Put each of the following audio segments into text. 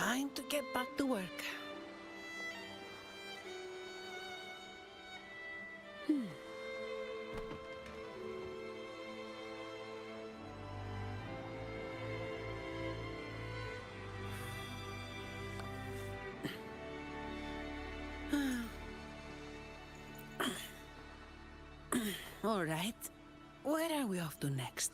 Time to get back to work. All right. Where are we off to next?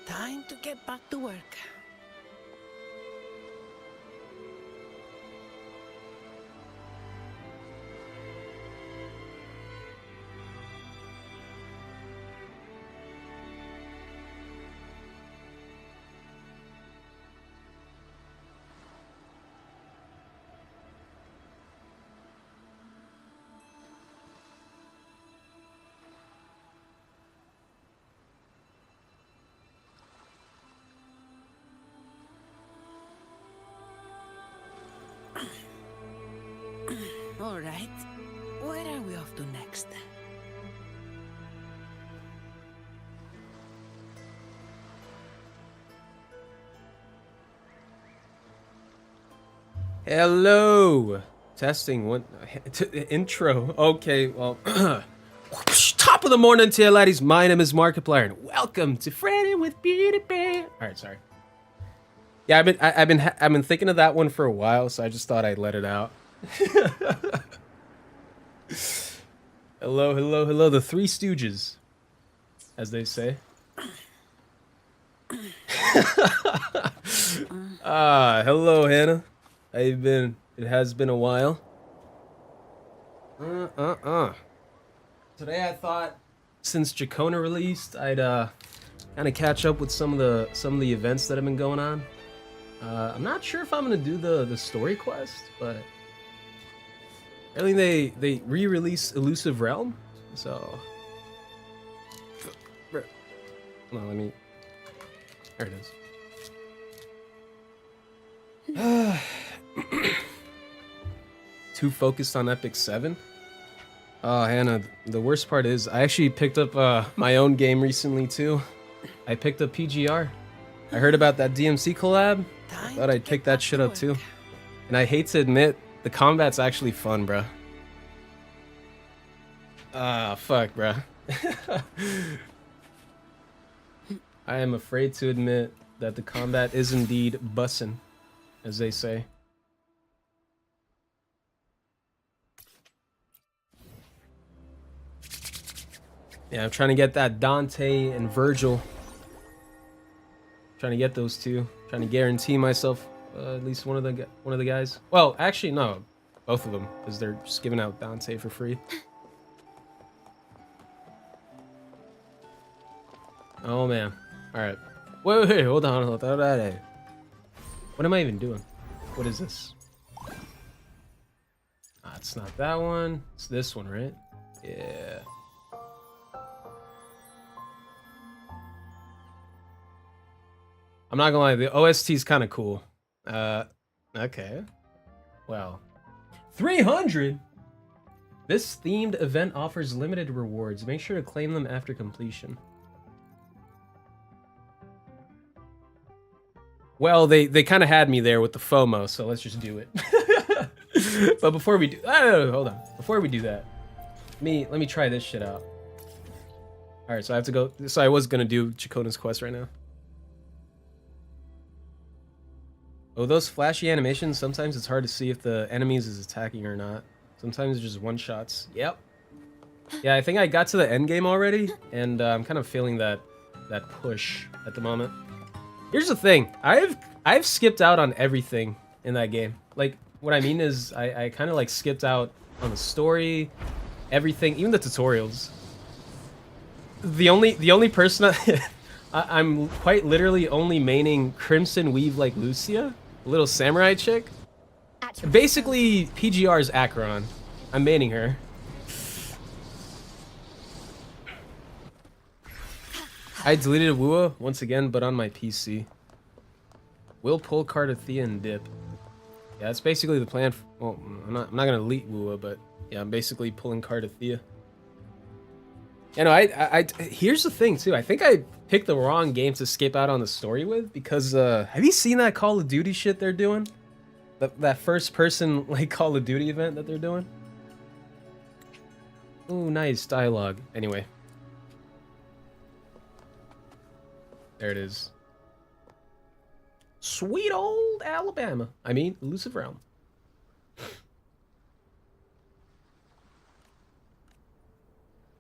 Time to get back to work. All right. Where are we off to next? Hello. Testing. What? Intro. Okay. Well. Top of the morning to you, laddies. My name is Markiplier, and welcome to Friday with Beauty Bear. All right. Sorry. Yeah, I've been thinking of that one for a while, so I just thought I'd let it out. Hello, hello, hello. The Three Stooges, as they say. Hello, Hannah. How you been? It has been a while. Today I thought, since Jacona released, I'd kind of catch up with some of the events that have been going on. I'm not sure if I'm gonna do the story quest, but apparently they re-released Elusive Realm, so hold on, let me. There it is. Too focused on Epic 7. Oh, Hannah, the worst part is I actually picked up my own game recently too. I picked up PGR. I heard about that DMC collab. I thought I'd pick that shit up too. And I hate to admit, the combat's actually fun, bruh. Ah, fuck, bruh. I am afraid to admit that the combat is indeed bussin', as they say. Yeah, I'm trying to get that Dante and Virgil. Trying to get those two. Trying to guarantee myself at least one of the guys. Well, actually, no, both of them, because they're just giving out Dante for free. Oh man! All right. Wait, hold on. What am I even doing? What is this? Ah, it's not that one. It's this one, right? Yeah. I'm not gonna lie, the OST is kind of cool. Okay. Well, 300. This themed event offers limited rewards. Make sure to claim them after completion. Well, they kind of had me there with the FOMO, so let's just do it. But before we do, hold on. Before we do that, let me try this shit out. All right, so I have to go. So I was gonna do Chakona's quest right now. Oh, those flashy animations. Sometimes it's hard to see if the enemies is attacking or not. Sometimes it's just one shots. Yep. Yeah, I think I got to the end game already, and I'm kind of feeling that push at the moment. Here's the thing. I've skipped out on everything in that game. Like, what I mean is I kind of like skipped out on the story, everything, even the tutorials. The only person I'm quite literally only maining Crimson Weave like Lucia, little samurai chick. Basically PGR's Acheron. I'm maining her. I deleted Wuwa once again, but on my PC. Will pull Cardathea and dip. Yeah, that's basically the plan. Well, I'm not gonna delete Wuwa, but yeah, I'm basically pulling Cardathea. You know, I here's the thing too. I think I picked the wrong game to skip out on the story with because have you seen that Call of Duty shit they're doing? That first person like Call of Duty event that they're doing? Ooh, nice dialogue. Anyway. There it is. Sweet old Alabama. I mean, elusive realm.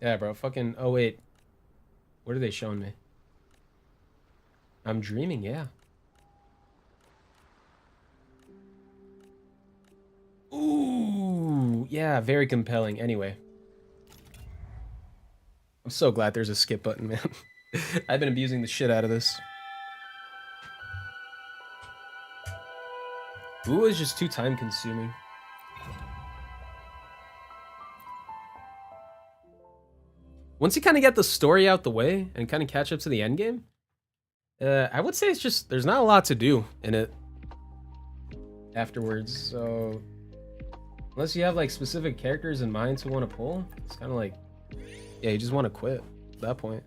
Yeah, bro. Fucking. Oh, wait. What are they showing me? I'm dreaming, yeah. Ooh. Yeah, very compelling. Anyway. I'm so glad there's a skip button, man. I've been abusing the shit out of this. Ooh, is just too time consuming. Once you kind of get the story out the way and kind of catch up to the end game, I would say it's just there's not a lot to do in it afterwards. So unless you have like specific characters in mind to want to pull, it's kind of like, yeah, you just want to quit at that point.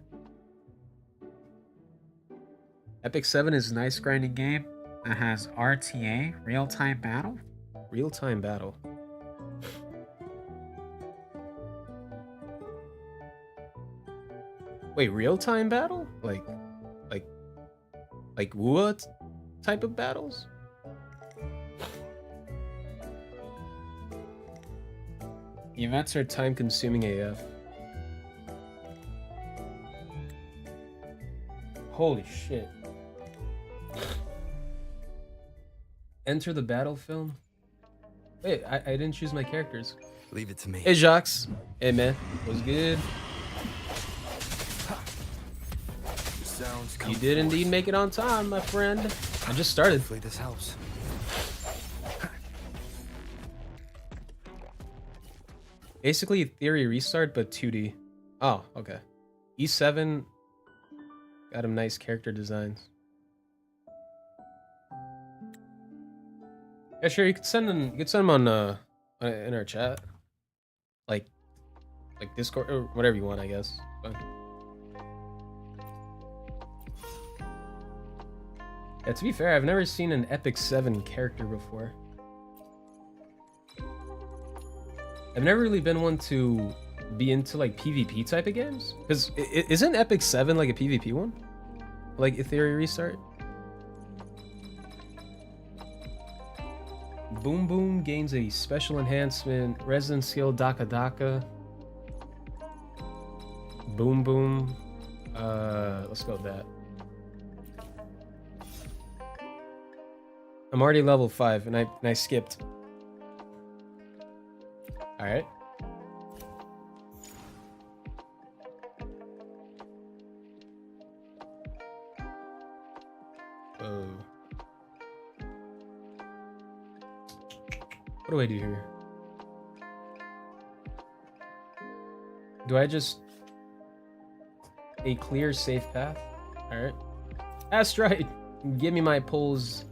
Epic 7 is a nice grinding game that has RTA, real-time battle. Real-time battle. Wait, real-time battle? Like Wuwa type of battles? The events are time-consuming AF. Holy shit. Enter the battle film? Wait, I didn't choose my characters. Leave it to me. Hey, Jacques. Hey, man. What's good? You did indeed make it on time, my friend. I just started. Hopefully this helps. Basically, theory restart, but 2D. Oh, okay. E7 got him nice character designs. Yeah, sure. You could send them. You could send them on in our chat, like Discord or whatever you want, I guess. But yeah, to be fair, I've never seen an Epic 7 character before. I've never really been one to be into like PvP type of games. Because isn't Epic 7 like a PvP one? Like a theory restart? Boom Boom gains a special enhancement. Resident skill Daka Daka. Boom Boom. Let's go with that. I'm already level 5 and I skipped. Alright. Oh. What do I do here? Do I just a clear safe path? Alright. That's right. Give me my pulls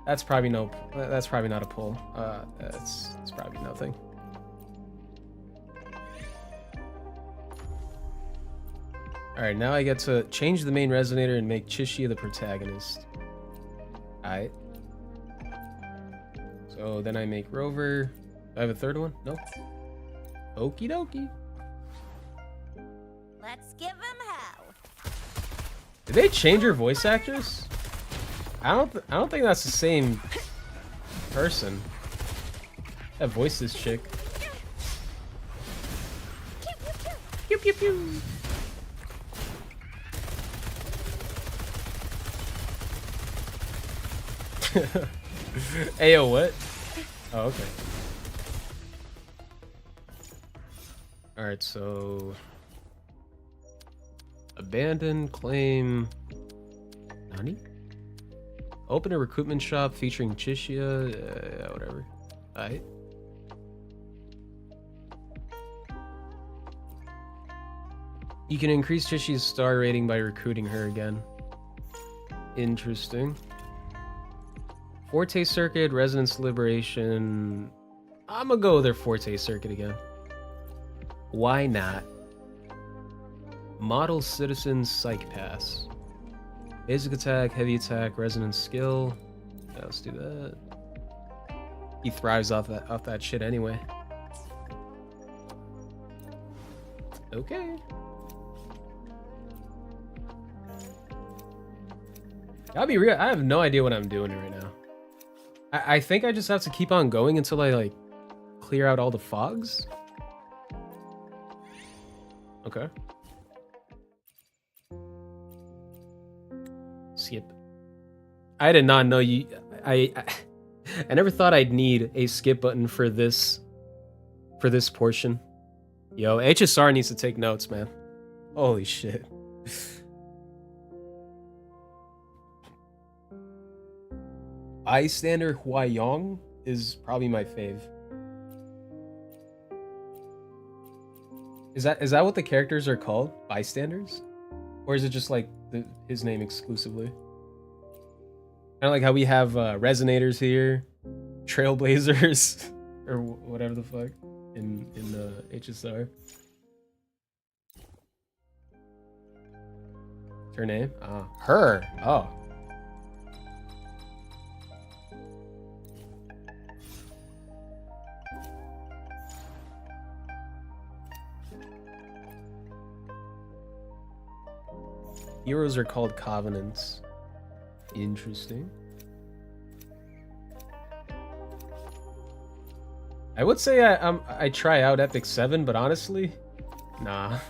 That's probably no. That's probably not a pull. It's probably nothing. All right, now I get to change the main resonator and make Chishia the protagonist. All right. So then I make Rover. Do I have a third one? No. Okie dokie. Let's give him hell. Did they change her voice actress? I don't think that's the same person that voiced this chick. Pew pew pew. Ayo, what? Oh, okay. Alright, so abandon, claim Nani? Open a recruitment shop featuring Chishia. Yeah, whatever. Alright. You can increase Chishia's star rating by recruiting her again. Interesting. Forte Circuit, Resonance Liberation. I'm gonna go with their Forte Circuit again. Why not? Model Citizen Psych Pass. Basic attack, heavy attack, resonance skill. Yeah, let's do that. He thrives off that shit anyway. Okay. I'll be real, I have no idea what I'm doing right now. I think I just have to keep on going until I like clear out all the fogs. Okay. Skip. I did not know you. I never thought I'd need a skip button for this portion. Yo, HSR needs to take notes, man. Holy shit. Bystander Huayong is probably my fave. Is that what the characters are called? Bystanders? Or is it just like his name exclusively? Kind of like how we have resonators here, trailblazers, or whatever the fuck in the HSR. What's her name? Her. Oh. Heroes are called covenants. Interesting. I would say I try out Epic 7, but honestly, nah.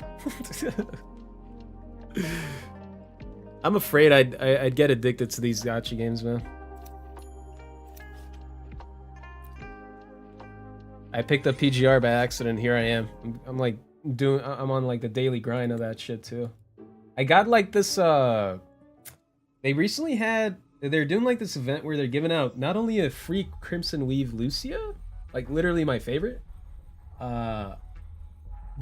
I'm afraid I'd get addicted to these gacha games, man. I picked up PGR by accident. Here I am. I'm like I'm on like the daily grind of that shit too. I got like this they recently they're doing like this event where they're giving out not only a free Crimson Weave Lucia, like literally my favorite, but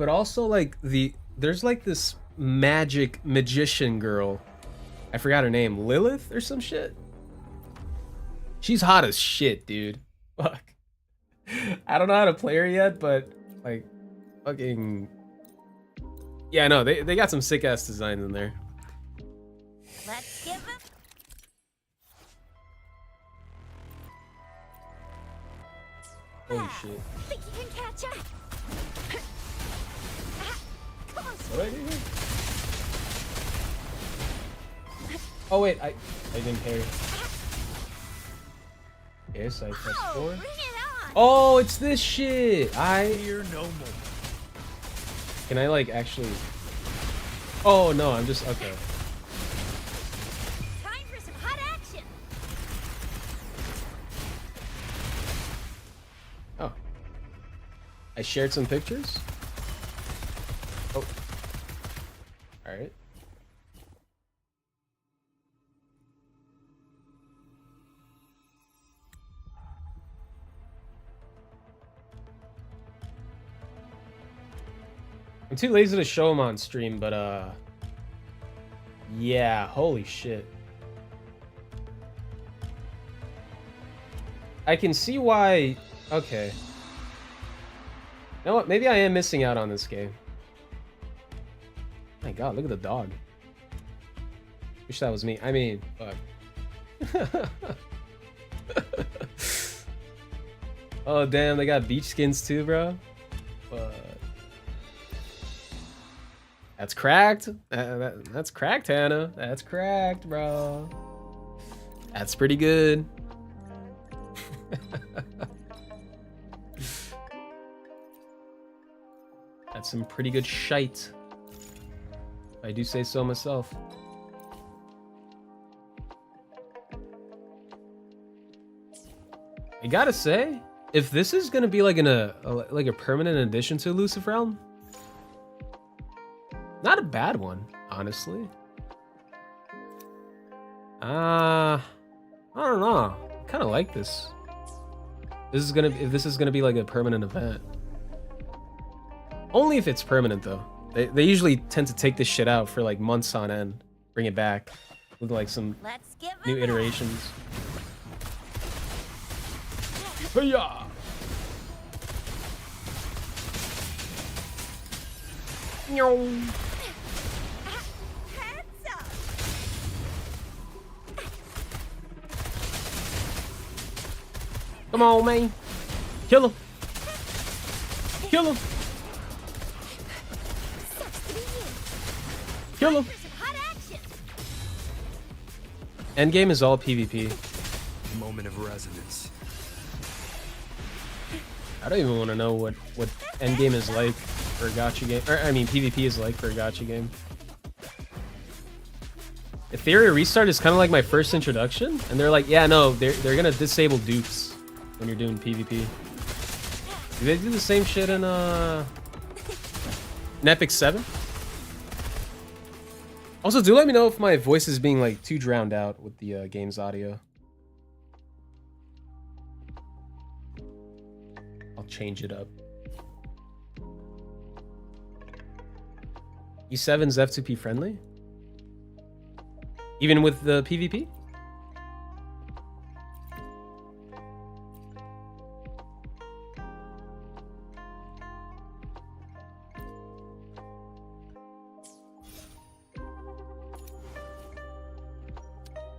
also like there's like this magician girl. I forgot her name, Lilith or some shit. She's hot as shit, dude. Fuck. I don't know how to play her yet, but like fucking yeah, no, they got some sick ass designs in there. Let's give him. Holy shit. Think you can catch her? Come on, What do I do here? Oh wait, I didn't parry. Yes, I pressed 4. Bring it on. Oh, it's this shit. Fear no more. Can I like actually? Oh no, I'm just okay. Time for some hot action. Oh, I shared some pictures. Oh, all right. I'm too lazy to show them on stream, but yeah, holy shit. I can see why. Okay. You know what? Maybe I am missing out on this game. My God, look at the dog. Wish that was me. I mean, fuck. Oh damn, they got beach skins too, bro. But that's cracked. That's cracked, Hannah. That's cracked, bro. That's pretty good. That's some pretty good shite. If I do say so myself. I gotta say, if this is gonna be like a permanent addition to Elusive Realm, not a bad one, honestly. I don't know. I kind of like this. If this is gonna be like a permanent event. Only if it's permanent though. They usually tend to take this shit out for like months on end, bring it back with like some new iterations. Hiya! Come on, man. Kill him. Kill him. Kill him. Endgame is all PvP. Moment of resonance. I don't even want to know what endgame is like for a gacha game. Or, I mean, PvP is like for a gacha game. Ethereal Restart is kind of like my first introduction, and they're like, yeah, no, they're gonna disable dupes when you're doing PvP. Do they do the same shit in Epic 7? Also, do let me know if my voice is being like too drowned out with the game's audio. I'll change it up. E7's F2P friendly? Even with the PvP?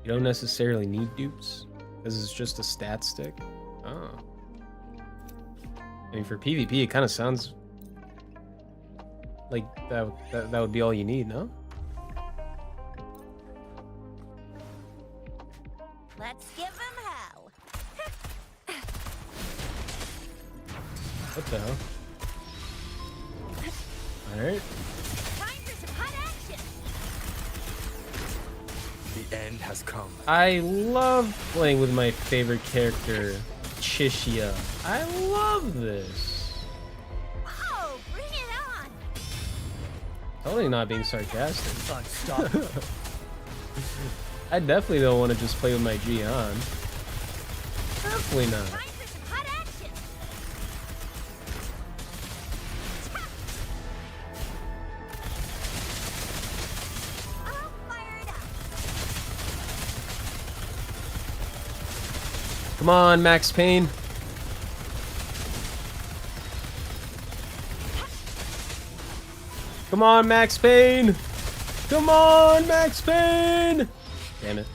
You don't necessarily need dupes, because it's just a stat stick. Oh. I mean, for PvP, it kind of sounds like that would be all you need, no? Let's give him hell. What the hell? Alright. Time for some hot action. The end has come. I love playing with my favorite character, Chishia. I love this. Oh, bring it on. Totally not being sarcastic. Unstoppable. I definitely don't want to just play with my G on. Definitely not. Time for some hot action. I'll fire it up. Come on, Max Payne. Come on, Max Payne. Come on, Max Payne. Damn it.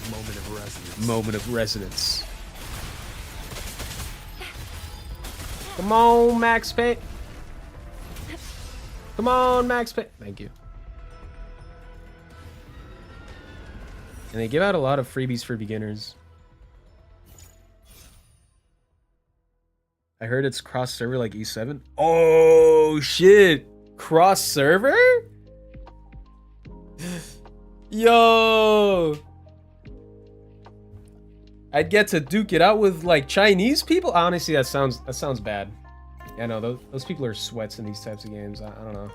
Moment of resonance. Moment of resonance. Come on, Max Payne. Come on, Max Payne. Thank you. And they give out a lot of freebies for beginners. I heard it's cross server like E7. Oh shit! Cross server? Yo! I'd get to duke it out with like Chinese people? Honestly, that sounds bad. Yeah, no, those people are sweats in these types of games. I don't know.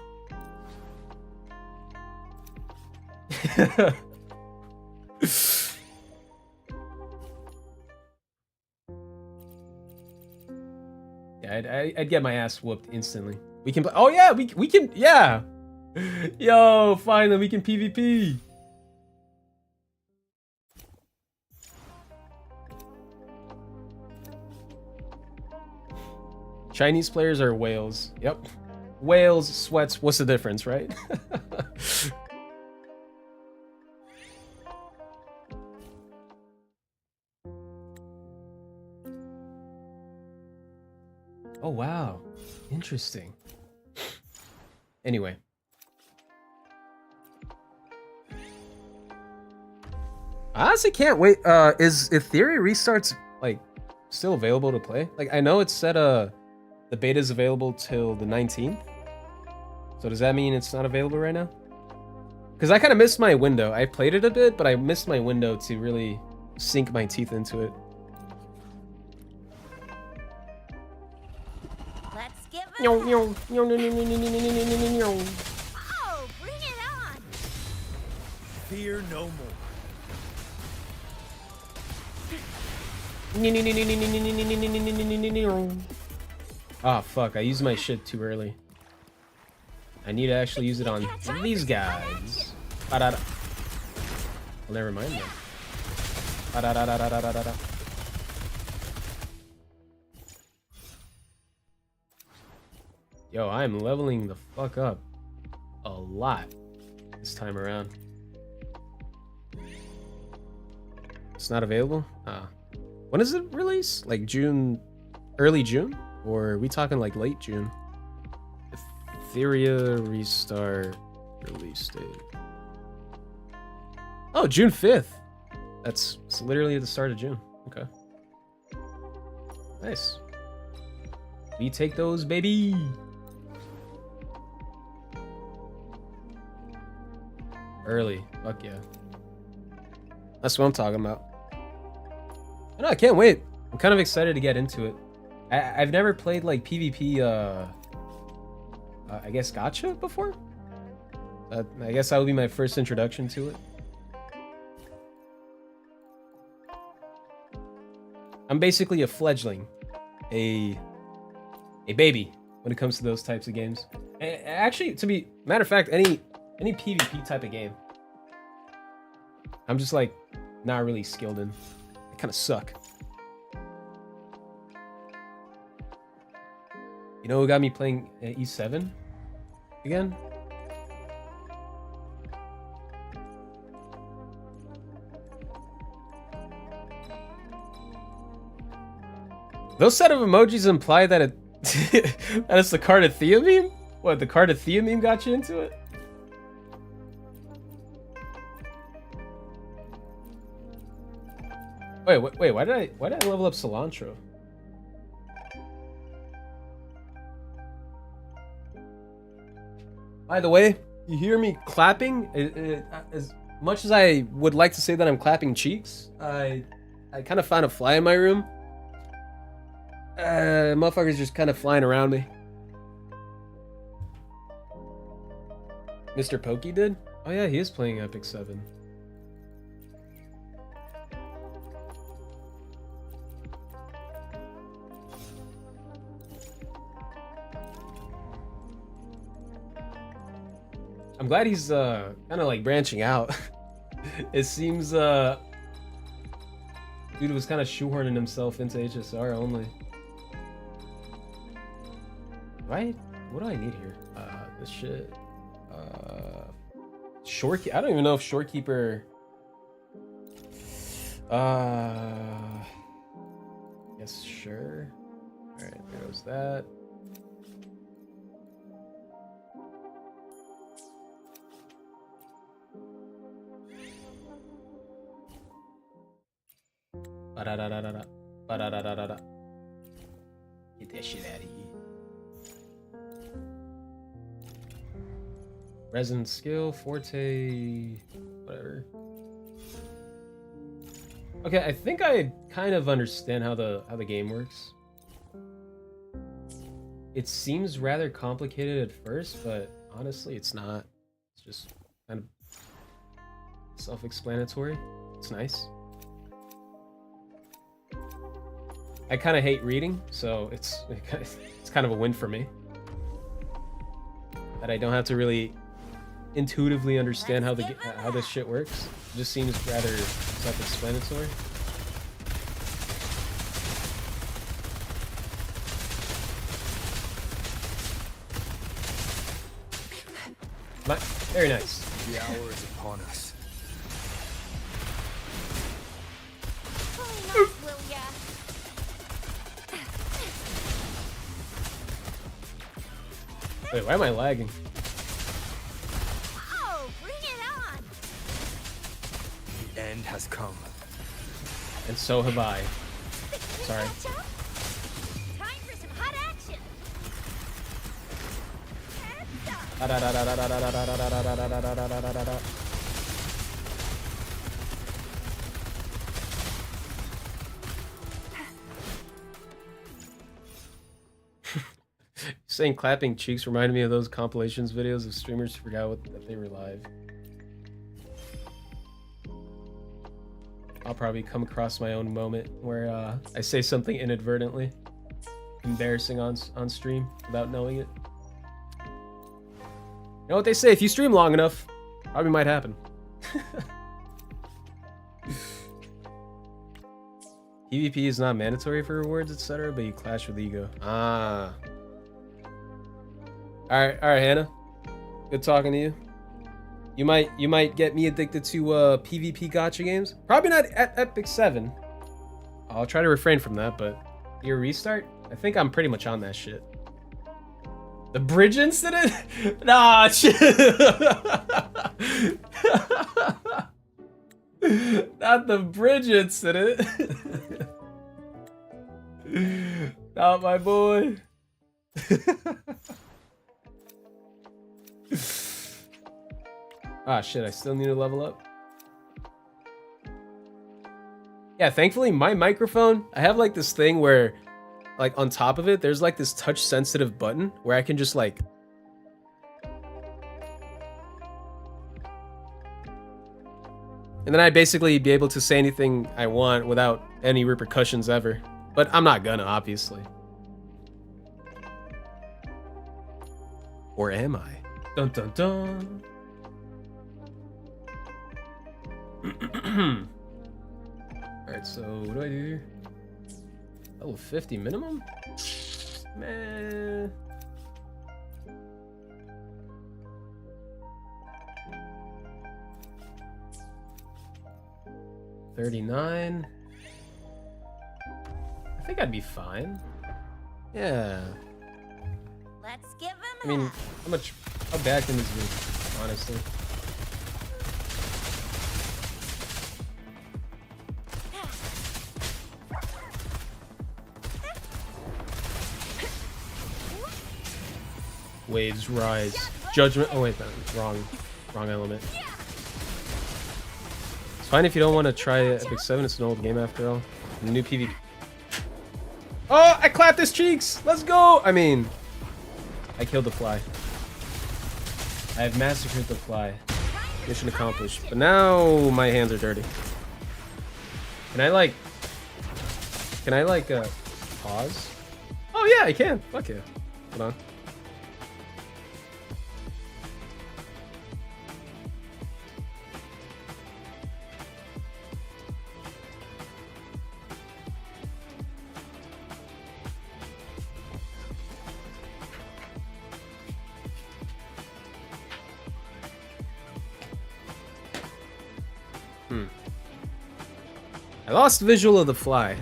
Yeah, I'd get my ass whooped instantly. We can play. Oh yeah, we can. Yeah. Yo, finally we can PvP. Chinese players are whales. Yep. Whales, sweats, what's the difference, right? Oh, wow. Interesting. Anyway. I honestly can't wait. Is Ethereum restarts like still available to play? Like I know it said the beta is available till the 19th. So does that mean it's not available right now? Because I kind of missed my window. I played it a bit, but I missed my window to really sink my teeth into it. Let's give it No, a- no, no, no, no, no, no, no, no, no, no, no. Oh, bring it on! Fear no more. Ah, fuck, I used my shit too early. I need to actually use it on these guys. Well, never mind then. Yo, I'm leveling the fuck up a lot this time around. It's not available? Ah. When does it release? Like June, early June? Or are we talking like late June? Etheria restart release date. Oh, June 5th. That's literally at the start of June. Okay. Nice. We take those, baby. Early. Fuck yeah. That's what I'm talking about. No, I can't wait. I'm kind of excited to get into it. I've never played like PvP, I guess gacha before? I guess that would be my first introduction to it. I'm basically a fledgling. A baby when it comes to those types of games. Actually, to be matter of fact, any PvP type of game, I'm just like not really skilled in. I kind of suck. You know who got me playing E7 again? Those set of emojis imply that that it's the Cardathea meme? What, the Cardathea meme got you into it? Wait, why did I level up cilantro? By the way, you hear me clapping? As much as I would like to say that I'm clapping cheeks, I kind of found a fly in my room. Motherfucker's just kind of flying around me. Mr. Pokey did? Oh yeah, he is playing Epic 7. I'm glad he's kind of like branching out. It seems dude was kind of shoehorning himself into HSR only. Right? What do I need here? This shit. Shorekeeper. I don't even know if Shorekeeper. Yes, sure. All right, there goes that. Ba-da-da-da-da-da. Ba-da-da-da-da-da. Get that shit out of here. Resin skill, forte, whatever. Okay, I think I kind of understand how the game works. It seems rather complicated at first, but honestly, it's not. It's just kind of self-explanatory. It's nice. I kind of hate reading, so it's kind of a win for me. That I don't have to really intuitively understand how this shit works. It just seems rather self-explanatory. Very nice. The hour is upon us. Pulling off, will ya? Wait, why am I lagging? Oh, bring it on! The end has come. And so have I. Sorry. Catch up? Time for some hot action! Heads up! Saying clapping cheeks reminded me of those compilations videos of streamers who forgot that they were live. I'll probably come across my own moment where I say something inadvertently embarrassing on stream without knowing it. You know what they say, if you stream long enough, probably might happen. PvP is not mandatory for rewards, etc., but you clash with ego. Ah. Alright, Hannah. Good talking to you. You might get me addicted to PvP gacha games. Probably not at Epic 7. I'll try to refrain from that, but your restart? I think I'm pretty much on that shit. The bridge incident? Nah, shit. Not the bridge incident. Not my boy. Ah, shit, I still need to level up. Yeah, thankfully, my microphone, I have like this thing where, like, on top of it, there's like this touch-sensitive button where I can just like... And then I'd basically be able to say anything I want without any repercussions ever. But I'm not gonna, obviously. Or am I? Dun dun dun. Alright, so what do I do here? Level 50 minimum? Man. $39. I think I'd be fine. Yeah. Let's give him I mean, how bad can this be, honestly? Waves rise. Judgment. Oh wait, wrong element. It's fine if you don't want to try Epic 7. It's an old game after all. The new PvP. Oh, I clapped his cheeks. Let's go. I mean, I killed the fly. I have massacred the fly. Mission accomplished. But now my hands are dirty. Can I like pause? Oh yeah, I can. Fuck yeah. Hold on. I lost visual of the fly.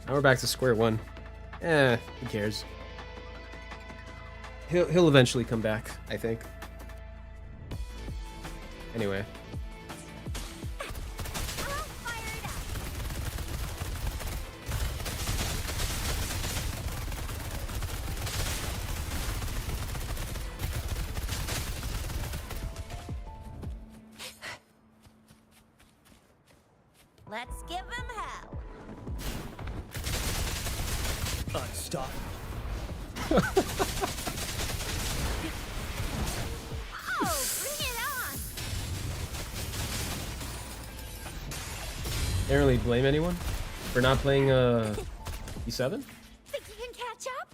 Now we're back to square one. Eh, who cares? He'll eventually come back, I think. Anyway. Let's give him hell. Unstoppable. Oh, bring it on! Can't really blame anyone for not playing E7. Think you can catch up?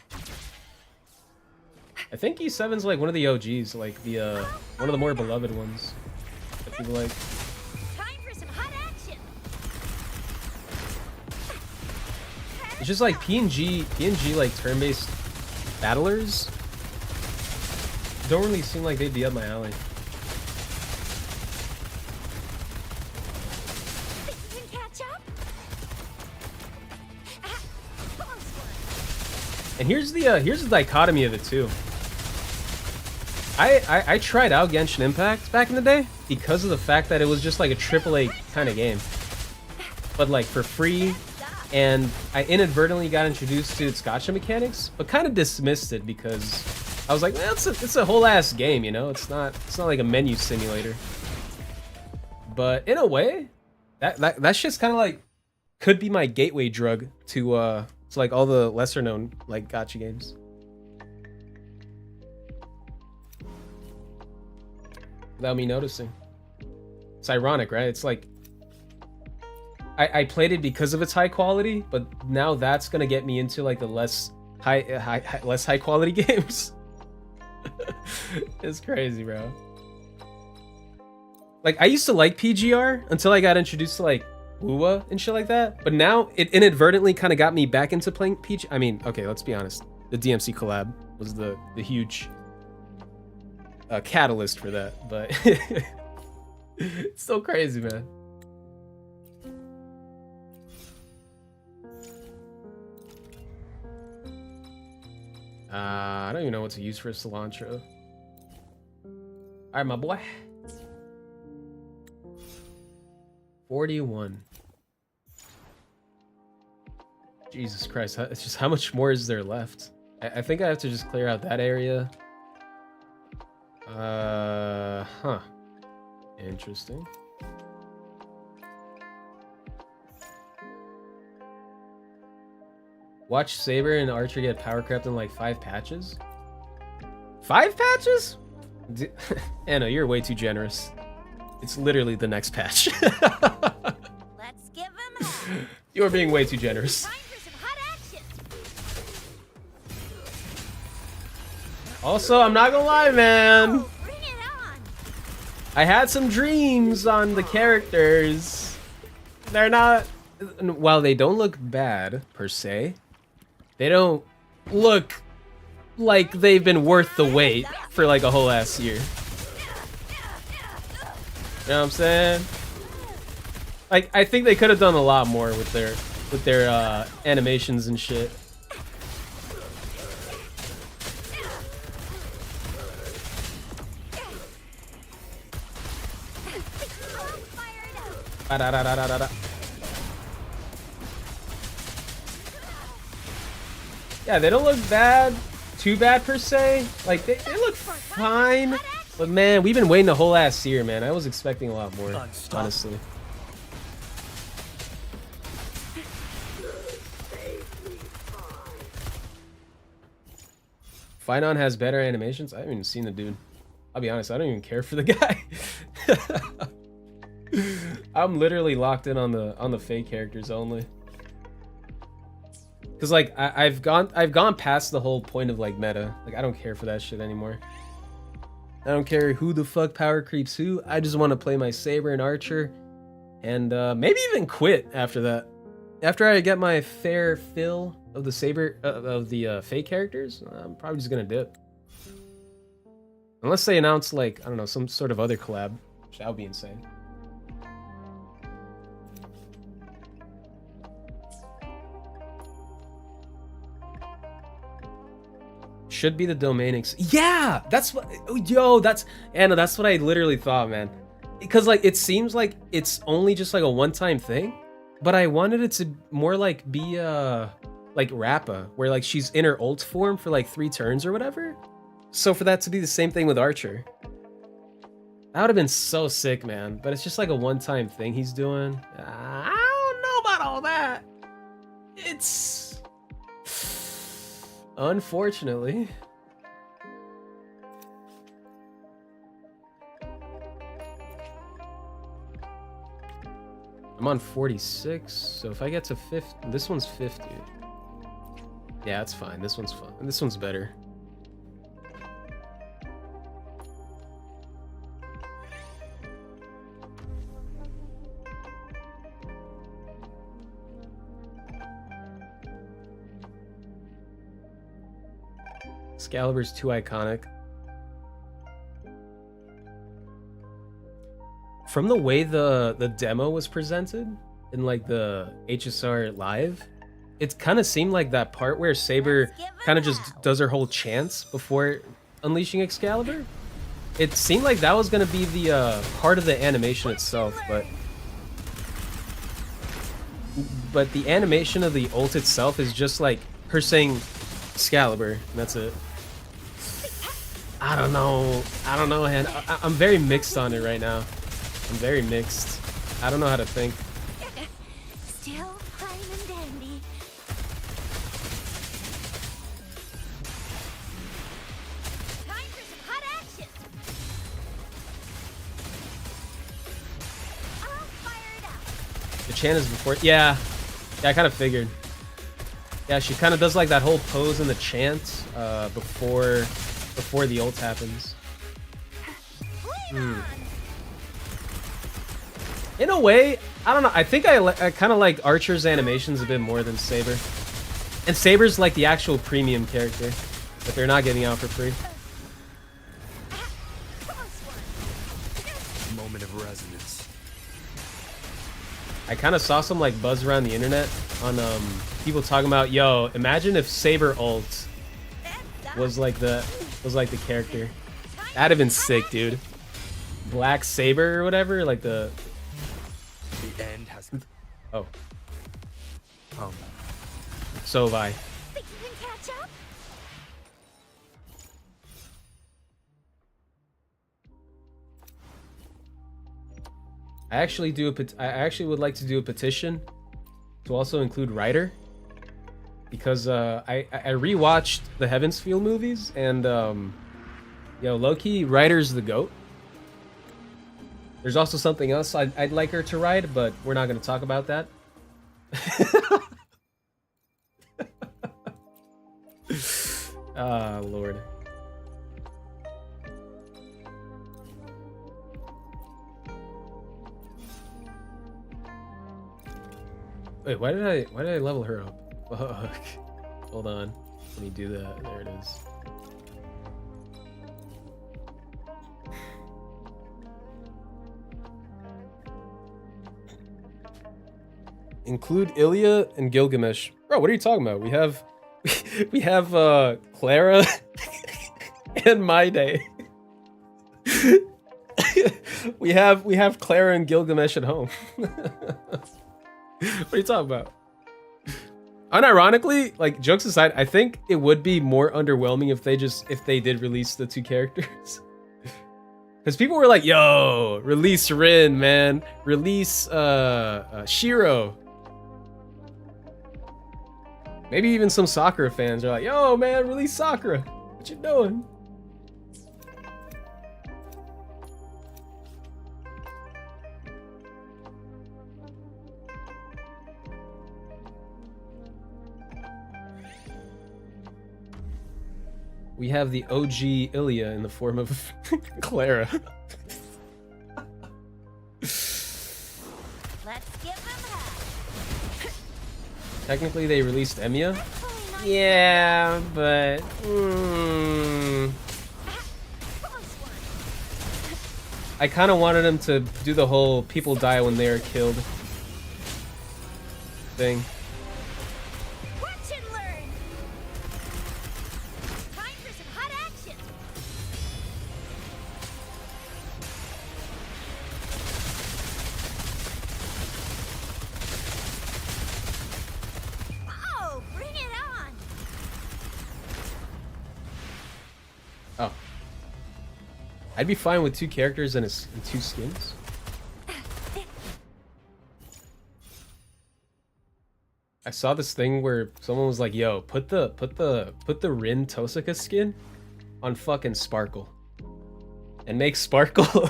I think E7's like one of the OGs, like the one of the more beloved ones that people like. Time for some hot action. It's just like PNG like turn-based battlers don't really seem like they'd be up my alley. Think you can catch up? Ah, close one. And here's the dichotomy of it too. I tried out Genshin Impact back in the day because of the fact that it was just like a AAA kind of game, but like for free, and I inadvertently got introduced to its gacha mechanics, but kind of dismissed it because I was like, well, it's a whole ass game, you know. It's not like a menu simulator. But in a way, that shit's kind of like could be my gateway drug to like all the lesser known like gacha games. Without me noticing. It's ironic, right? It's like I played it because of its high quality, but now that's gonna get me into like the less high quality games. It's crazy, bro. Like I used to like PGR until I got introduced to like Wuwa and shit like that, but now it inadvertently kind of got me back into playing PG. I mean, okay, let's be honest. The DMC collab was the huge catalyst for that, but it's so crazy, man. I don't even know what to use for cilantro. All right, my boy. 41. Jesus Christ, it's just how much more is there left? I think I have to just clear out that area. Huh. Interesting. Watch Saber and Archer get power crept in like 5 patches? 5 patches? Anna, you're way too generous. It's literally the next patch. Let's give him hell. You're being way too generous. Time for some hot action. Also, I'm not gonna lie, man. Oh, bring it on. I had some dreams on the characters. They're not... While they don't look bad, per se, they don't look like they've been worth the wait for like a whole ass year. You know what I'm saying? Like, I think they could have done a lot more with their animations and shit. Da-da-da-da-da-da. Yeah, they don't look bad, too bad per se. Like, they look fine. But man, we've been waiting a whole ass year, man. I was expecting a lot more, honestly. Finon has better animations? I haven't even seen the dude. I'll be honest, I don't even care for the guy. I'm literally locked in on the fake characters only. Cause like I've gone past the whole point of like meta. Like I don't care for that shit anymore. I don't care who the fuck power creeps who. I just want to play my Saber and Archer, and maybe even quit after that. After I get my fair fill of the Saber of the fake characters, I'm probably just gonna dip. Unless they announce like I don't know some sort of other collab, which that would be insane. Should be the domain yeah, that's what that's Anna, that's what I literally thought, man. Because like it seems like it's only just like a one-time thing, but I wanted it to more like be like Rappa, where like she's in her ult form for like 3 turns or whatever. So for that to be the same thing with Archer, that would have been so sick, man. But it's just like a one-time thing he's doing. I don't know about all that. It's unfortunately. I'm on 46, so if I get to 50, this one's 50. Yeah, that's fine. This one's fun. This one's better. Excalibur's too iconic. from the way the demo was presented in like the HSR live, it kind of seemed like that part where Saber kind of just does her whole chance before unleashing Excalibur. It seemed like that was gonna be the part of the animation itself, but the animation of the ult itself is just like her saying Excalibur, and that's it. I don't know, man. I'm very mixed on it right now. I'm very mixed. I don't know how to think. Still fine and dandy. Time for some hot action. I'll fire it up. The chant is before. Yeah, I kind of figured. Yeah, she kind of does like that whole pose in the chant before the ult happens. In a way, I don't know. I think I kind of like Archer's animations a bit more than Saber. And Saber's like the actual premium character that they're not giving out for free. Moment of resonance. I kind of saw some like buzz around the internet on people talking about, yo, imagine if Saber ult was like the character. That'd have been sick, dude. Black Saber or whatever, like the end has oh. come. So have I. Think you can catch up? I actually would like to do a petition to also include Ryder, because I rewatched the Heavensfield movies, and yo, low-key, Ryder's the GOAT. There's also something else I'd like her to ride, but we're not going to talk about that. Ah, Lord. Wait, why did I level her up? Fuck. Hold on. Let me do that. There it is. Include Ilya and Gilgamesh. Bro, what are you talking about? We have Clara and My Day. we have Clara and Gilgamesh at home. What are you talking about? Unironically, like, jokes aside, I think it would be more underwhelming if they did release the two characters. Because people were like, yo, release Rin, man. Release Shiro. Maybe even some Sakura fans are like, yo, man, release Sakura. What you doing? We have the OG Ilya in the form of Clara. Let's give them hell. Technically, they released Emiya. Hopefully not Yeah, but... close one. I kind of wanted them to do the whole people die when they are killed thing. Watch and learn. Time for some hot action. Oh, bring it on. Oh. I'd be fine with two characters and two skins. I saw this thing where someone was like, "Yo, put the Rin Tosaka skin on fucking Sparkle, and make Sparkle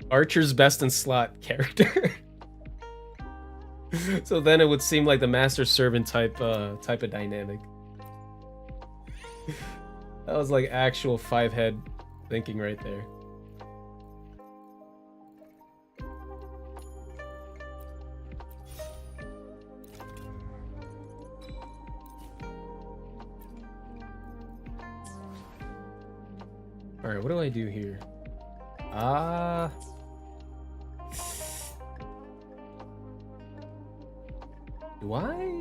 Archer's best in slot character." So then it would seem like the master servant type of dynamic. That was like actual 5-head thinking right there. Alright, what do I do here? Do I?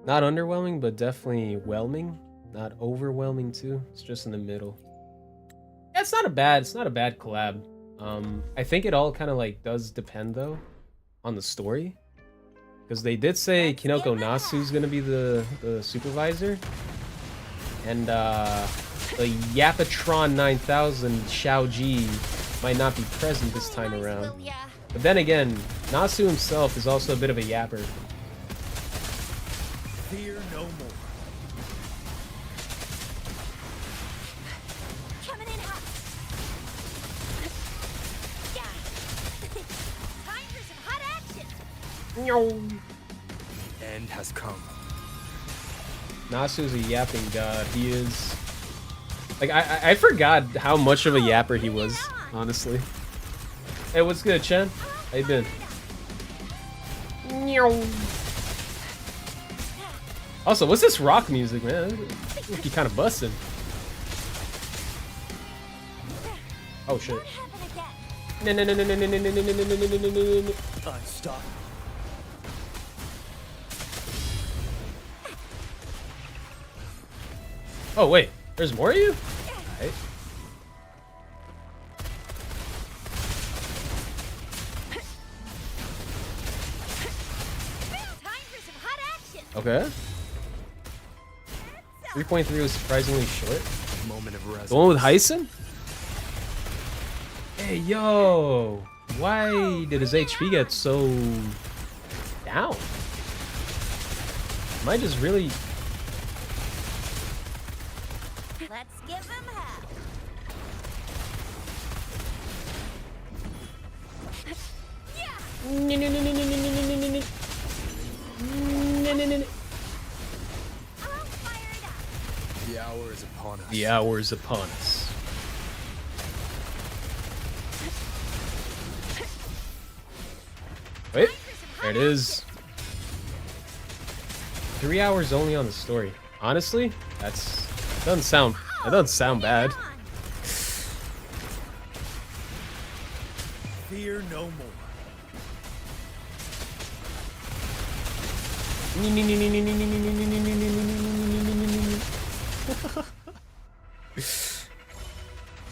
Not underwhelming, but definitely whelming. Not overwhelming too. It's just in the middle. Yeah, it's not a bad collab. I think it all kind of like does depend though on the story. Because they did say Kinoko Nasu's gonna be the supervisor. And the Yapatron 9000 Xiaoji might not be present this time around. But then again, Nasu himself is also a bit of a yapper. Fear no more. Coming in hot. Yeah. Time for some hot action. End has come. Nasu is a yapping god. He is. Like, I forgot how much of a yapper he was, honestly. Hey, what's good, Chen? How you been? Also, what's this rock music, man? You kind of busted. Oh shit. No. Unstoppable. Oh wait, there's more of you? Alright. Time for some hot action. Okay. 3.3 was surprisingly short. Moment of resonance. The one with Hyson? Hey, yo! Why did his HP get so down? Am I just really... Let's give him hell. I'll fire it up. The hour is upon us. The hour is upon us. Wait, there it is. 3 hours only on the story. Honestly, that doesn't sound bad. Fear no more.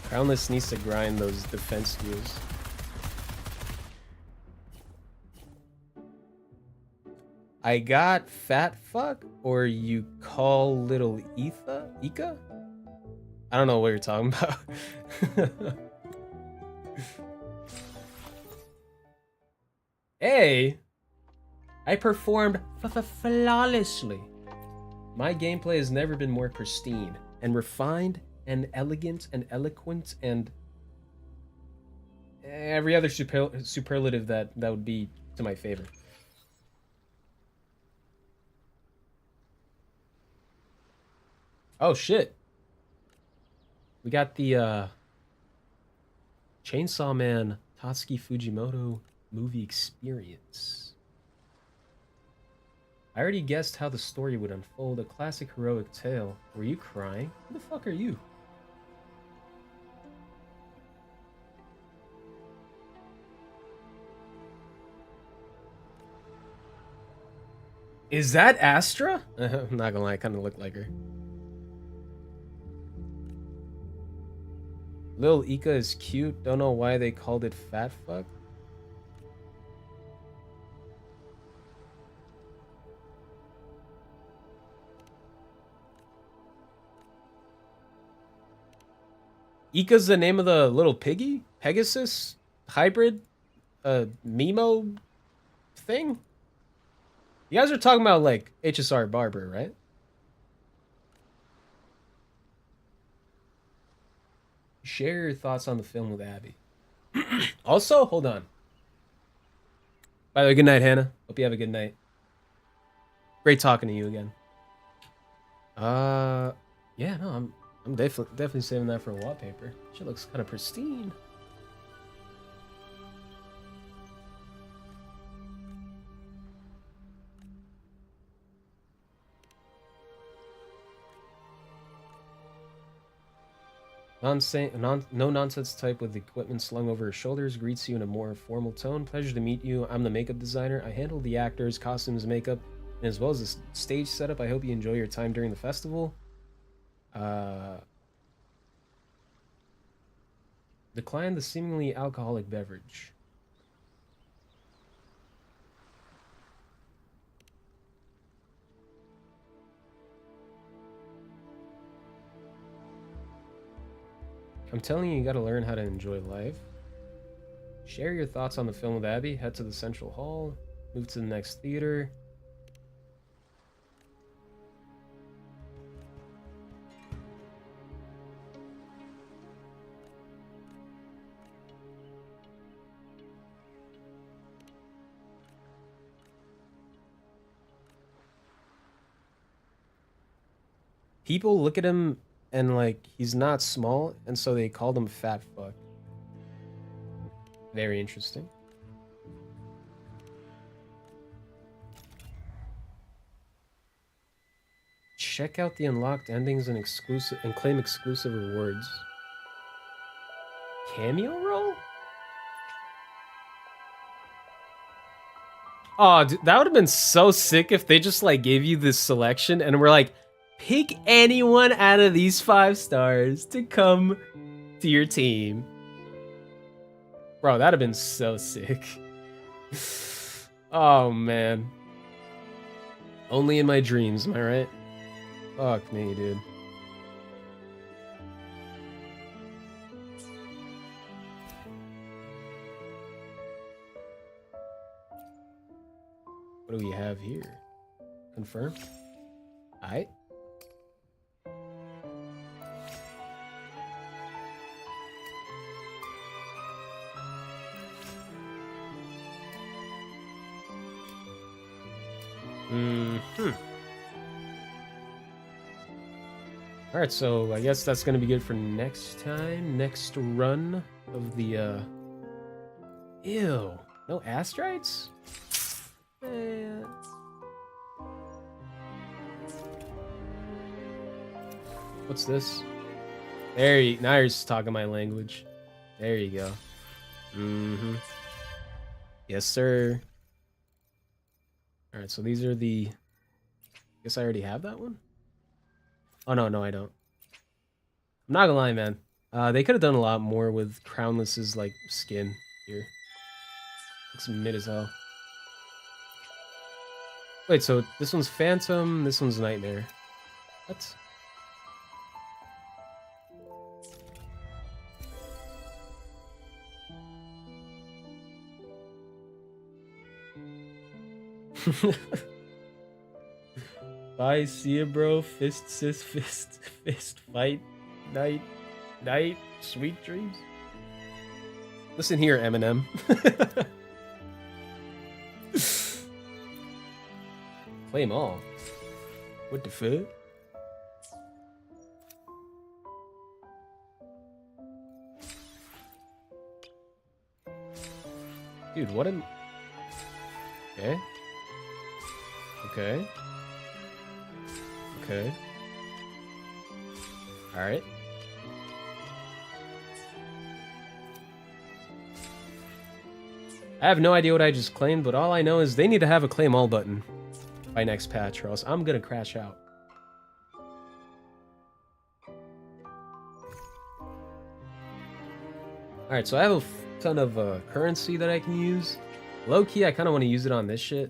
Crownless needs to grind those defense skills. I got fat fuck, or you call little Ika? I don't know what you're talking about. Hey, I performed flawlessly. My gameplay has never been more pristine and refined and elegant and eloquent and every other superlative that would be to my favor. Oh shit. We got the Chainsaw Man Tatsuki Fujimoto movie experience. I already guessed how the story would unfold, a classic heroic tale. Were you crying? Who the fuck are you? Is that Astra? I'm not gonna lie, I kind of look like her. Lil Ika is cute. Don't know why they called it fat fuck. Ika's the name of the little piggy? Pegasus? Hybrid? Mimo thing? You guys are talking about like HSR Barber, right? Share your thoughts on the film with Abby. Also, hold on. By the way, good night, Hannah. Hope you have a good night. Great talking to you again. Yeah, no, I'm definitely saving that for a wallpaper. Shit looks kind of pristine. No nonsense type with equipment slung over his shoulders greets you in a more formal tone. Pleasure to meet you. I'm the makeup designer. I handle the actors, costumes, makeup, and as well as the stage setup. I hope you enjoy your time during the festival. Decline the seemingly alcoholic beverage. I'm telling you, you gotta learn how to enjoy life. Share your thoughts on the film with Abby. Head to the Central Hall. Move to the next theater. People look at him and like he's not small, and so they called him fat fuck. Very interesting. Check out the unlocked endings and claim exclusive rewards. Cameo roll? Oh, dude, that would have been so sick if they just like gave you this selection and were like, pick anyone out of these 5 stars to come to your team. Bro, that'd have been so sick. Oh, man. Only in my dreams, am I right? Fuck me, dude. What do we have here? Confirm. Alright. Alright, so I guess that's gonna be good for next time. Next run of the Ew. No astrites? Man. What's this? There you now you're just talking my language. There you go. Yes, sir. Alright, so these are the I guess I already have that one? Oh no, I don't. I'm not gonna lie, man. They could have done a lot more with Crownless's like skin here. Looks mid as hell. Wait, so this one's Phantom, this one's Nightmare. What? Bye, see ya, bro. Fist, sis, fist, fist, fight, night, night, sweet dreams. Listen here, Eminem. Play them all. What the fuck? Dude, what am... Okay. Okay. Okay. Alright. I have no idea what I just claimed, but all I know is they need to have a claim all button by next patch, or else I'm gonna crash out. Alright, so I have a ton of currency that I can use. Low-key, I kind of want to use it on this shit.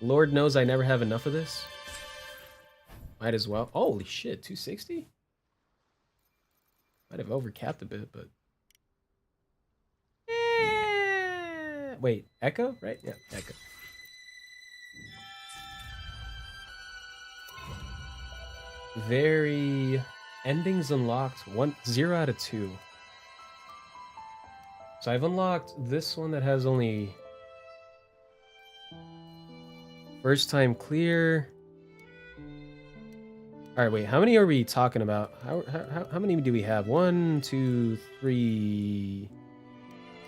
Lord knows I never have enough of this. Might as well. Holy shit, 260? Might have overcapped a bit, but... Wait, Echo? Right? Yeah, Echo. Very... Endings unlocked. 0 out of 2. So I've unlocked this one that has only first time clear. All right, wait. How many are we talking about? How many do we have? 1, 2, 3.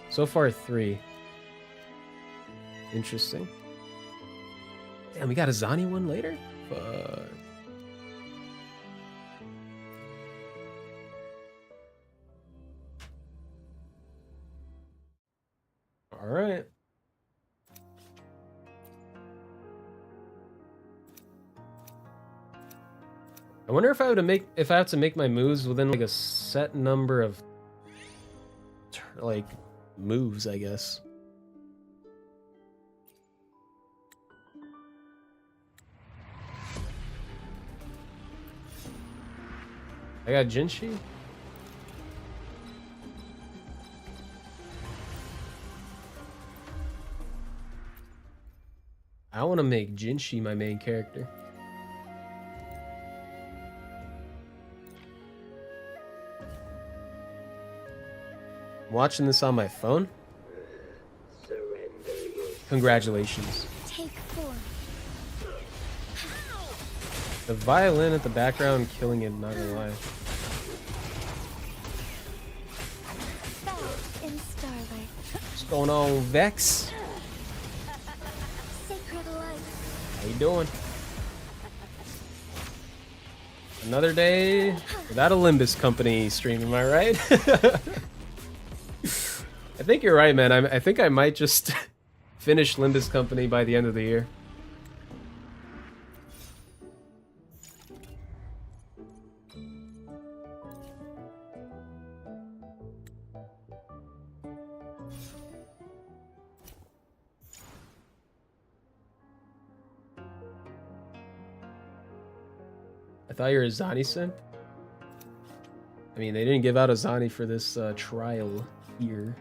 So far, 3. Interesting. Damn, we got a Zani one later? Fuck. All right. I wonder if I have to make my moves within like a set number of like moves, I guess. I got Jinshi. I want to make Jinshi my main character. I'm watching this on my phone. Congratulations. Take form. The violin at the background killing it, not gonna lie. Bow in starlight. What's going on, Vex? Sacred light. How you doing? Another day without a Limbus company stream, am I right? I think you're right, man. I think I might just finish Limbus company by the end of the year. I thought you were a Zani simp. I mean, they didn't give out a Zani for this trial here.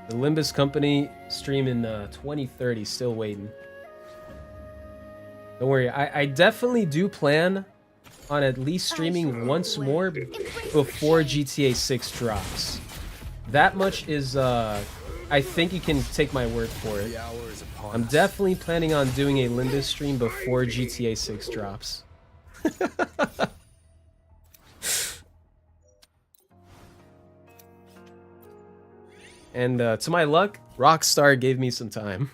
The Limbus Company stream in 2030, still waiting. Don't worry, I definitely do plan on at least streaming once more before GTA 6 drops. That much is, I think you can take my word for it. The hour is upon I'm us. definitely planning on doing a Limbus stream before GTA 6 drops. And to my luck, Rockstar gave me some time.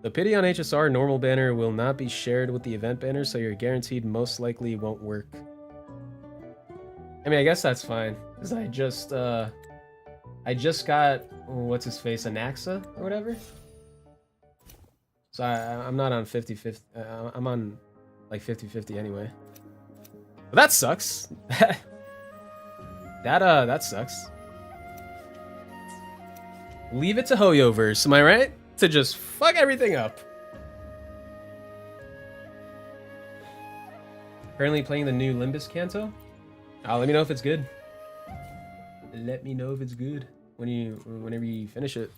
The pity on HSR normal banner will not be shared with the event banner, so you're guaranteed most likely won't work. I mean, I guess that's fine, because I just got, what's his face, Anaxa or whatever? So I'm not on 50-50, I'm on like 50-50 anyway. But that sucks. That sucks. Leave it to Hoyoverse, am I right? To just fuck everything up. Currently playing the new Limbus Canto. Let me know if it's good. Let me know if it's good whenever you finish it.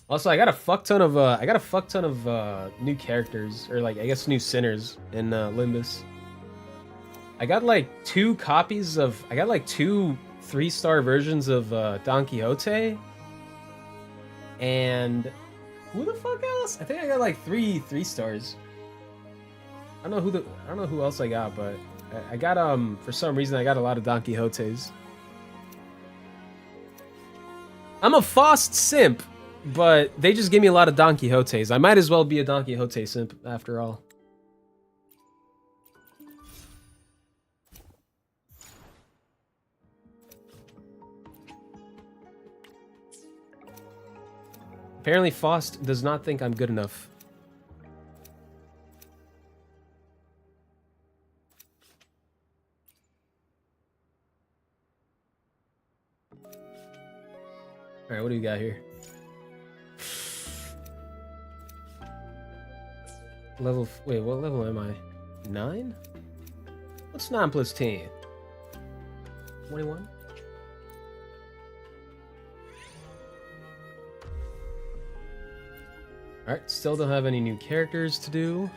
Also, I got a fuck ton of new characters, or like I guess new sinners in Limbus. I got like 2 copies of, I got like 2 3-star versions of Don Quixote, and who the fuck else? I think I got like 3 stars. I don't know who else I got, but I got for some reason I got a lot of Don Quixotes. I'm a Faust simp, but they just give me a lot of Don Quixotes. I might as well be a Don Quixote simp after all. Apparently Faust does not think I'm good enough. Alright, what do we got here? Wait, what level am I? 9? What's 9 plus 10? 21? Alright, still don't have any new characters to do.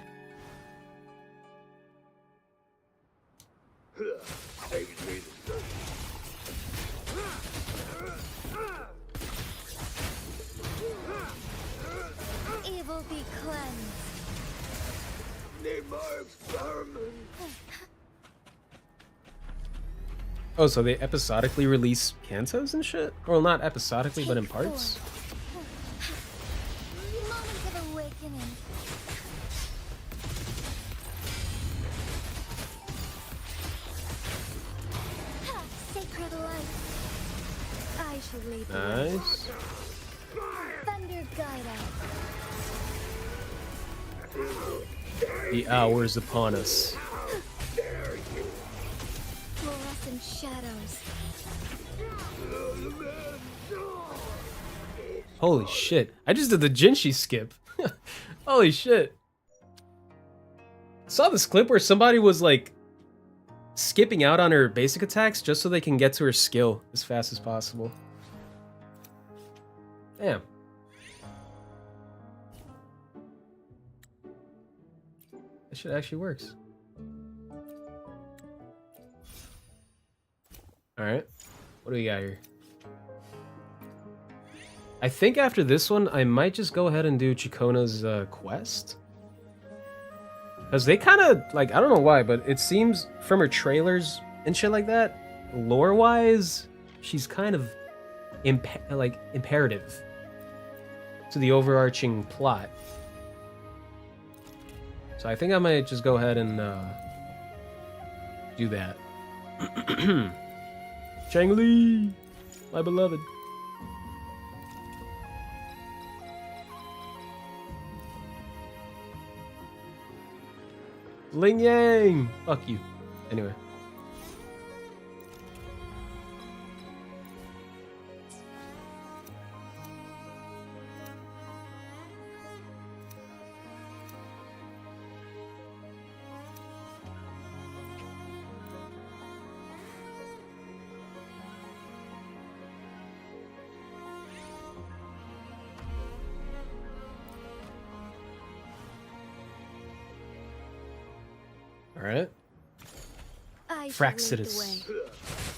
Evil be cleansed. Oh, so they episodically release cantos and shit? Well, not episodically, but in parts? Moment of awakening. Ha! Sacred light. I shall lead the way. Nice. Thunder guide us. The hour is upon us. Fluorescent shadows. Holy shit. I just did the Jinshi skip. Holy shit. Saw this clip where somebody was like skipping out on her basic attacks just so they can get to her skill as fast as possible. Damn. That shit actually works. Alright. What do we got here? I think after this one, I might just go ahead and do Chikona's quest. Because they kind of, like, I don't know why, but it seems from her trailers and shit like that, lore-wise, she's kind of, imperative to the overarching plot. So I think I might just go ahead and do that. Chang-Li, my beloved. Ling Yang! Fuck you. Anyway. Alright. Fraxidus.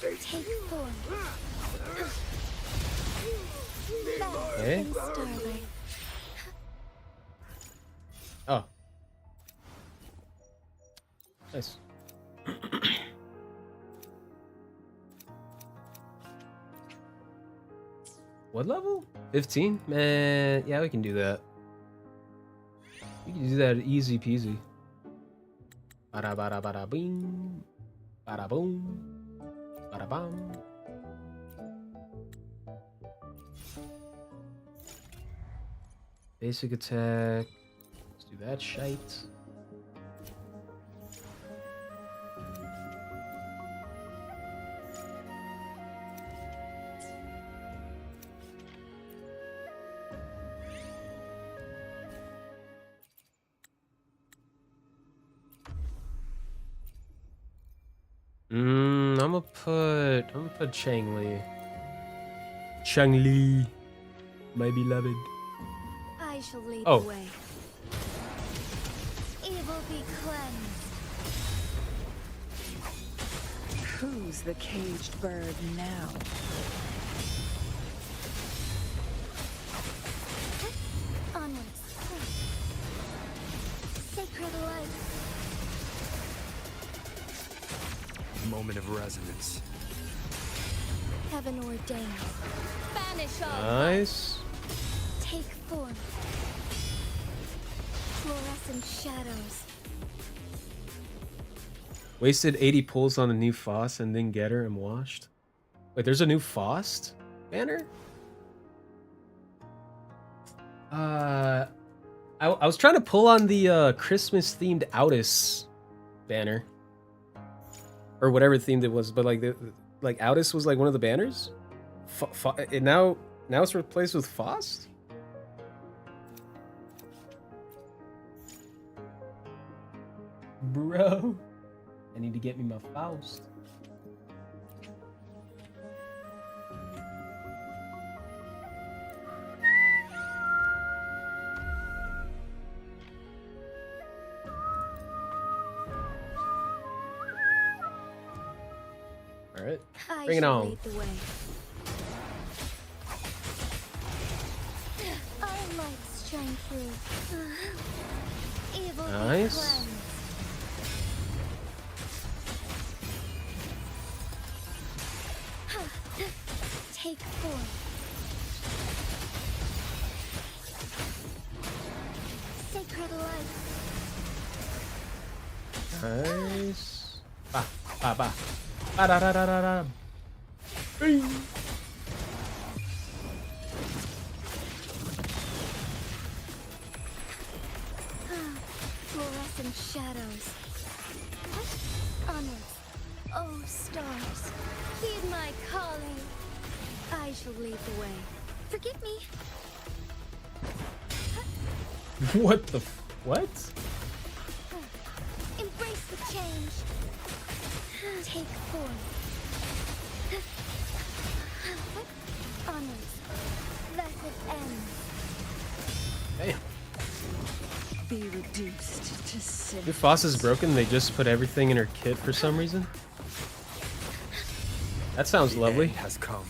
Take form. Okay. Starlight. Oh. Nice. What level? 15? Man, yeah, we can do that. We can do that easy peasy. Bada bada bada bing. Bada boom. Bada bam. Basic attack. Let's do that shite. I'm gonna put Chang-Li. Chang-Li, my beloved. I shall lead Oh. the way. Evil be cleansed. Who's the caged bird now? Onwards. Sacred light. Moment of resonance. Heaven ordained. Banish all. Nice. Take form. Fluorescent shadows. Wasted 80 pulls on a new Faust and didn't get her and washed. Wait, there's a new Faust banner? I was trying to pull on the Christmas themed Outis banner. Or whatever themed it was, but like Outis was like one of the banners? And now it's replaced with Faust? Bro, I need to get me my Faust. All right, I bring it shall on. lead the way. Our lights shine through. Evil be Nice. cleansed. Take form. Sacred light. Nice. Ba ba ba. Ba da da da da da. Bing. Fluorescent shadows. Onwards. Oh, stars. Heed my calling. I shall lead the way. Forgive me. What the? What? Embrace the change. Take form. Onwards. Let it end. Damn. Be reduced to sin. If Foss is broken, they just put everything in her kit for some reason. That sounds lovely. End has come.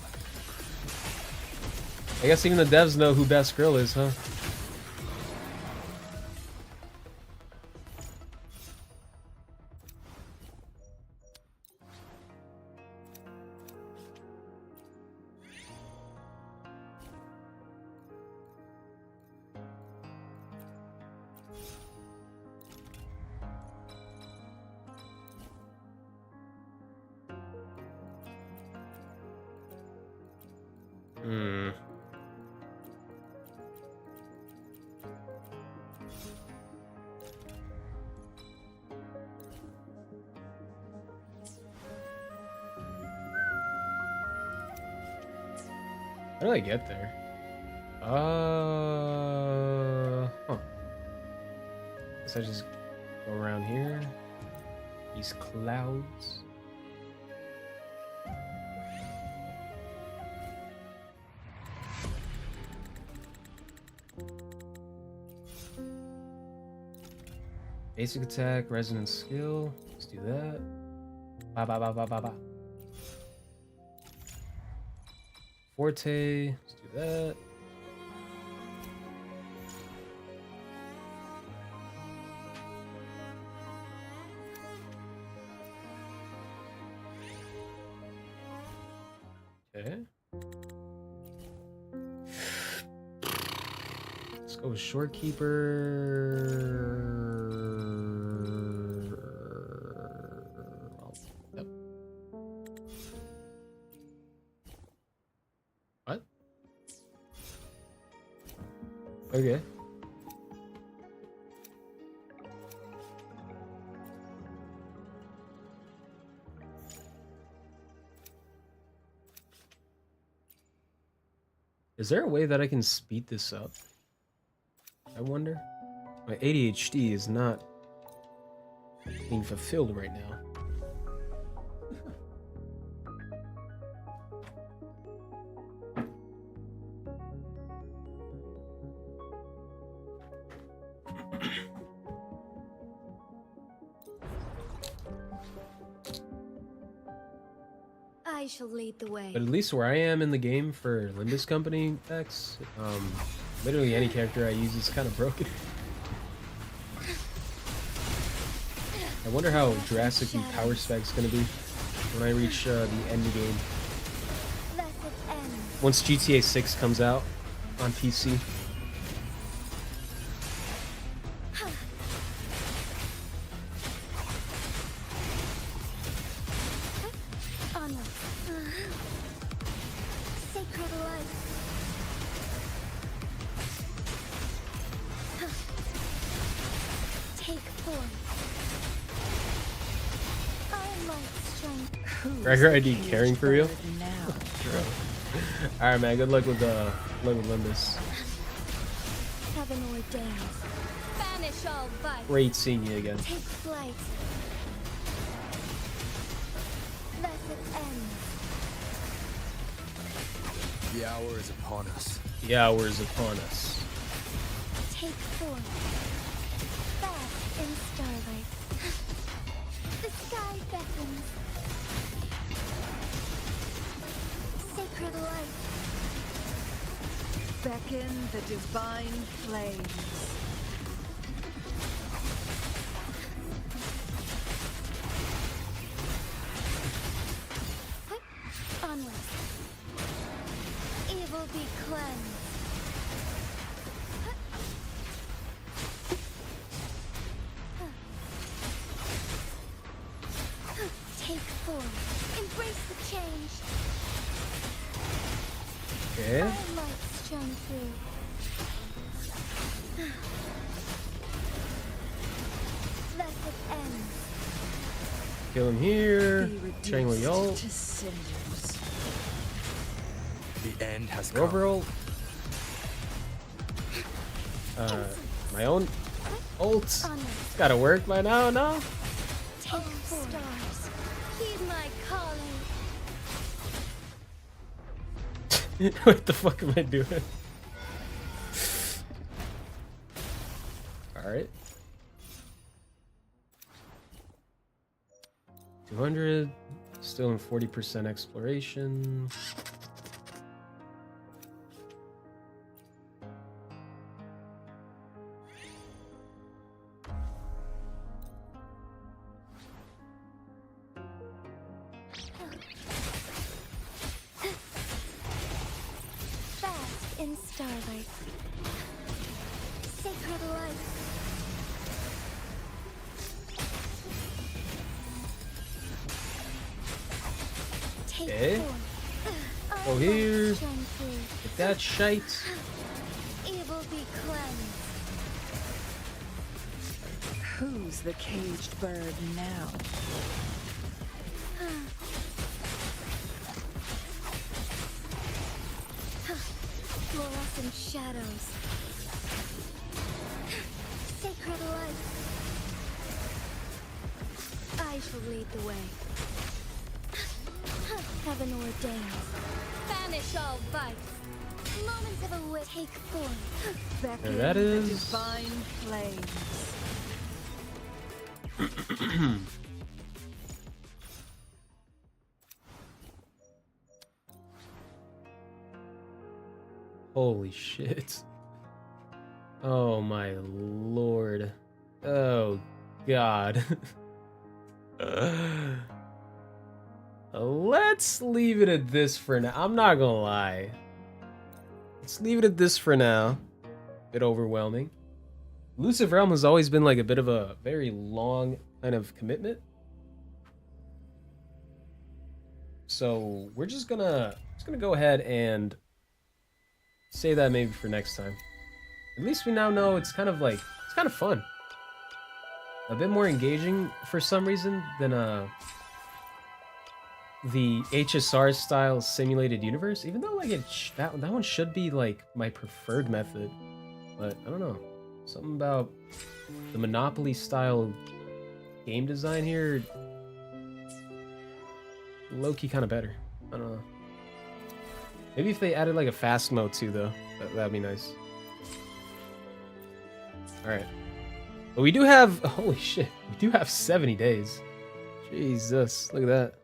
I guess even the devs know who Best Girl is, huh? Hmm. How do I get there? Huh. Guess I just go around here. These clouds. Basic attack, resonance skill. Let's do that. Ba ba ba ba ba ba. Forte. Let's do that. Okay. Let's go with Shorekeeper. Yep. What? Okay. Is there a way that I can speed this up? I wonder. My ADHD is not being fulfilled right now. I shall lead the way. But at least where I am in the game for Limbus Company X, literally any character I use is kind of broken. I wonder how drastic the power spec's gonna be when I reach the end game. Let it end. Once GTA 6 comes out on PC. Onward. Sacred light. Take form. Our lights shine. Gregor ID caring for you? Now. Alright man, good luck with Limbus. Heaven ordains. Banish all vice. Great seeing you again. Take flight. Let it end. The hour is upon us. The hour is upon us. Take form. Bask in starlight. The sky beckons. Beckon the divine flames. Onward. Evil be cleansed. Take form. Embrace the change. Okay. Our lights shine through. Let it end. Kill him here. Be reduced Triangle ult. to cinders. The end has come. Overall. My own ult. Onward. It's gotta work by now, no? Take form. Stars. Heed my calling. What the fuck am I doing? Alright. 200. Still in 40% exploration. Fast in starlight. Sacred light. Take Okay. form. Our Go here. lights shine through. Get that shite. Evil be cleansed. Who's the caged bird now? Fluorescent shadows. Sacred light. I shall lead the way. Heaven ordains. Banish all vice. Moments of a wit take form. Beckon that the is. divine flames. Holy shit. Oh my lord. Oh god. Let's leave it at this for now. I'm not gonna lie. Let's leave it at this for now. Bit overwhelming. Elusive Realm has always been like a bit of a very long kind of commitment. So we're just gonna go ahead and say that maybe for next time. At least we now know it's kind of fun. A bit more engaging for some reason than the HSR style simulated universe. Even though like that one should be like my preferred method, but I don't know. Something about the Monopoly style game design here, low-key kind of better. I don't know. Maybe if they added like a fast mode too, though, that'd be nice. All right, but we do have, holy shit, we do have 70 days. Jesus, look at that.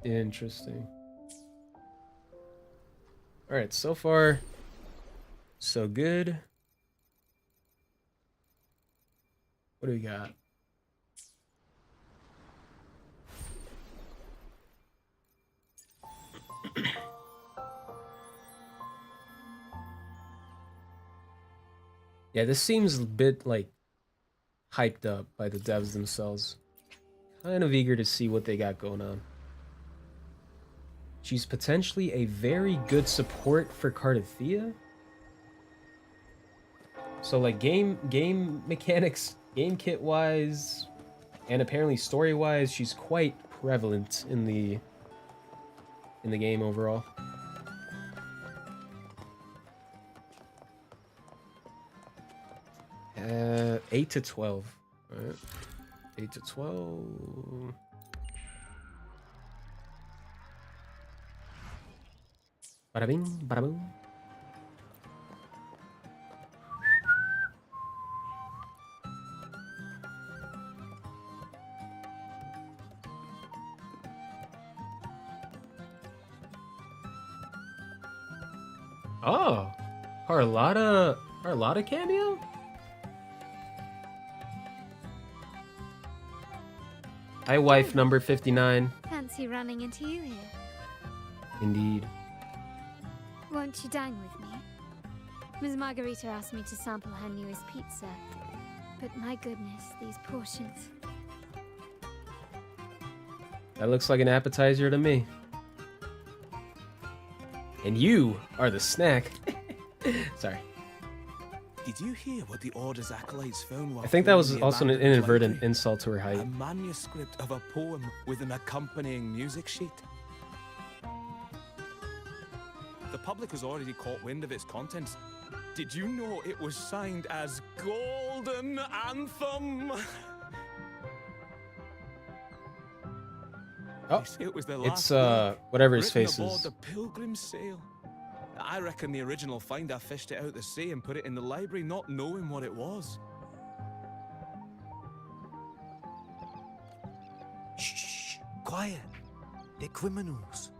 Interesting. All right, so far, so good. What do we got? Yeah, this seems a bit like hyped up by the devs themselves. Kind of eager to see what they got going on. She's potentially a very good support for Cardathea. So like game mechanics, game kit wise, and apparently story wise, she's quite prevalent in the game overall. Uh, 8 to 12. All right. 8 to 12. Bada bing, bada boom. Oh, Carlotta cameo? Hi, wife number 59. Fancy running into you here. Indeed. Won't you dine with me? Ms. Margarita asked me to sample her newest pizza. But my goodness, these portions. That looks like an appetizer to me. And you are the snack. Sorry. Did you hear what the Order's acolytes found while I think that was fleeing the also an abandoned inadvertent library? insult to her A height. manuscript of a poem with an accompanying music sheet. The public has already caught wind of its contents. Did you know it was signed as Golden Anthem? Oh, It was the it's last book whatever his written face aboard is. the Pilgrim's Sail. I reckon the original finder fished it out the sea and put it in the library, not knowing what it was. Shh, quiet. They're criminals.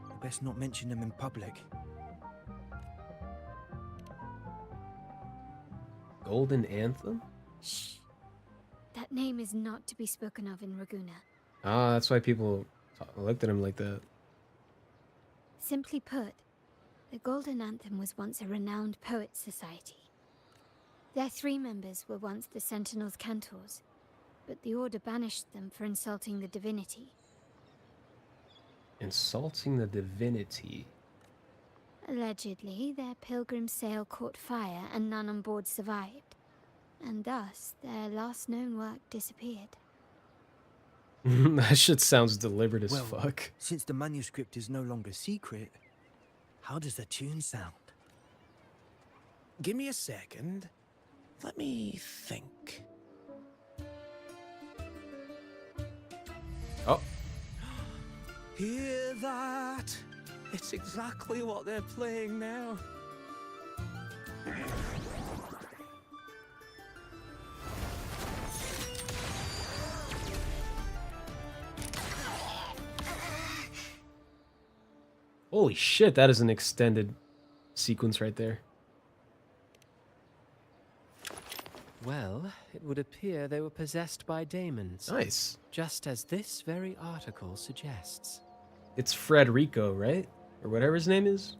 You best not mention them in public. Golden Anthem? Shh. That name is not to be spoken of in Raguna. Ah, that's why people looked at him like that. Simply put, the Golden Anthem was once a renowned poets' society. Their 3 members were once the Sentinel's cantors, but the Order banished them for insulting the divinity. Insulting the divinity. Allegedly, their pilgrim sail caught fire and none on board survived, and thus their last known work disappeared. That shit sounds deliberate as Well, fuck. since the manuscript is no longer secret, how does the tune sound? Give me a second. Let me think. Oh, Hear that? It's exactly what they're playing now. holy shit, that is an extended sequence right there. Well, it would appear they were possessed by daemons, Nice. just as this very article suggests. It's Frederico, right? Or whatever his name is.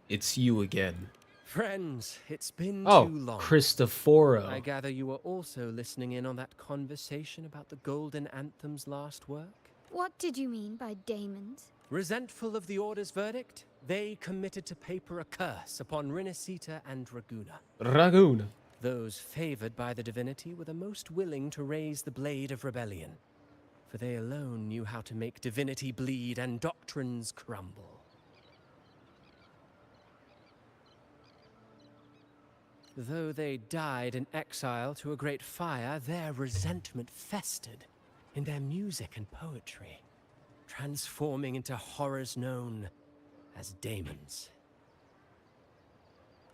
It's you again. Friends, it's been Oh, too long. Cristoforo. I gather you were also listening in on that conversation about the Golden Anthem's last work? What did you mean by daemons? Resentful of the Order's verdict, they committed to paper a curse upon Rinascita and Raguna. Ragoon. Those favored by the divinity were the most willing to raise the blade of rebellion, for they alone knew how to make divinity bleed and doctrines crumble. Though they died in exile to a great fire, their resentment festered in their music and poetry, transforming into horrors known as daemons.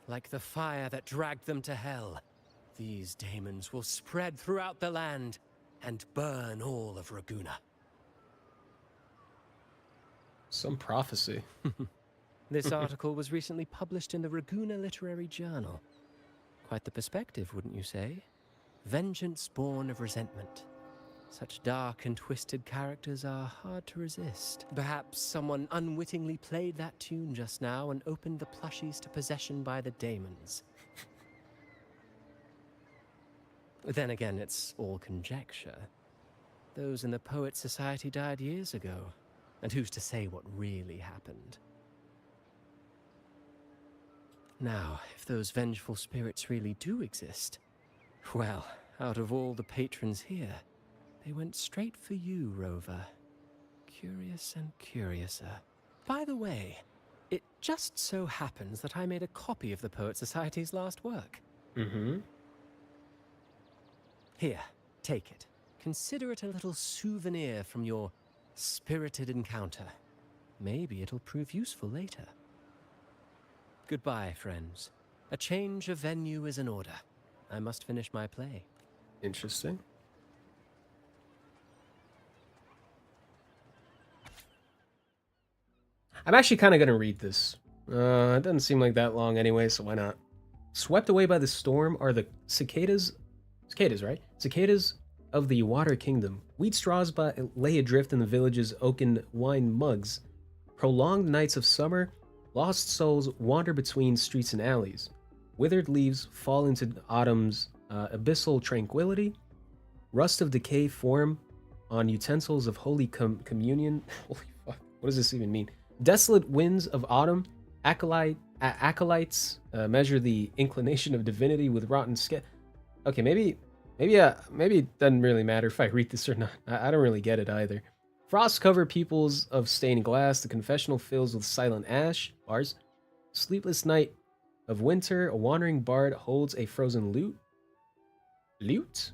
Like the fire that dragged them to hell, these daemons will spread throughout the land and burn all of Raguna. Some prophecy. This article was recently published in the Raguna Literary Journal. Quite the perspective, wouldn't you say? Vengeance born of resentment. Such dark and twisted characters are hard to resist. Perhaps someone unwittingly played that tune just now and opened the plushies to possession by the daemons. Then again, it's all conjecture. Those in the Poet Society died years ago, and who's to say what really happened? Now, if those vengeful spirits really do exist, well, out of all the patrons here, they went straight for you, Rover. Curious and curiouser. By the way, it just so happens that I made a copy of the Poet Society's last work. Mm-hmm. Here, take it. Consider it a little souvenir from your spirited encounter. Maybe it'll prove useful later. Goodbye, friends. A change of venue is in order. I must finish my play. Interesting. I'm actually kind of gonna read this. It doesn't seem like that long anyway, so why not? Swept away by the storm are the cicadas. Cicadas, right? Cicadas of the Water Kingdom. Wheat straws lay adrift in the village's oaken wine mugs. Prolonged nights of summer, lost souls wander between streets and alleys. Withered leaves fall into autumn's abyssal tranquility. Rust of decay form on utensils of holy communion. Holy fuck, what does this even mean? Desolate winds of autumn, acolytes measure the inclination of divinity with rotten skin. Okay, maybe it doesn't really matter if I read this or not. I don't really get it either. Frost cover peoples of stained glass. The confessional fills with silent ash. Bars. Sleepless night of winter. A wandering bard holds a frozen lute. Lute?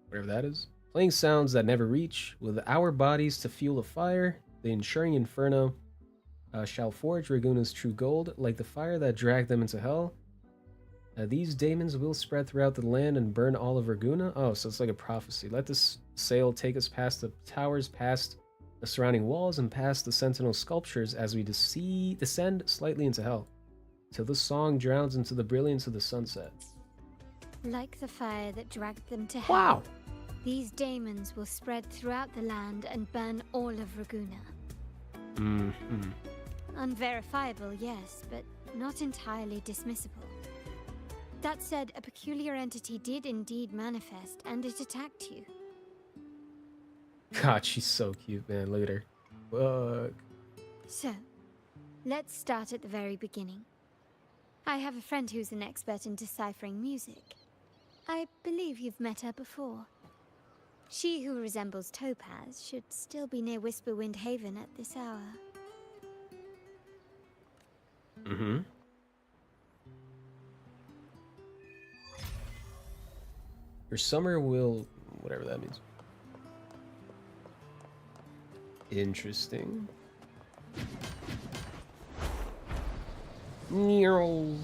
Whatever that is. Playing sounds that never reach. With our bodies to fuel a fire, the ensuring inferno shall forge Raguna's true gold, like the fire that dragged them into hell. These daemons will spread throughout the land and burn all of Raguna. Oh, so it's like a prophecy. Let this sail take us past the towers, past the surrounding walls, and past the sentinel sculptures as we descend slightly into hell, till the song drowns into the brilliance of the sunset. Like the fire that dragged them to hell. Wow! These daemons will spread throughout the land and burn all of Raguna. Mm-hmm. Unverifiable, yes, but not entirely dismissible. That said, a peculiar entity did indeed manifest, and it attacked you. God, she's so cute, man. Look at her. Fuck. So, let's start at the very beginning. I have a friend who's an expert in deciphering music. I believe you've met her before. She who resembles Topaz should still be near Whisperwind Haven at this hour. Mm-hmm. Your summer will... whatever that means. Interesting. Meow.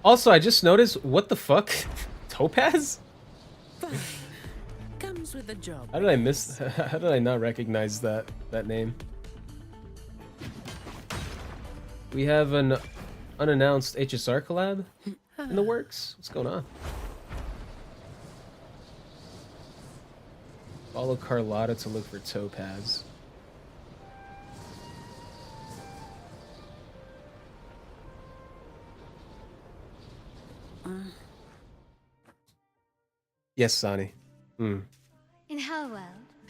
Also, I just noticed, what the fuck? Topaz? Fine. Comes with the job. How did I miss? How did I not recognize that name? We have an unannounced HSR collab in the works. What's going on? Follow Carlotta to look for Topaz. Yes, Zani. In her world,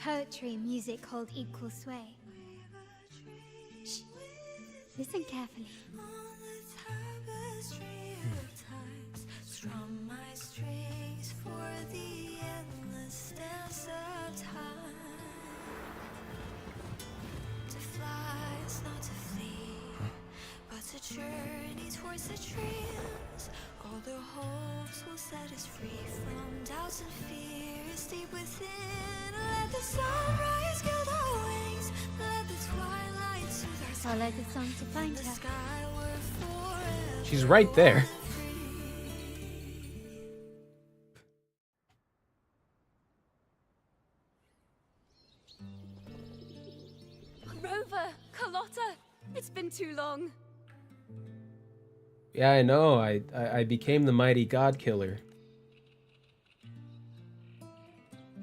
poetry and music hold equal sway. Shh. Listen carefully. Strum my strings for the endless dance of time. To fly is not to flee, but to journey towards the dreams. All the hopes will set us free from doubts and fears deep within. Let the sunrise gild our wings. Let the twilight soothe our Follow the song to find the her. skyward forever. She's right there. Rover, Carlotta, it's been too long. Yeah, I know. I became the mighty god killer.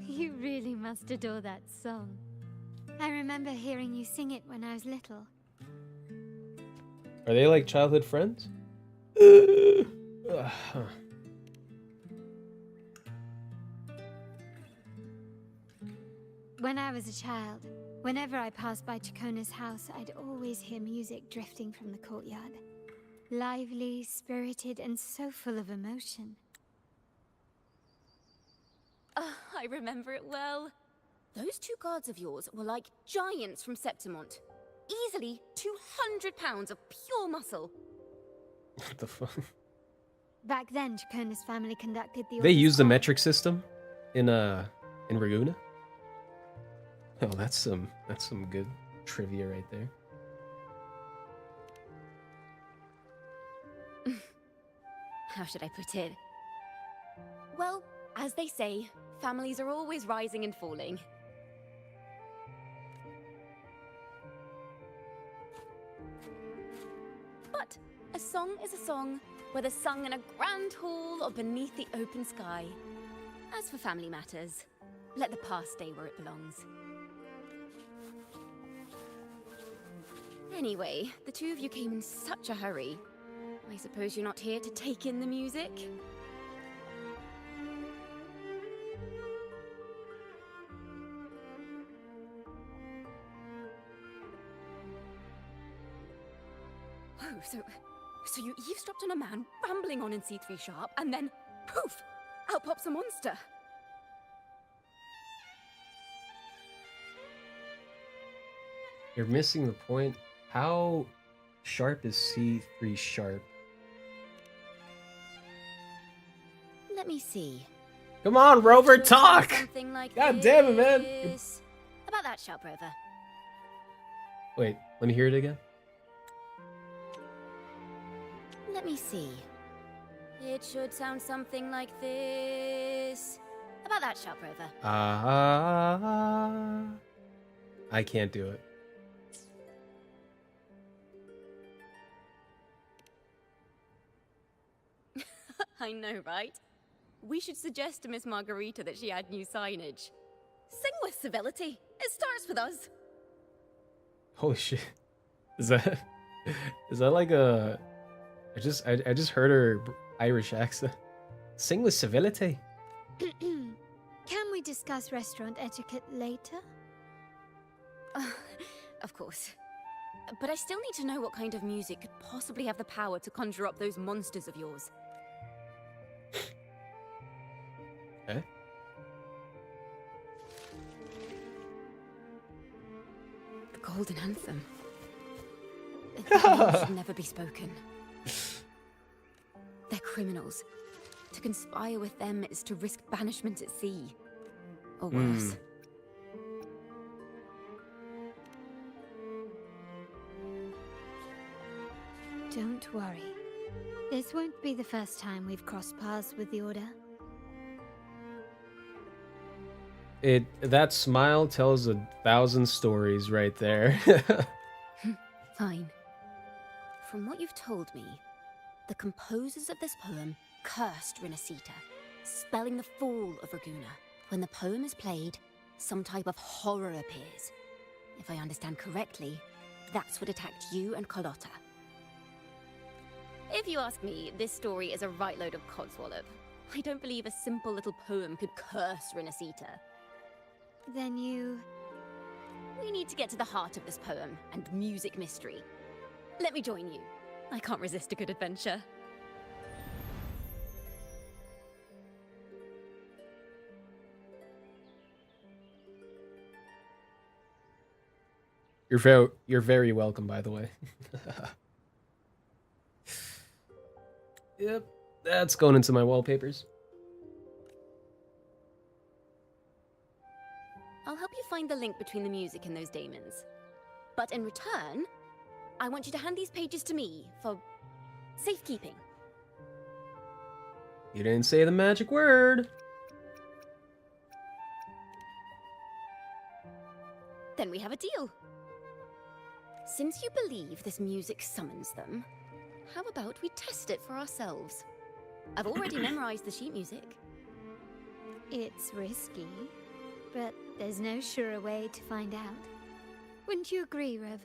You really must adore that song. I remember hearing you sing it when I was little. Are they like childhood friends? Huh. When I was a child, whenever I passed by Chacona's house, I'd always hear music drifting from the courtyard. Lively, spirited, and so full of emotion. I remember it well. Those two guards of yours were like giants from Septimont. Easily 200 pounds of pure muscle. What the fuck? Back then, Chacona's family conducted the... They use the metric system in Raguna. Oh, that's some good trivia right there. How should I put it? Well, as they say, families are always rising and falling. But a song is a song, whether sung in a grand hall or beneath the open sky. As for family matters, let the past stay where it belongs. Anyway, the two of you came in such a hurry. I suppose you're not here to take in the music? Oh, so you eavesdropped on a man rambling on in C3 sharp, and then, poof, out pops a monster. You're missing the point. How sharp is C3 sharp? Let me see. Come on, Rover, talk! Something like God damn it, man. this. About that, Sharp Rover. Wait, let me hear it again. Let me see. It should sound something like this. About that, Sharp Rover. I can't do it. I know, right? We should suggest to Miss Margarita that she add new signage. Sing with civility. It starts with us. Holy shit. Is that like a... I just heard her Irish accent. Sing with civility. Can we discuss restaurant etiquette later? Of course. But I still need to know what kind of music could possibly have the power to conjure up those monsters of yours. Okay. The Golden Anthem. It should never be spoken. They're criminals. To conspire with them is to risk banishment at sea. Or worse. Don't worry. This won't be the first time we've crossed paths with the Order. That smile tells 1,000 stories right there. Fine. From what you've told me, the composers of this poem cursed Rinasita, spelling the fall of Raguna. When the poem is played, some type of horror appears. If I understand correctly, that's what attacked you and Carlotta. If you ask me, this story is a right load of codswallop. I don't believe a simple little poem could curse Rinasita. Then you... We need to get to the heart of this poem and music mystery. Let me join you. I can't resist a good adventure. You're very welcome, by the way. Yep, that's going into my wallpapers. I'll help you find the link between the music and those daemons. But in return, I want you to hand these pages to me for safekeeping. You didn't say the magic word. Then we have a deal. Since you believe this music summons them, how about we test it for ourselves? I've already memorized the sheet music. It's risky, but there's no surer way to find out. Wouldn't you agree, Rover?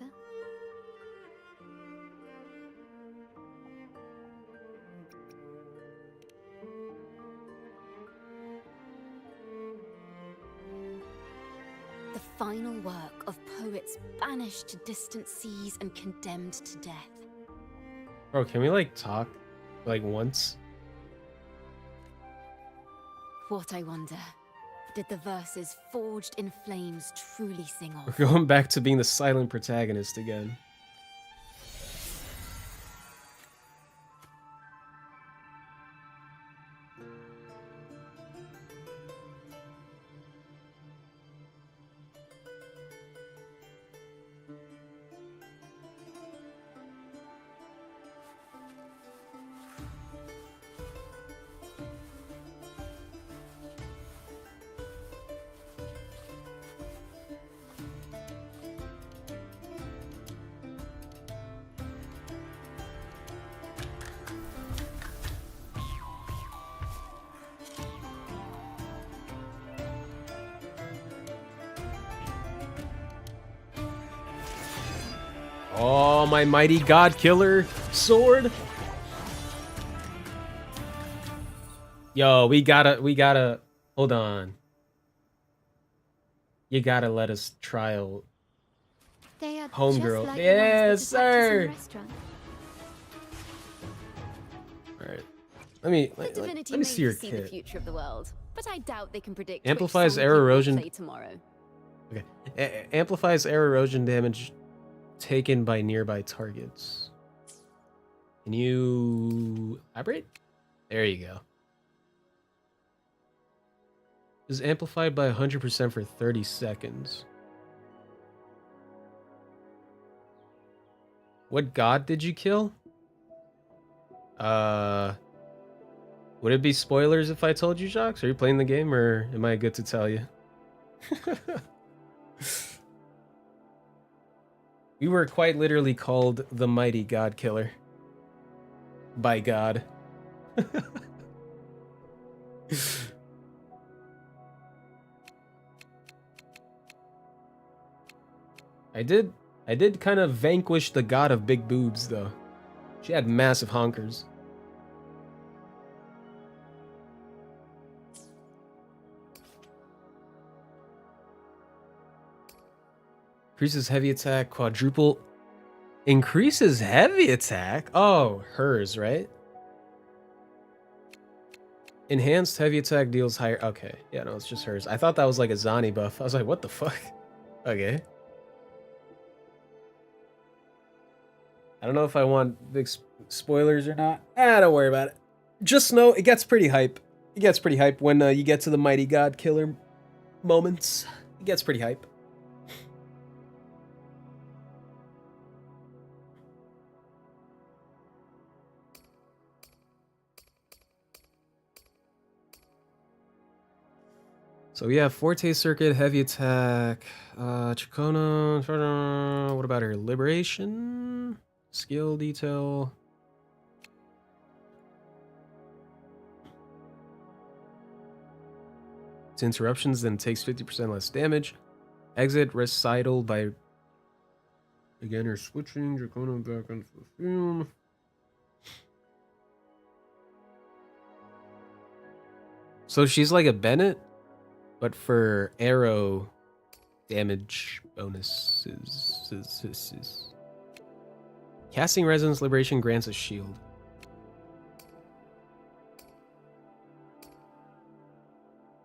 The final work of poets banished to distant seas and condemned to death. Bro, can we like talk like once? What, I wonder, did the verses forged in flames truly sing of? We're going back to being the silent protagonist again. Oh, my mighty god killer sword. Yo, we gotta, hold on. You gotta let us trial They are Homegirl. just like the Yes, ones that the practice in sir. the restaurant. Alright. Let me The divinity let me may see your foresee the kit. future of the world, but I doubt they can predict Amplifies which air song people will erosion. play tomorrow. Okay. Amplifies air erosion damage taken by nearby targets. Can you elaborate? There you go. Is amplified by 100% for 30 seconds. What god did you kill? Would it be spoilers if I told you, Jocks? Are you playing the game, or am I good to tell you? We were quite literally called the mighty god killer. By God. I did kind of vanquish the god of big boobs, though. She had massive honkers. Increases heavy attack, quadruple. Increases heavy attack? Oh, hers, right? Enhanced heavy attack deals higher. Okay, yeah, no, it's just hers. I thought that was like a Zani buff. I was like, what the fuck? Okay. I don't know if I want big spoilers or not. Don't worry about it. Just know it gets pretty hype. It gets pretty hype when you get to the mighty god killer moments. It gets pretty hype. So we have Forte Circuit, Heavy Attack, Chikona, what about her? Liberation, Skill Detail. It's interruptions, then takes 50% less damage. Exit Recital by, again, you're switching, Chikona back into the film. So she's like a Bennett? But for arrow damage bonuses. Casting Resonance Liberation grants a shield.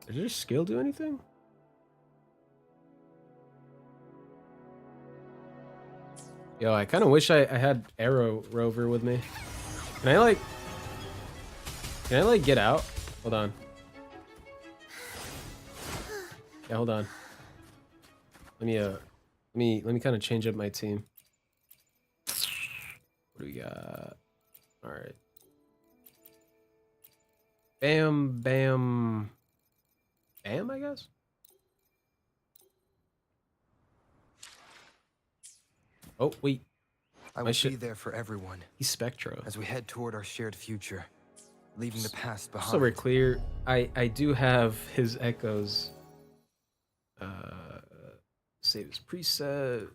Does your skill do anything? Yo, I kind of wish I had Arrow Rover with me. Can I like get out? Hold on. Yeah, hold on. Let me kind of change up my team. What do we got? All right. Bam, bam, bam. I guess. Oh wait. I will be there for everyone. He's Spectro. As we head toward our shared future, leaving the past behind. So we're clear. I do have his echoes. Save his preset.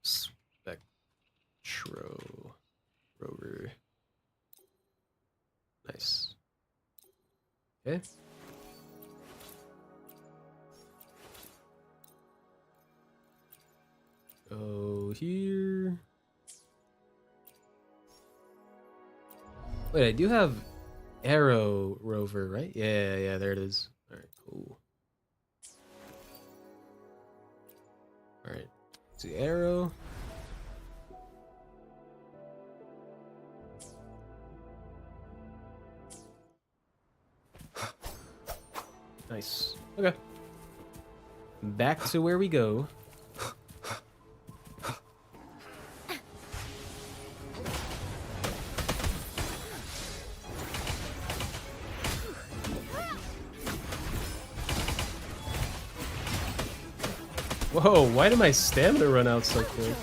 Spectro Rover. Nice. Okay. Go here. Wait, I do have Arrow Rover, right? Yeah, there it is. All right, cool. All right, see Arrow. Nice. Okay. Back to where we go. Whoa, why did my stamina run out so quick?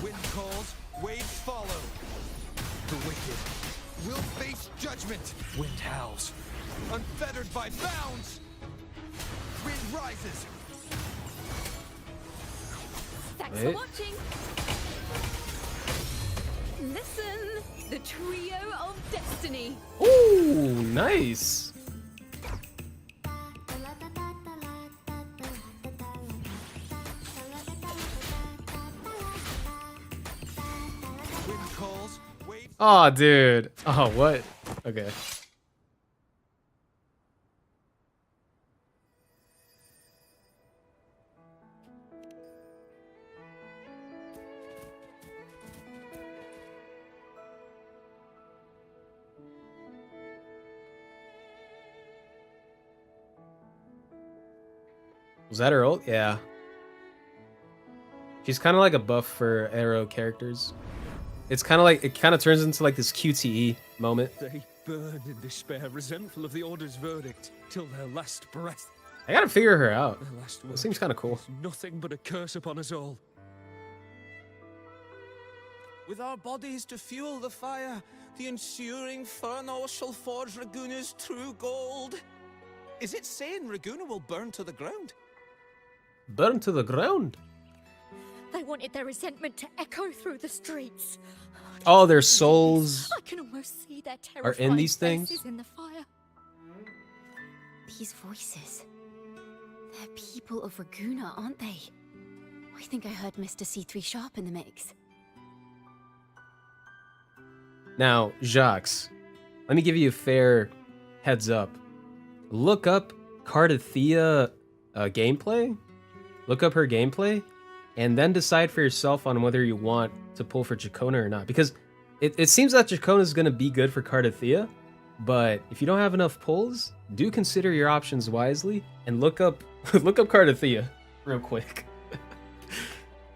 Wind calls, waves follow. The wicked will face judgment. Wind howls, unfettered by bounds. rises. Thanks Wait. for watching. Listen, the trio of destiny. Ooh, nice. Wind calls, waves. Oh, dude. Oh, what? Okay. Was that her ult? Yeah. She's kind of like a buff for arrow characters. It's kind of like, it kind of turns into like this QTE moment. They burn in despair, resentful of the Order's verdict, till their last breath. I gotta figure her out. Their last word It seems kind of cool. is nothing but a curse upon us all. With our bodies to fuel the fire, the ensuing furnace shall forge Raguna's true gold. Is it saying Raguna will burn to the ground? Burn to the ground. They wanted their resentment to echo through the streets. Oh, their souls I can almost see their are terrifying in these things. faces in the fire. These voices. They're people of Raguna, aren't they? I think I heard Mr. C3 Sharp in the mix. Now, Jacques, let me give you a fair heads up. Look up Cardathea gameplay. Look up her gameplay, and then decide for yourself on whether you want to pull for Jacona or not. Because it seems that Jacona is going to be good for Cardathea, but if you don't have enough pulls, do consider your options wisely and look up look up Cardathea real quick.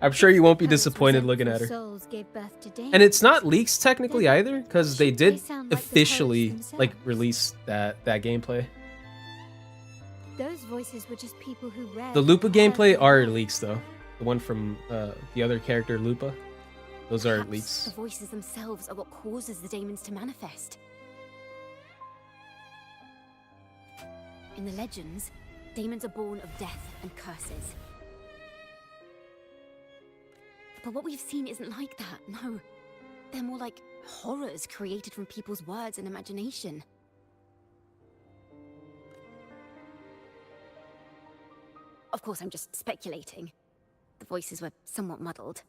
I'm sure you won't be disappointed looking at her. Souls gave birth to And it's not leaks technically Then either, because they did sound like the officially poets like themselves. release that gameplay. Those voices were just people who read. The Lupa and heard gameplay them. are leaks though. The one from the other character Lupa. Those are Perhaps leaks. the voices themselves are what causes the daemons to manifest. In the legends, daemons are born of death and curses. But what we've seen isn't like that, no. They're more like horrors created from people's words and imagination. Of course, I'm just speculating. The voices were somewhat muddled.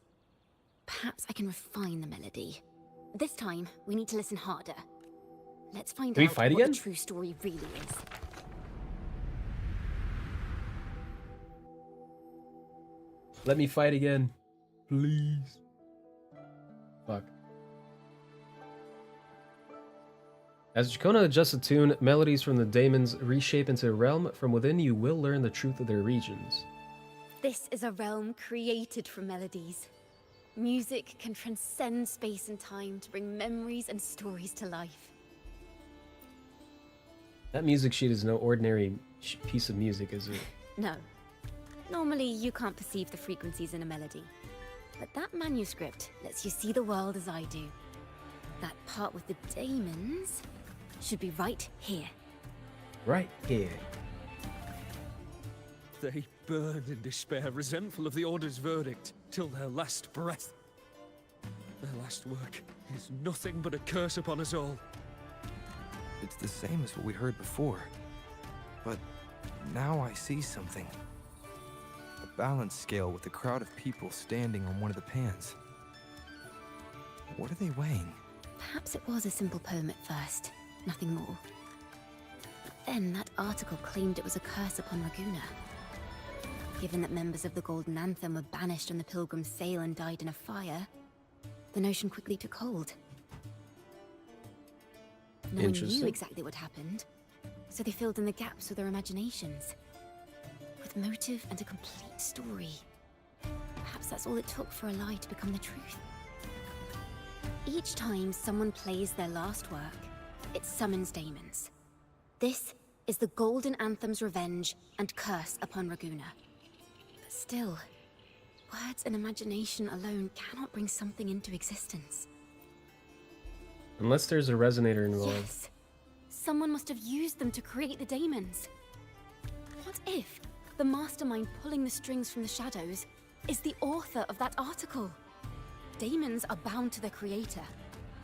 Perhaps I can refine the melody. This time, we need to listen harder. Let's find Can we out fight what again? the true story really is. Let me fight again. Please. Fuck. As Jacona adjusts the tune, melodies from the daemons reshape into a realm from within. You will learn the truth of their regions. This is a realm created from melodies. Music can transcend space and time to bring memories and stories to life. That music sheet is no ordinary piece of music, is it? No. Normally, you can't perceive the frequencies in a melody. But that manuscript lets you see the world as I do. That part with the daemons should be right here. Right here. They burn in despair, resentful of the Order's verdict, till their last breath. Their last work is nothing but a curse upon us all. It's the same as what we heard before. But now I see something. A balance scale with a crowd of people standing on one of the pans. What are they weighing? Perhaps it was a simple poem at first, nothing more. But then that article claimed it was a curse upon Raguna. Given that members of the Golden Anthem were banished on the Pilgrim's sail and died in a fire, the notion quickly took hold. No one Interesting. knew exactly what happened, so they filled in the gaps with their imaginations. With motive and a complete story. Perhaps that's all it took for a lie to become the truth. Each time someone plays their last work, it summons daemons. This is the Golden Anthem's revenge and curse upon Raguna. But still, words and imagination alone cannot bring something into existence. Unless there's a resonator involved. Yes, someone must have used them to create the daemons. What if The mastermind pulling the strings from the shadows is the author of that article. Daemons are bound to their creator,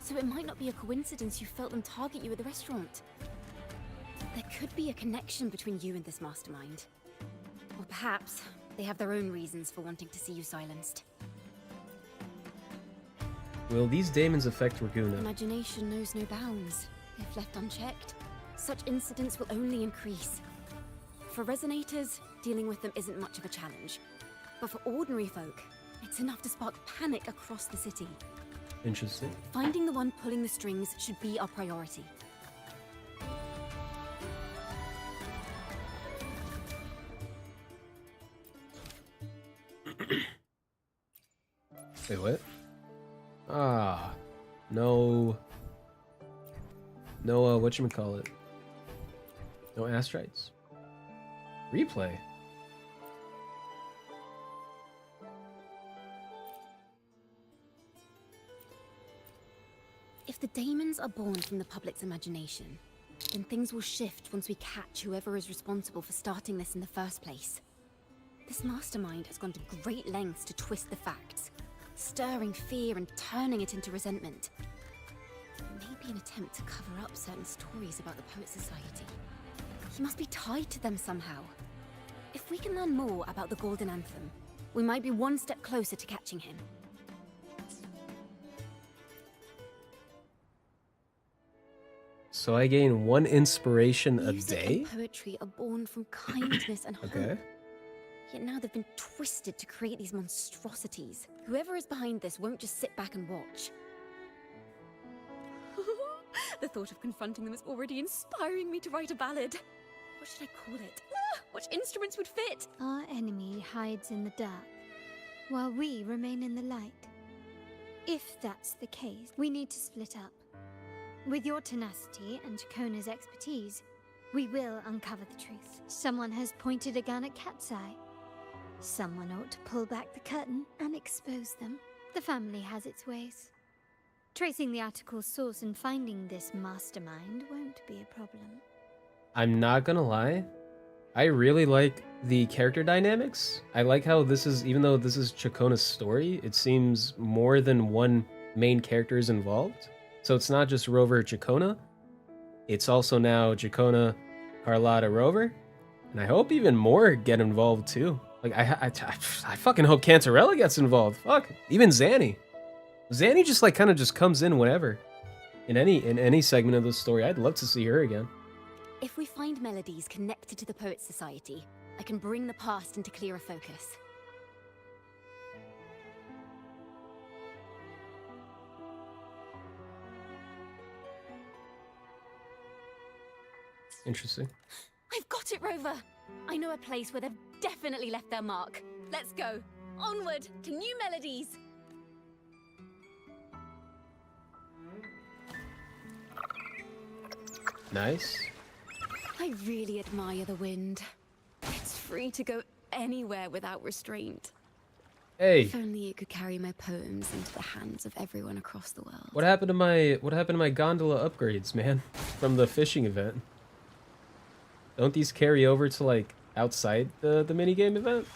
so it might not be a coincidence you felt them target you at the restaurant. There could be a connection between you and this mastermind. Or perhaps they have their own reasons for wanting to see you silenced. Will these daemons affect Raguena? Imagination knows no bounds. If left unchecked, such incidents will only increase. For resonators, dealing with them isn't much of a challenge. But for ordinary folk, it's enough to spark panic across the city. Interesting. Finding the one pulling the strings should be our priority. Wait, what? Ah, no, whatchamacallit? No astrites? Replay? If the daemons are born from the public's imagination, then things will shift once we catch whoever is responsible for starting this in the first place. This mastermind has gone to great lengths to twist the facts, stirring fear and turning it into resentment. Maybe an attempt to cover up certain stories about the Poet Society. He must be tied to them somehow. If we can learn more about the Golden Anthem, we might be one step closer to catching him. So I gain 1 inspiration a Music day? and poetry are born from kindness and hope. Okay. Yet now they've been twisted to create these monstrosities. Whoever is behind this won't just sit back and watch. The thought of confronting them is already inspiring me to write a ballad. What should I call it? Which instruments would fit? Our enemy hides in the dark, while we remain in the light. If that's the case, we need to split up. With your tenacity and Chacona's expertise, we will uncover the truth. Someone has pointed a gun at Cat's Eye. Someone ought to pull back the curtain and expose them. The family has its ways. Tracing the article's source and finding this mastermind won't be a problem. I'm not gonna lie, I really like the character dynamics. I like how this is, even though this is Chacona's story, it seems more than one main character is involved. So it's not just Rover Chacona, it's also now Chacona, Carlotta, Rover, and I hope even more get involved too. Like, I fucking hope Cantarella gets involved. Fuck, even Zani. Zani just like kind of just comes in whenever. In any segment of the story, I'd love to see her again. If we find melodies connected to the Poet Society, I can bring the past into clearer focus. Interesting. I've got it, Rover! I know a place where they've definitely left their mark. Let's go. Onward to new melodies! Nice. I really admire the wind. It's free to go anywhere without restraint. Hey. If only it could carry my poems into the hands of everyone across the world. What happened to my gondola upgrades, man? From the fishing event. Don't these carry over to like outside the minigame event?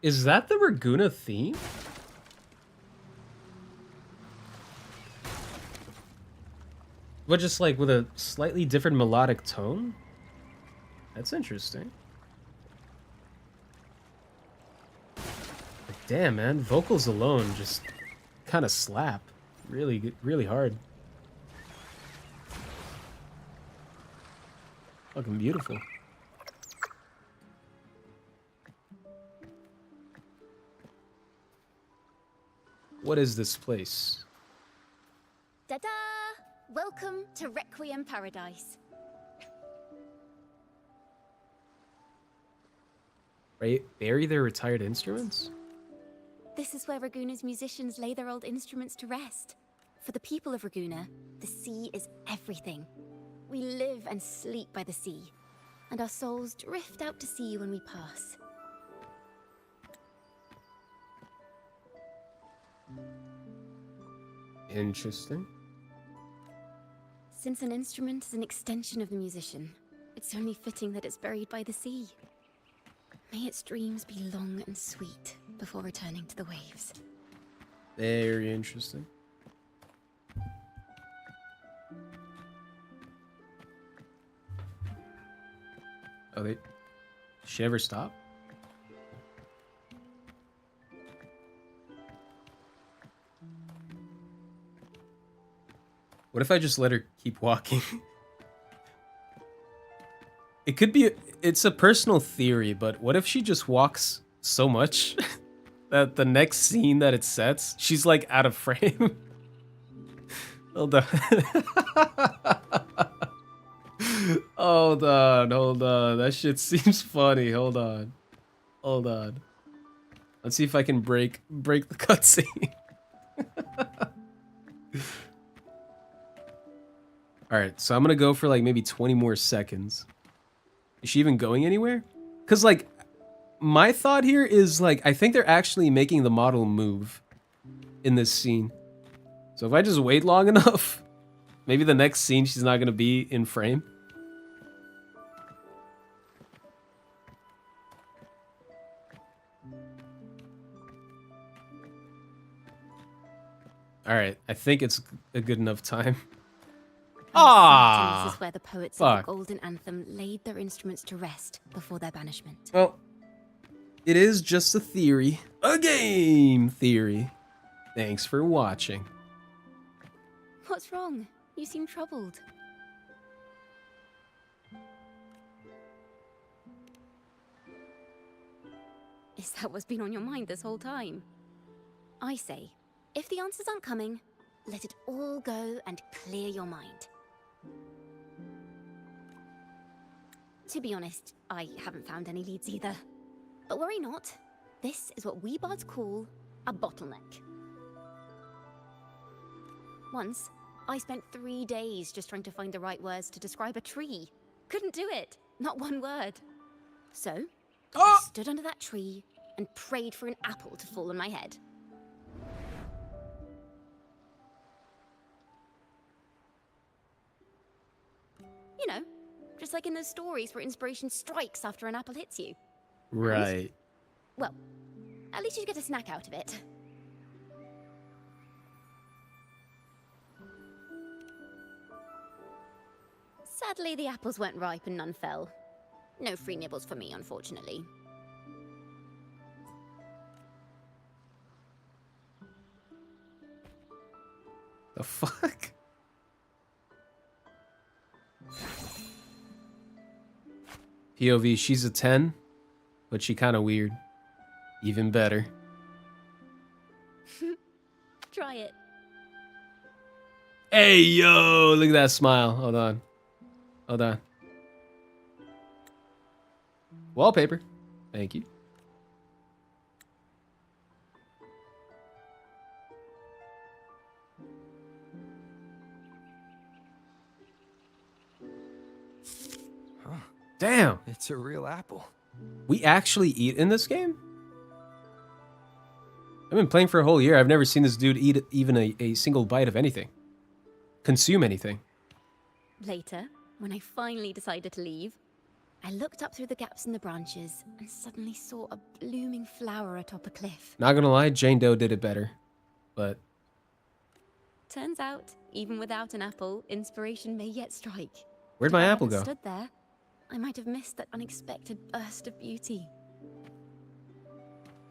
Is that the Raguena theme? But just like with a slightly different melodic tone? That's interesting. Like, damn, man, vocals alone just kind of slap. Really, really hard. Fucking beautiful. What is this place? Ta-da! Welcome to Requiem Paradise. Right? Bury their retired instruments? This is where Raguna's musicians lay their old instruments to rest. For the people of Raguna, the sea is everything. We live and sleep by the sea, and our souls drift out to sea when we pass. Interesting. Since an instrument is an extension of the musician, it's only fitting that it's buried by the sea. May its dreams be long and sweet before returning to the waves. Very interesting. Oh, did she ever stop? What if I just let her keep walking? It could be, it's a personal theory, but what if she just walks so much that the next scene that it sets, she's like out of frame? Hold on. Hold on. That shit seems funny. Hold on. Let's see if I can break the cutscene. Alright, so I'm gonna go for like maybe 20 more seconds. Is she even going anywhere? Because like, my thought here is like, I think they're actually making the model move in this scene. So if I just wait long enough, maybe the next scene she's not gonna be in frame. Alright, I think it's a good enough time. This is where the poets of Fuck. the Golden Anthem laid their instruments to rest before their banishment. Well, it is just a theory. A game theory. Thanks for watching. What's wrong? You seem troubled. Is that what's been on your mind this whole time? I say, if the answers aren't coming, let it all go and clear your mind. To be honest, I haven't found any leads either. But worry not. This is what we bards call a bottleneck. Once, I spent 3 days just trying to find the right words to describe a tree. Couldn't do it. Not one word. So, I stood under that tree and prayed for an apple to fall on my head. You know, just like in those stories where inspiration strikes after an apple hits you. Right. Well, at least you get a snack out of it. Sadly, the apples weren't ripe and none fell. No free nibbles for me, unfortunately. The fuck? POV, she's a 10, but she kind of weird. Even better. Try it. Hey, yo, look at that smile. Hold on. Wallpaper. Thank you. Huh. Damn. It's a real apple. We actually eat in this game? I've been playing for a whole year. I've never seen this dude eat even a single bite of anything. Consume anything. Later, when I finally decided to leave, I looked up through the gaps in the branches and suddenly saw a blooming flower atop a cliff. Not gonna lie, Jane Doe did it better. But Turns out, even without an apple, inspiration may yet strike. where'd my If I apple hadn't go? Stood there, I might have missed that unexpected burst of beauty.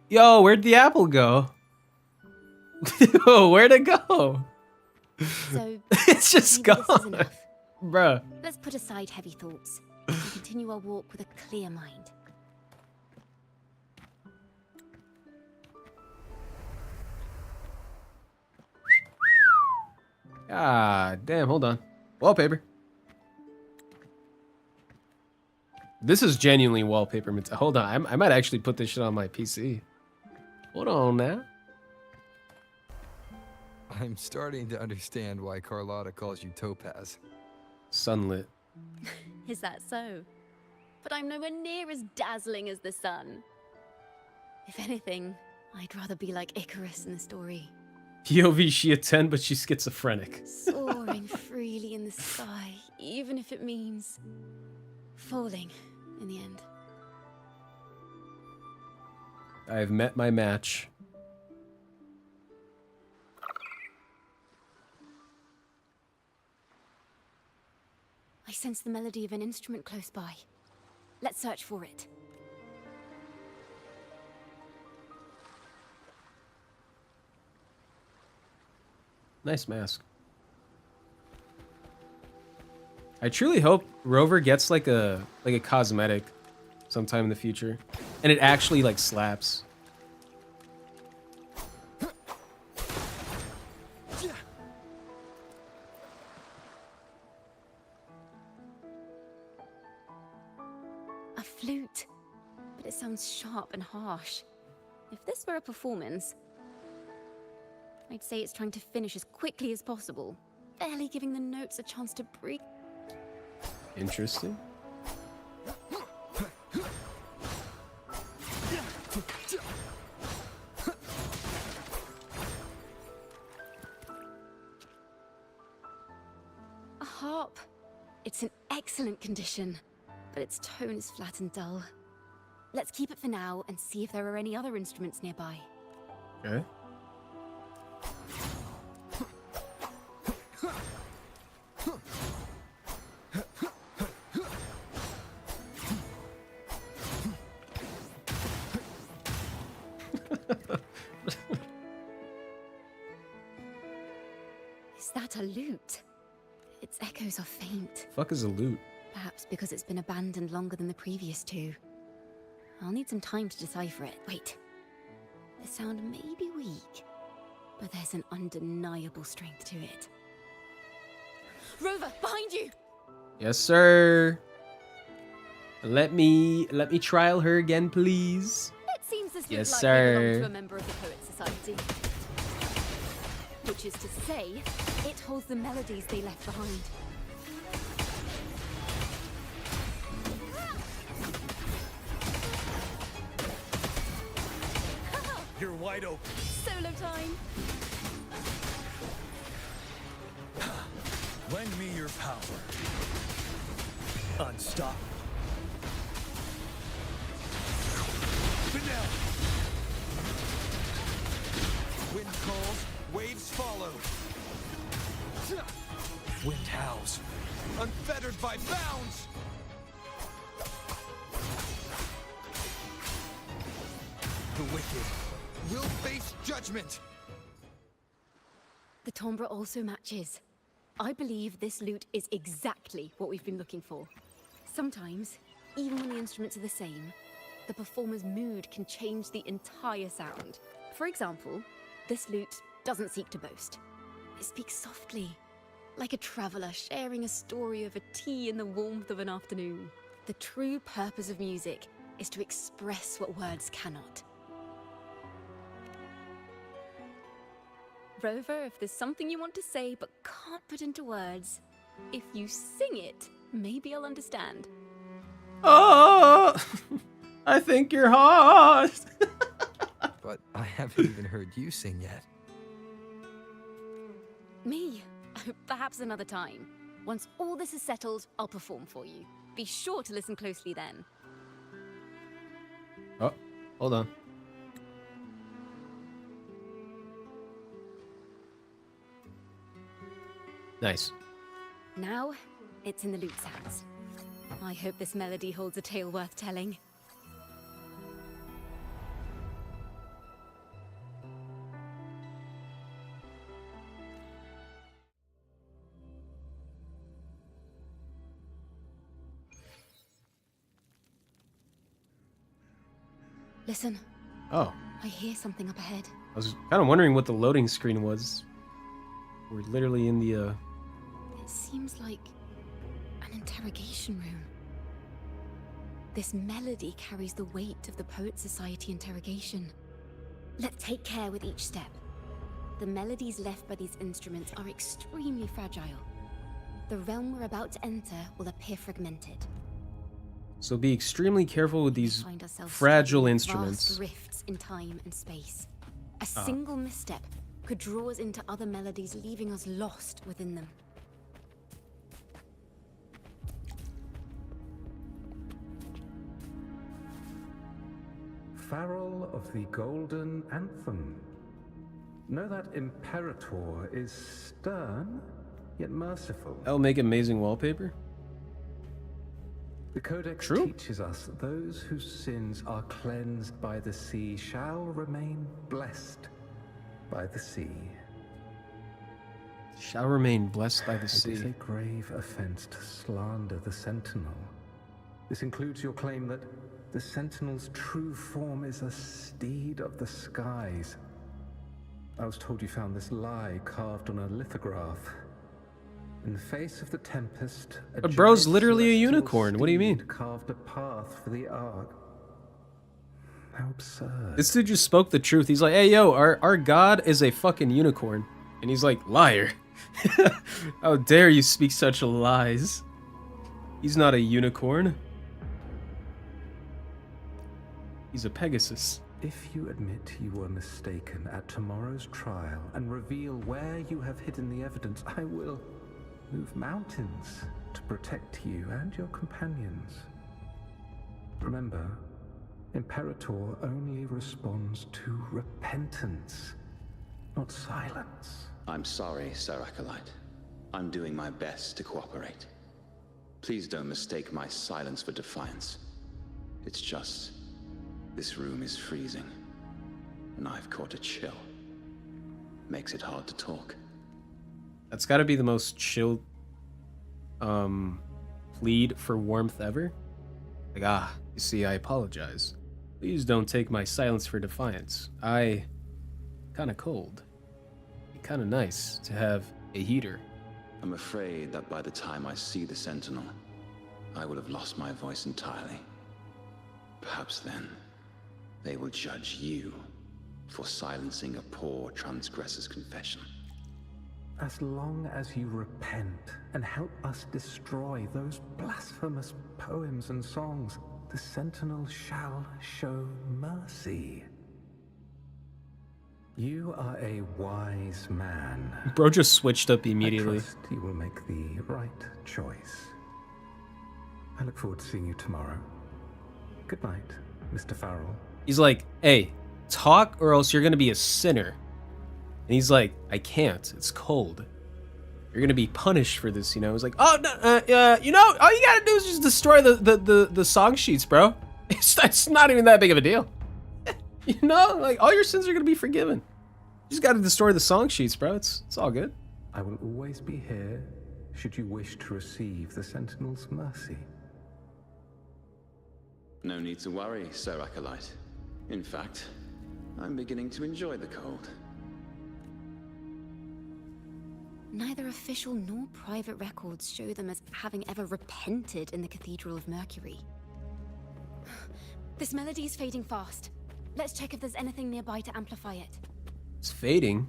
Yo, where'd the apple go? Yo, where'd it go? So It's just maybe this is gone. enough. Bruh. Let's put aside heavy thoughts and continue our walk with a clear mind. Ah, damn, hold on. Wallpaper. This is genuinely wallpaper. Hold on, I might actually put this shit on my PC. Hold on now. I'm starting to understand why Carlotta calls you Topaz. Sunlit. Is that so? But I'm nowhere near as dazzling as the sun. If anything, I'd rather be like Icarus in the story. POV, she a 10, but she's schizophrenic. Soaring freely in the sky, even if it means falling in the end. I have met my match. I sense the melody of an instrument close by. Let's search for it. Nice mask. I truly hope Rover gets like a cosmetic sometime in the future, and it actually like slaps. A flute, but it sounds sharp and harsh. If this were a performance, I'd say it's trying to finish as quickly as possible, barely giving the notes a chance to breathe. Interesting. A harp. It's in excellent condition, but its tone is flat and dull. Let's keep it for now and see if there are any other instruments nearby. Okay. Is that a lute? Its echoes are faint. Fuck is a lute? Perhaps because it's been abandoned longer than the previous two. I'll need some time to decipher it. Wait. The sound may be weak, but there's an undeniable strength to it. Rover, behind you! Yes, sir. Let me trial her again, please. It seems this Yes, looks like sir. they belong to a member of the Poet Society. Which is to say, it holds the melodies they left behind. You're wide open. Solo time! Lend me your power. Unstoppable. Vanilla. Wind calls, waves follow. Wind howls, unfettered by bounds. The wicked will face judgment. The timbre also matches. I believe this lute is exactly what we've been looking for. Sometimes, even when the instruments are the same, the performer's mood can change the entire sound. For example, this lute doesn't seek to boast. It speaks softly, like a traveler sharing a story over tea in the warmth of an afternoon. The true purpose of music is to express what words cannot. Rover, if there's something you want to say but can't put into words, if you sing it, maybe I'll understand. Oh, I think you're hot. But I haven't even heard you sing yet. Me? Perhaps another time. Once all this is settled, I'll perform for you. Be sure to listen closely then. Oh, hold on. Nice. Now, it's in the lute's hands. I hope this melody holds a tale worth telling. Listen. Oh. I hear something up ahead. I was kind of wondering what the loading screen was. We're literally in the, It seems like an interrogation room. This melody carries the weight of the Poet Society interrogation. Let's take care with each step. the melodies left by these instruments are extremely fragile. The realm we're about to enter will appear fragmented. So be extremely careful with these Find ourselves fragile stuck in instruments. vast rifts in time and space. A single misstep could draw us into other melodies, leaving us lost within them. Farrell of the Golden Anthem. Know that Imperator is stern, yet merciful. That'll make amazing wallpaper. The Codex True. teaches us that those whose sins are cleansed by the sea shall remain blessed by the sea. Shall remain blessed by the It is a sea. grave offense to slander the Sentinel. This includes your claim that the Sentinel's true form is a steed of the skies. I was told you found this lie carved on a lithograph. In the face of the tempest, But bro's giant literally a celestial unicorn. What do you mean? steed carved a path for the Ark. How absurd. This dude just spoke the truth. He's like, hey, yo, our god is a fucking unicorn. And he's like, liar. How dare you speak such lies? He's not a unicorn. He's a Pegasus. If you admit you were mistaken at tomorrow's trial and reveal where you have hidden the evidence, I will move mountains to protect you and your companions. Remember, Imperator only responds to repentance, not silence. I'm sorry, Sir Acolyte. I'm doing my best to cooperate. Please don't mistake my silence for defiance. It's just, this room is freezing, and I've caught a chill. Makes it hard to talk. That's gotta be the most chill plead for warmth ever. Like, you see, I apologize. Please don't take my silence for defiance. Kinda cold. Kinda nice to have a heater. I'm afraid that by the time I see the Sentinel, I will have lost my voice entirely. Perhaps then, they will judge you for silencing a poor transgressor's confession. As long as you repent and help us destroy those blasphemous poems and songs, the Sentinel shall show mercy. You are a wise man. Bro just switched up immediately. I trust you will make the right choice. I look forward to seeing you tomorrow. Good night, Mr. Farrell. He's like, hey, talk or else you're gonna be a sinner. And he's like, I can't. It's cold. You're gonna be punished for this, you know? He's like, oh, no, you know, all you gotta do is just destroy the song sheets, bro. It's not even that big of a deal. You know, like, all your sins are gonna be forgiven. You just gotta destroy the song sheets, bro. It's all good. I will always be here should you wish to receive the Sentinel's mercy. No need to worry, Sir Acolyte. In fact, I'm beginning to enjoy the cold. Neither official nor private records show them as having ever repented in the Cathedral of Mercury. This melody is fading fast. Let's check if there's anything nearby to amplify it. It's fading.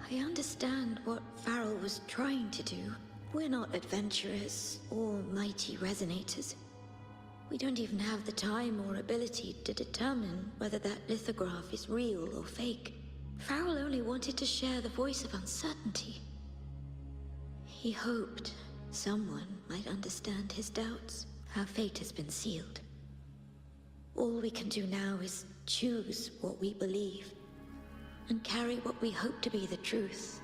I understand what Farrell was trying to do. We're not adventurers or mighty resonators. We don't even have the time or ability to determine whether that lithograph is real or fake. Farrell only wanted to share the voice of uncertainty. He hoped someone might understand his doubts. Our fate has been sealed. All we can do now is choose what we believe and carry what we hope to be the truth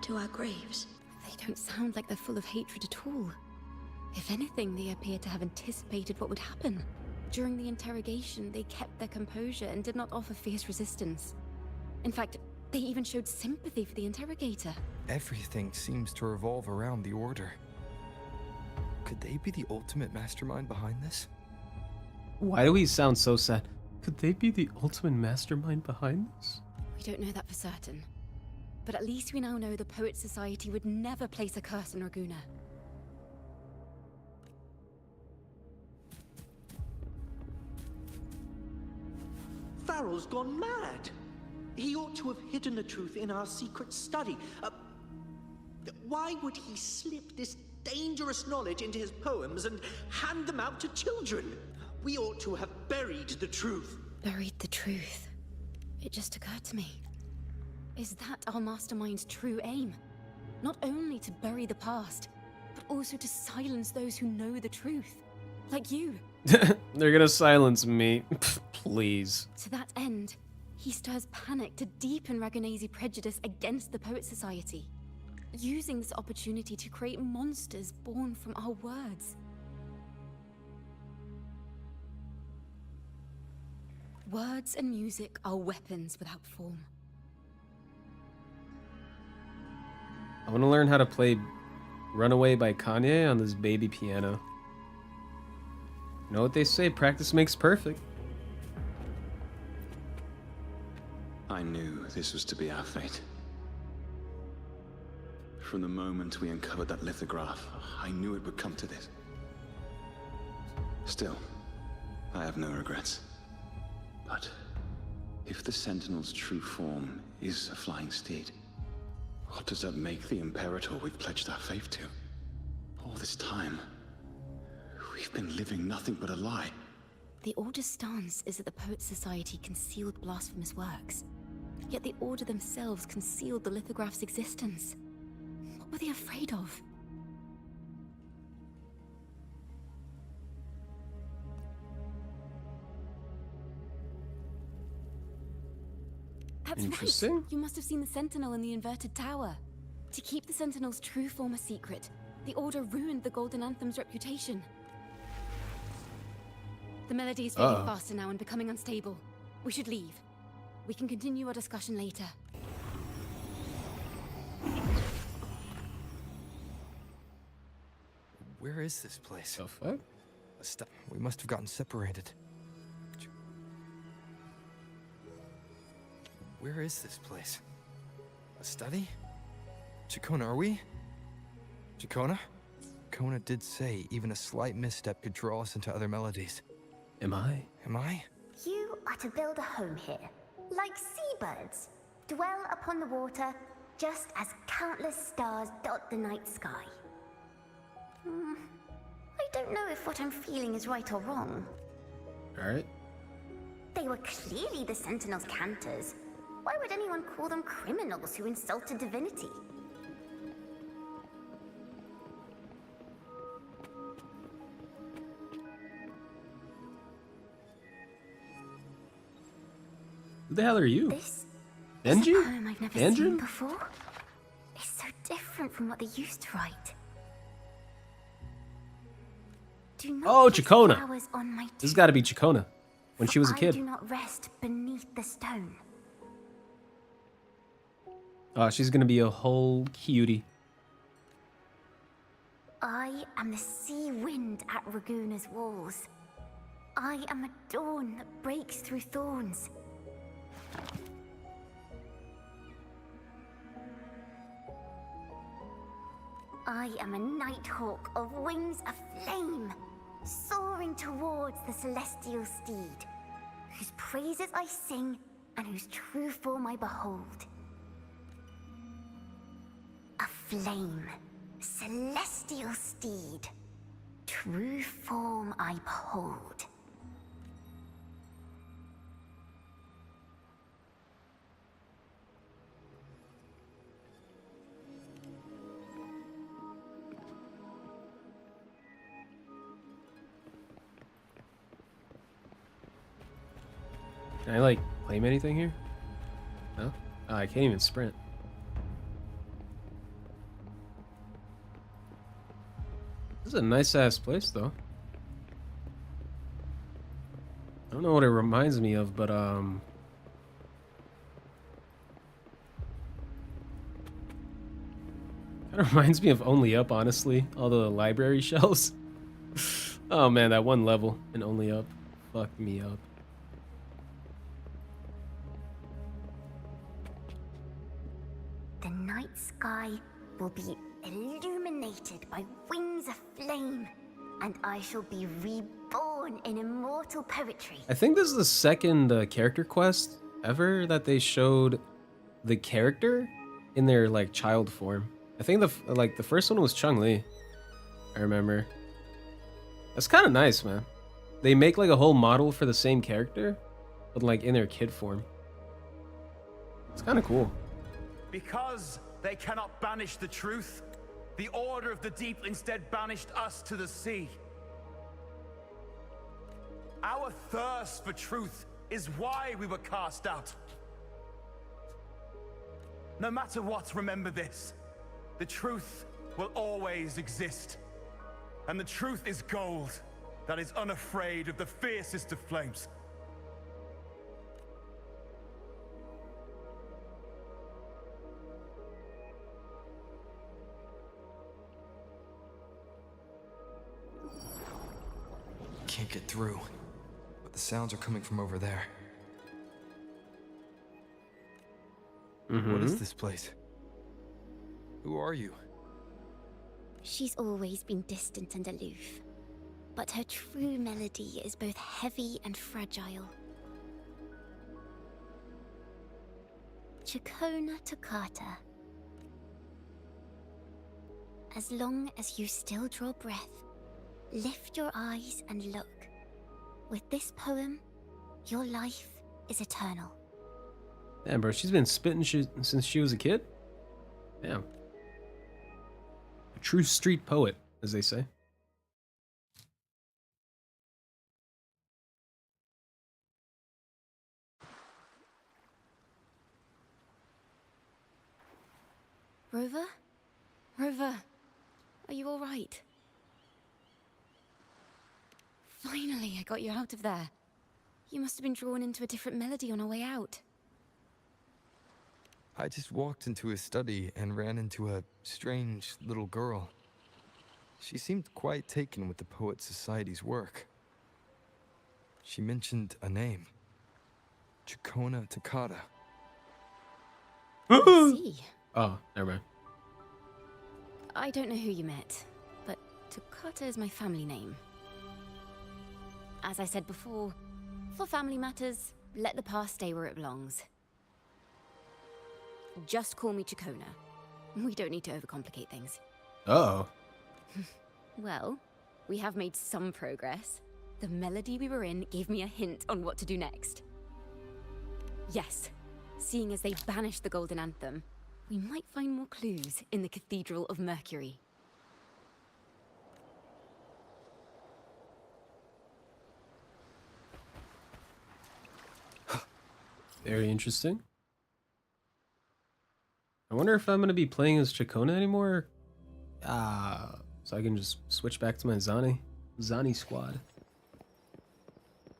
to our graves. They don't sound like they're full of hatred at all. If anything, they appear to have anticipated what would happen. During the interrogation, they kept their composure and did not offer fierce resistance. In fact, they even showed sympathy for the interrogator. Everything seems to revolve around the Order. Could they be the ultimate mastermind behind this? Why do we sound so sad? Could they be the ultimate mastermind behind this? We don't know that for certain. But at least we now know the Poet Society would never place a curse on Raguna. Farrell's gone mad. He ought to have hidden the truth in our secret study. Why would he slip this dangerous knowledge into his poems and hand them out to children? We ought to have buried the truth. Buried the truth? It just occurred to me. Is that our mastermind's true aim? Not only to bury the past, but also to silence those who know the truth. Like you. They're gonna silence me. Please. To that end, he stirs panic to deepen Ragonese prejudice against the Poet Society, using this opportunity to create monsters born from our words. Words and music are weapons without form. I want to learn how to play Runaway by Kanye on this baby piano. You know what they say, practice makes perfect. I knew this was to be our fate. From the moment we uncovered that lithograph, I knew it would come to this. Still, I have no regrets. But if the Sentinel's true form is a flying steed, what does that make the Imperator we've pledged our faith to? All this time, we've been living nothing but a lie. The Order's stance is that the Poet Society concealed blasphemous works. Yet the Order themselves concealed the lithograph's existence. What were they afraid of? That's Interesting. right. You must have seen the Sentinel in the inverted tower. To keep the Sentinel's true form a secret, the Order ruined the Golden Anthem's reputation. The melody is fading faster now and becoming unstable. We should leave. We can continue our discussion later. Where is this place? The fuck? We must have gotten separated. Where is this place? A study? Chacona, are we? Chacona? Chacona did say even a slight misstep could draw us into other melodies. Am I? Am I? You are to build a home here, like seabirds. Dwell upon the water, just as countless stars dot the night sky. I don't know if what I'm feeling is right or wrong. Alright. They were clearly the Sentinel's cantors. Why would anyone call them criminals who insulted divinity? Who the hell are you? This Benji? is a poem I've never Andrew? seen before. It's so different from what they used to write. Do not Oh, place Chacona. flowers on my This has got to be Chacona when she was a I kid. do not rest beneath the stone. Oh, she's gonna be a whole cutie. I am the sea wind at Raguna's walls. I am a dawn that breaks through thorns. I am a nighthawk of wings aflame, soaring towards the celestial steed, whose praises I sing and whose true form I behold. A flame, celestial steed, true form I behold. Can I, like, claim anything here? No? Oh, I can't even sprint. This is a nice-ass place, though. I don't know what it reminds me of, but, Kind of reminds me of Only Up, honestly. All the library shelves. Oh, man, that one level in Only Up fucked me up. The night sky will be illuminated by wings of flame, and I shall be reborn born in immortal poetry. I think this is the second character quest ever that they showed the character in their like child form. I think the first one was Chun-Li. I remember. That's kind of nice, man. They make like a whole model for the same character, but like in their kid form. It's kind of cool. Because they cannot banish the truth, the Order of the Deep instead banished us to the sea. Our thirst for truth is why we were cast out. No matter what, remember this. The truth will always exist. And the truth is gold that is unafraid of the fiercest of flames. Can't get through, but the sounds are coming from over there. What is this place? Who are you? She's always been distant and aloof, but her true melody is both heavy and fragile. Chakona Toccata. As long as you still draw breath, lift your eyes and look. With this poem, your life is eternal. Damn, bro, she's been spitting shit since she was a kid? Damn. A true street poet, as they say. Rover? Rover, are you all right? Finally, I got you out of there. You must have been drawn into a different melody on our way out. I just walked into his study and ran into a strange little girl. She seemed quite taken with the Poet Society's work. She mentioned a name. Chakona Toccata. I see. Oh, never mind. I don't know who you met, but Toccata is my family name. As I said before, for family matters, let the past stay where it belongs. Just call me Chakona. We don't need to overcomplicate things. Uh-oh. Well, we have made some progress. The melody we were in gave me a hint on what to do next. Yes, seeing as they banished the Golden Anthem, we might find more clues in the Cathedral of Mercury. Very interesting. I wonder if I'm going to be playing as Chakona anymore. So I can just switch back to my Zani squad.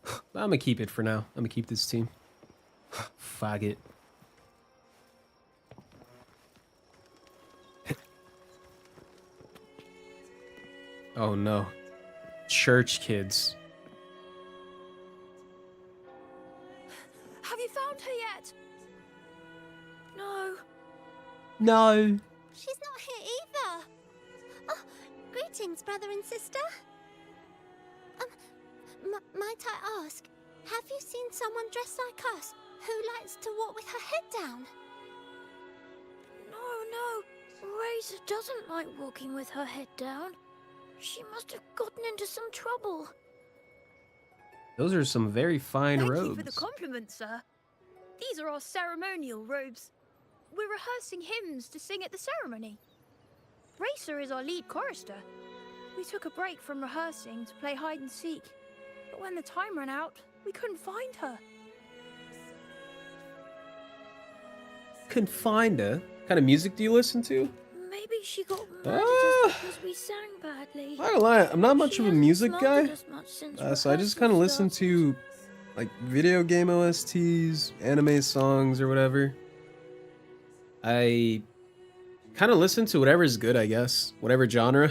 I'm going to keep it for now. I'm going to keep this team. Fuck it. Oh no. Church kids. Have you found her yet? No. No. She's not here either. Oh, greetings, brother and sister. Might I ask, have you seen someone dressed like us who likes to walk with her head down? No. Razor doesn't like walking with her head down. She must have gotten into some trouble. Those are some very fine robes. Thank you for the compliment, sir. These are our ceremonial robes. We're rehearsing hymns to sing at the ceremony. Racer is our lead chorister. We took a break from rehearsing to play hide and seek, but when the time ran out, we couldn't find her. Couldn't find her? What kind of music do you listen to? Maybe she got mad at us because we sang badly. I don't lie, I'm not much She of a hasn't music smiled guy. at us much since So I just rehearsal kind of listen started. to like video game OSTs, anime songs, or whatever. I kind of listen to whatever's good, I guess. Whatever genre.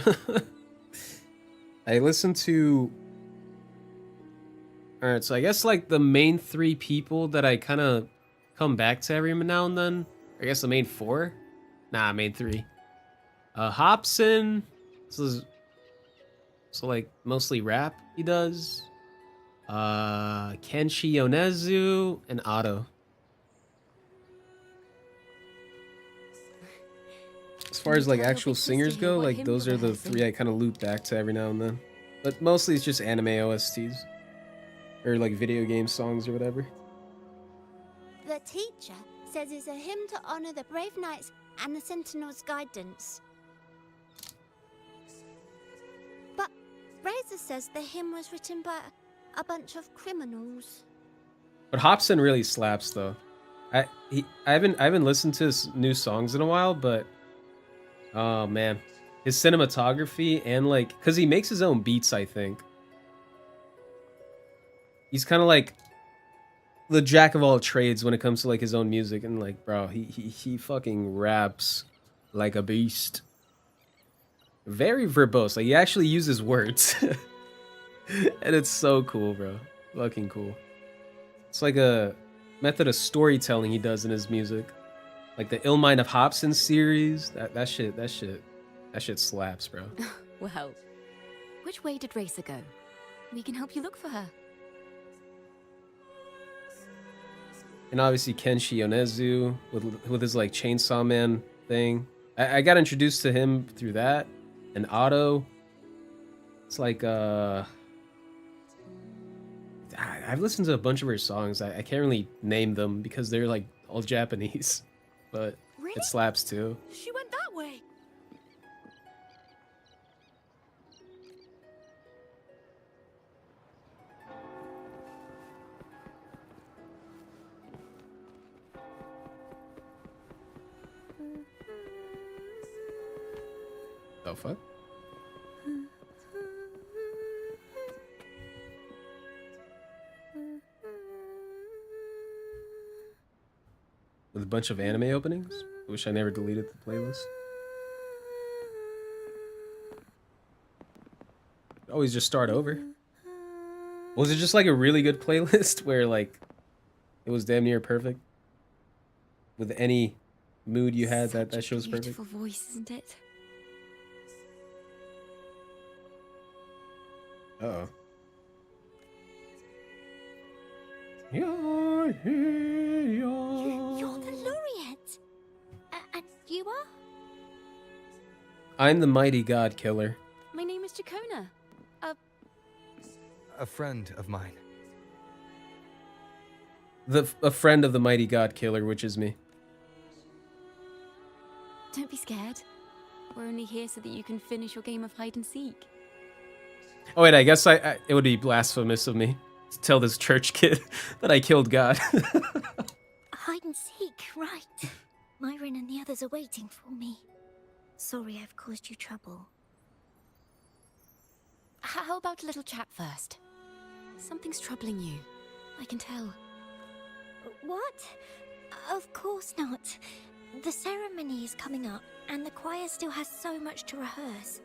I listen to... Alright, so I guess like the main three people that I kind of come back to every now and then. I guess the main four? Nah, main three. Hobson. So like mostly rap he does. Kenshi Yonezu, and Otto. As far as like actual singers go, like those are the three I kind of loop back to every now and then. But mostly it's just anime OSTs. Or like video game songs or whatever. The teacher says it's a hymn to honor the brave knights and the Sentinel's guidance. But Razor says the hymn was written by a bunch of criminals. But Hobson really slaps though. I haven't listened to his new songs in a while, but oh man, his cinematography and like, cause he makes his own beats, I think. He's kind of like the jack of all trades when it comes to like his own music, and like, bro, he fucking raps like a beast. Very verbose, like he actually uses words, and it's so cool, bro. Fucking cool. It's like a method of storytelling he does in his music, like the Ill Mind of Hobson series. That shit slaps, bro. Well, which way did Racer go? We can help you look for her. And obviously Kenshi Yonezu with his like Chainsaw Man thing. I got introduced to him through that. And Otto. It's like I've listened to a bunch of her songs. I can't really name them because they're like all Japanese. But Really? it slaps too. She went that way. The fuck? With a bunch of anime openings? I wish I never deleted the playlist. Always just start over. Was it just like a really good playlist where like it was damn near perfect? With any mood you had, that show was perfect? Beautiful voice, isn't it? Uh-oh. You're the laureate. And you are? I'm the mighty god killer. My name is Jacona. A friend of mine. A friend of the mighty god killer, which is me. Don't be scared. We're only here so that you can finish your game of hide and seek. Oh wait, I guess it would be blasphemous of me to tell this church kid that I killed God. Hide and seek, right. Myron and the others are waiting for me. Sorry I've caused you trouble. How about a little chat first? Something's troubling you. I can tell. What? Of course not. The ceremony is coming up, and the choir still has so much to rehearse.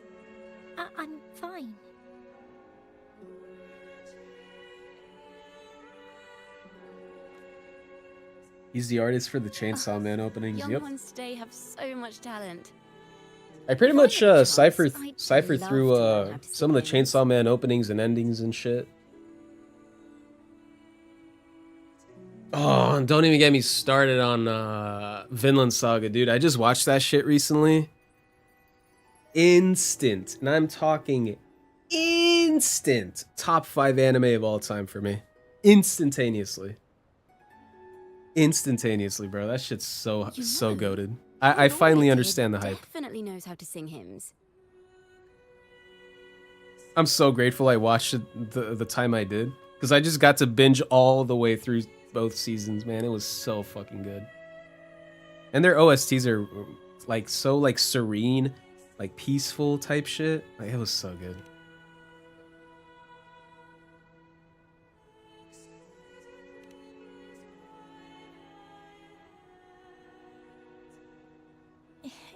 I'm fine. He's the artist for the Chainsaw Man openings. Young Yep. ones today have so much talent. I pretty much cipher through some of the Chainsaw Man openings and endings and shit. Oh, and don't even get me started on Vinland Saga, dude. I just watched that shit recently. Instant, and I'm talking instant, top 5 anime of all time for me. Instantaneously, bro. That shit's so goated. I finally understand the hype. Definitely knows how to sing hymns. I'm so grateful I watched it the time I did, because I just got to binge all the way through both seasons, man. It was so fucking good. And their OSTs are like so like serene, like peaceful type shit. Like, it was so good.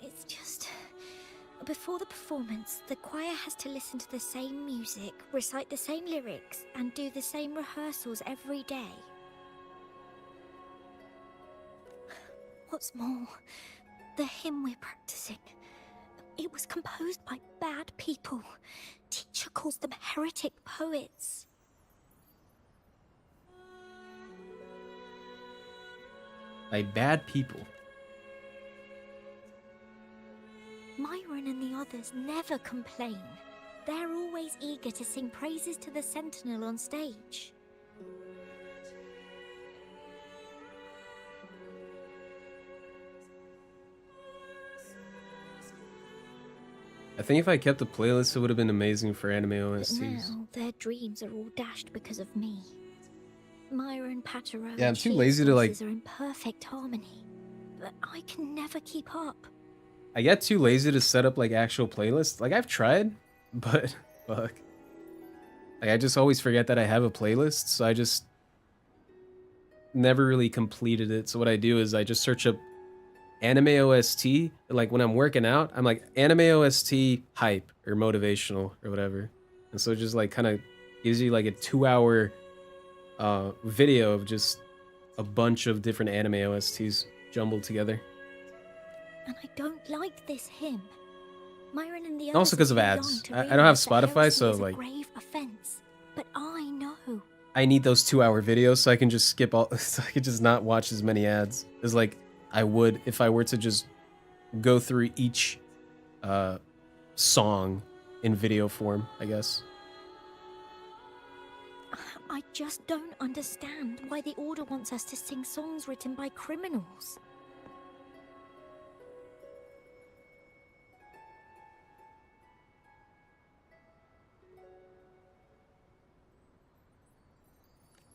It's just... Before the performance, the choir has to listen to the same music, recite the same lyrics, and do the same rehearsals every day. What's more, the hymn we're practicing, it was composed by bad people. Teacher calls them heretic poets. by bad people. Myron and the others never complain. They're always eager to sing praises to the Sentinel on stage. I think if I kept the playlist, it would have been amazing for anime But OSTs. now their dreams are all dashed because of me. Myron, Patero, Yeah, I'm and too Sheia's lazy to, like- voices are in perfect harmony, but I can never keep up. I get too lazy to set up like actual playlists. Like I've tried, but fuck. Like I just always forget that I have a playlist, so I just never really completed it. So what I do is I just search up anime OST. Like when I'm working out, I'm like anime OST hype or motivational or whatever. And so it just like kind of gives you like a 2-hour video of just a bunch of different anime OSTs jumbled together. And I don't like this hymn. Myron and the And also others 'cause of are too ads. young to I don't have realize that Spotify, heresy so, is a like- grave offense. But I know. I need those 2-hour videos so I can just skip all, so I can just not watch as many ads as like I would if I were to just go through each song in video form, I guess. I just don't understand why the Order wants us to sing songs written by criminals.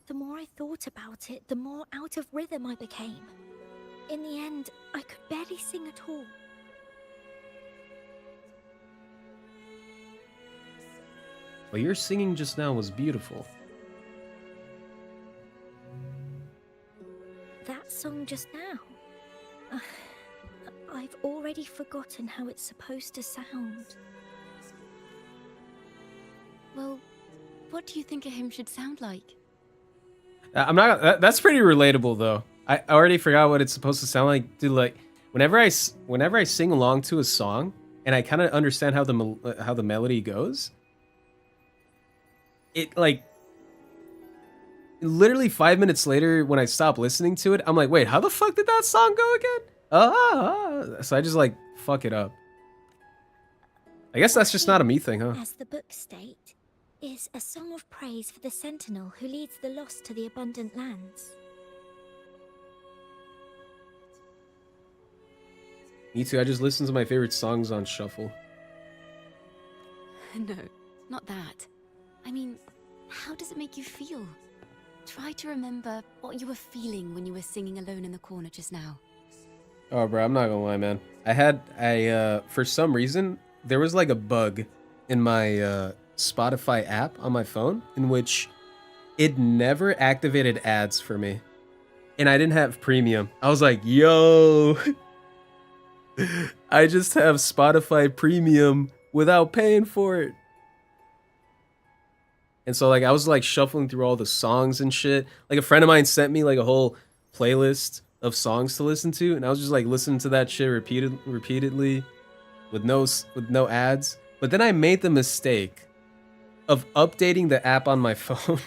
The more I thought about it, the more out of rhythm I became. In the end, I could barely sing at all. Well, your singing just now was beautiful. That song just now. I've already forgotten how it's supposed to sound. Well, what do you think a hymn should sound like? I'm not. That's pretty relatable though. I already forgot what it's supposed to sound like. Dude, like whenever I sing along to a song and I kind of understand how the melody goes, it like literally 5 minutes later when I stop listening to it, I'm like, wait, how the fuck did that song go again? So I just like fuck it up. I guess that's just not a me thing, huh? As the book state, is a song of praise for the Sentinel who leads the lost to the abundant lands. Me too. I just listen to my favorite songs on shuffle. No, not that. I mean, how does it make you feel? Try to remember what you were feeling when you were singing alone in the corner just now. Oh, bro, I'm not gonna lie, man. I for some reason, there was like a bug in my Spotify app on my phone in which it never activated ads for me. And I didn't have premium. I was like, yo, I just have Spotify premium without paying for it. And so like I was like shuffling through all the songs and shit. Like a friend of mine sent me like a whole playlist of songs to listen to, and I was just like listening to that shit repeatedly with no ads. But then I made the mistake of updating the app on my phone,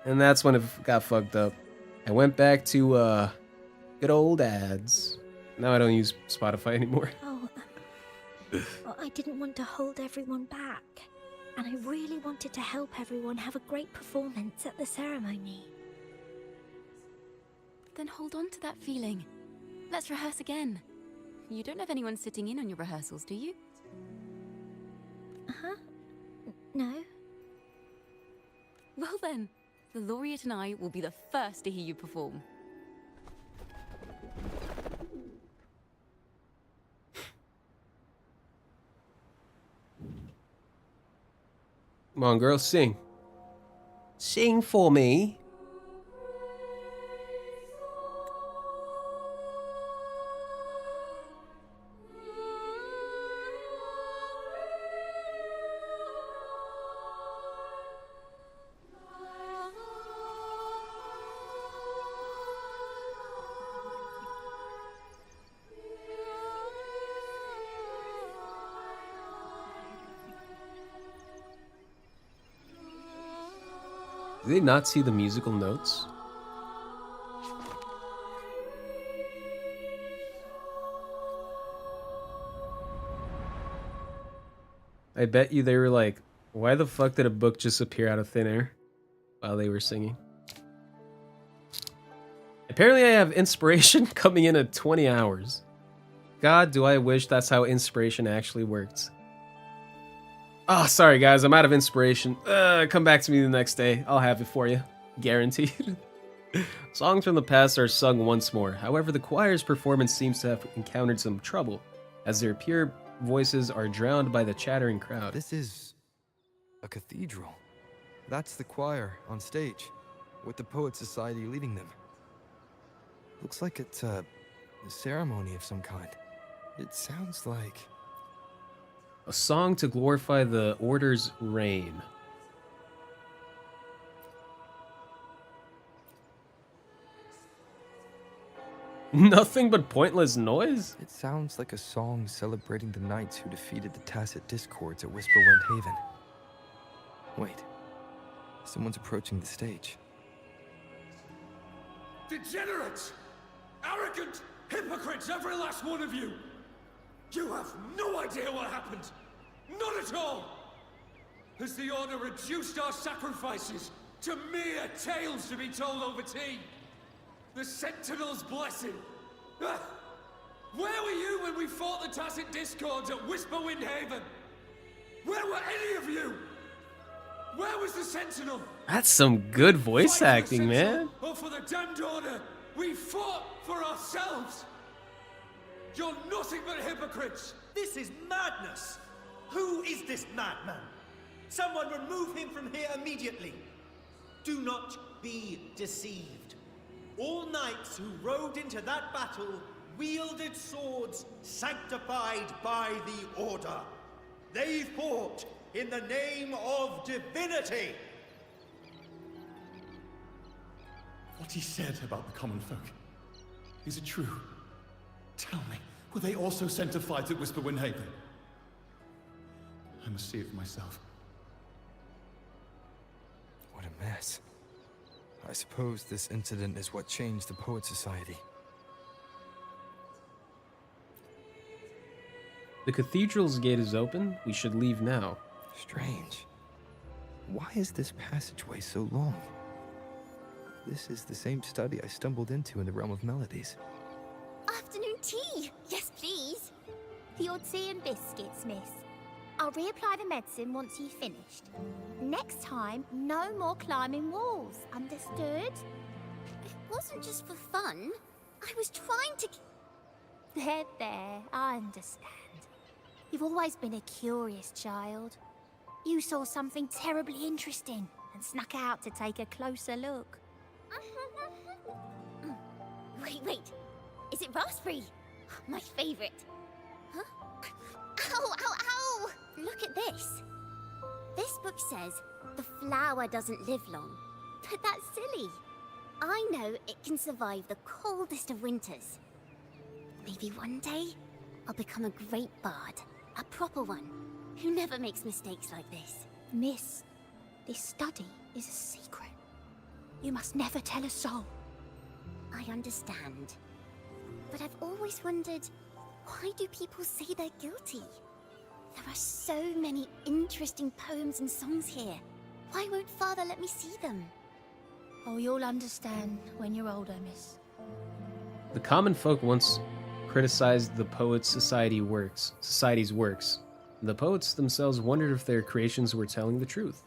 and that's when it got fucked up. I went back to good old ads. Now I don't use Spotify anymore. Oh, well, I didn't want to hold everyone back, and I really wanted to help everyone have a great performance at the ceremony. Then hold on to that feeling. Let's rehearse again. You don't have anyone sitting in on your rehearsals, do you? Huh? No. Well then, the laureate and I will be the first to hear you perform. Come on, girl, sing. Sing for me. Did they not see the musical notes? I bet you they were like, why the fuck did a book just appear out of thin air while they were singing? Apparently I have inspiration coming in at 20 hours. God, do I wish that's how inspiration actually works. Oh, sorry guys, I'm out of inspiration. Come back to me the next day. I'll have it for you. Guaranteed. Songs from the past are sung once more. However, the choir's performance seems to have encountered some trouble, as their pure voices are drowned by the chattering crowd. This is a cathedral. That's the choir on stage, with the Poet Society leading them. Looks like it's a ceremony of some kind. It sounds like a song to glorify the Order's reign. Nothing but pointless noise? It sounds like a song celebrating the knights who defeated the Tacit Discords at Whisperwind Haven. Wait, someone's approaching the stage. Degenerates! Arrogant hypocrites, every last one of you! You have no idea what happened! Not at all! Has the Order reduced our sacrifices to mere tales to be told over tea? The Sentinel's blessing! Ah! Where were you when we fought the Tacit Discords at Whisperwind Haven? Where were any of you? Where was the Sentinel? That's some good voice acting, man. Or for the damned Order, we fought for ourselves. You're nothing but hypocrites. This is madness. Who is this madman? Someone remove him from here immediately. Do not be deceived. All knights who rode into that battle wielded swords sanctified by the Order. They fought in the name of divinity. What he said about the common folk, is it true? Tell me, were they also sent to fight at Whisperwind Haven? I must see it for myself. What a mess. I suppose this incident is what changed the Poet Society. The cathedral's gate is open. We should leave now. Strange. Why is this passageway so long? This is the same study I stumbled into in the Realm of Melodies. Afternoon tea! Yes, please. The odd tea and biscuits, miss. I'll reapply the medicine once you've finished. Next time, no more climbing walls. Understood? It wasn't just for fun. I was trying to... There, I understand. You've always been a curious child. You saw something terribly interesting and snuck out to take a closer look. Wait. Is it raspberry? My favorite. Huh? Ow! Look at this. This book says the flower doesn't live long. But that's silly. I know it can survive the coldest of winters. Maybe one day I'll become a great bard. A proper one, who never makes mistakes like this. Miss, this study is a secret. You must never tell a soul. I understand. But I've always wondered, why do people say they're guilty? There are so many interesting poems and songs here. Why won't Father let me see them? Oh, you'll understand when you're older, miss. The common folk once criticized the Poets Society's works. The poets themselves wondered if their creations were telling the truth.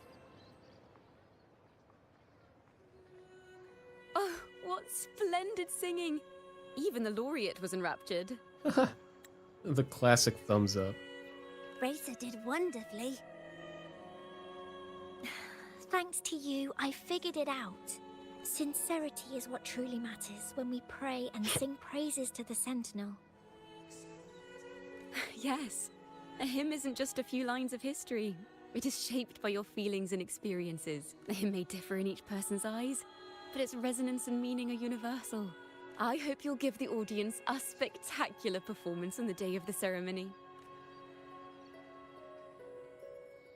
Oh, what splendid singing! Even the laureate was enraptured. The classic thumbs up. Racer did wonderfully. Thanks to you, I figured it out. Sincerity is what truly matters when we pray and sing praises to the Sentinel. Yes, a hymn isn't just a few lines of history. It is shaped by your feelings and experiences. The hymn may differ in each person's eyes, but its resonance and meaning are universal. I hope you'll give the audience a spectacular performance on the day of the ceremony.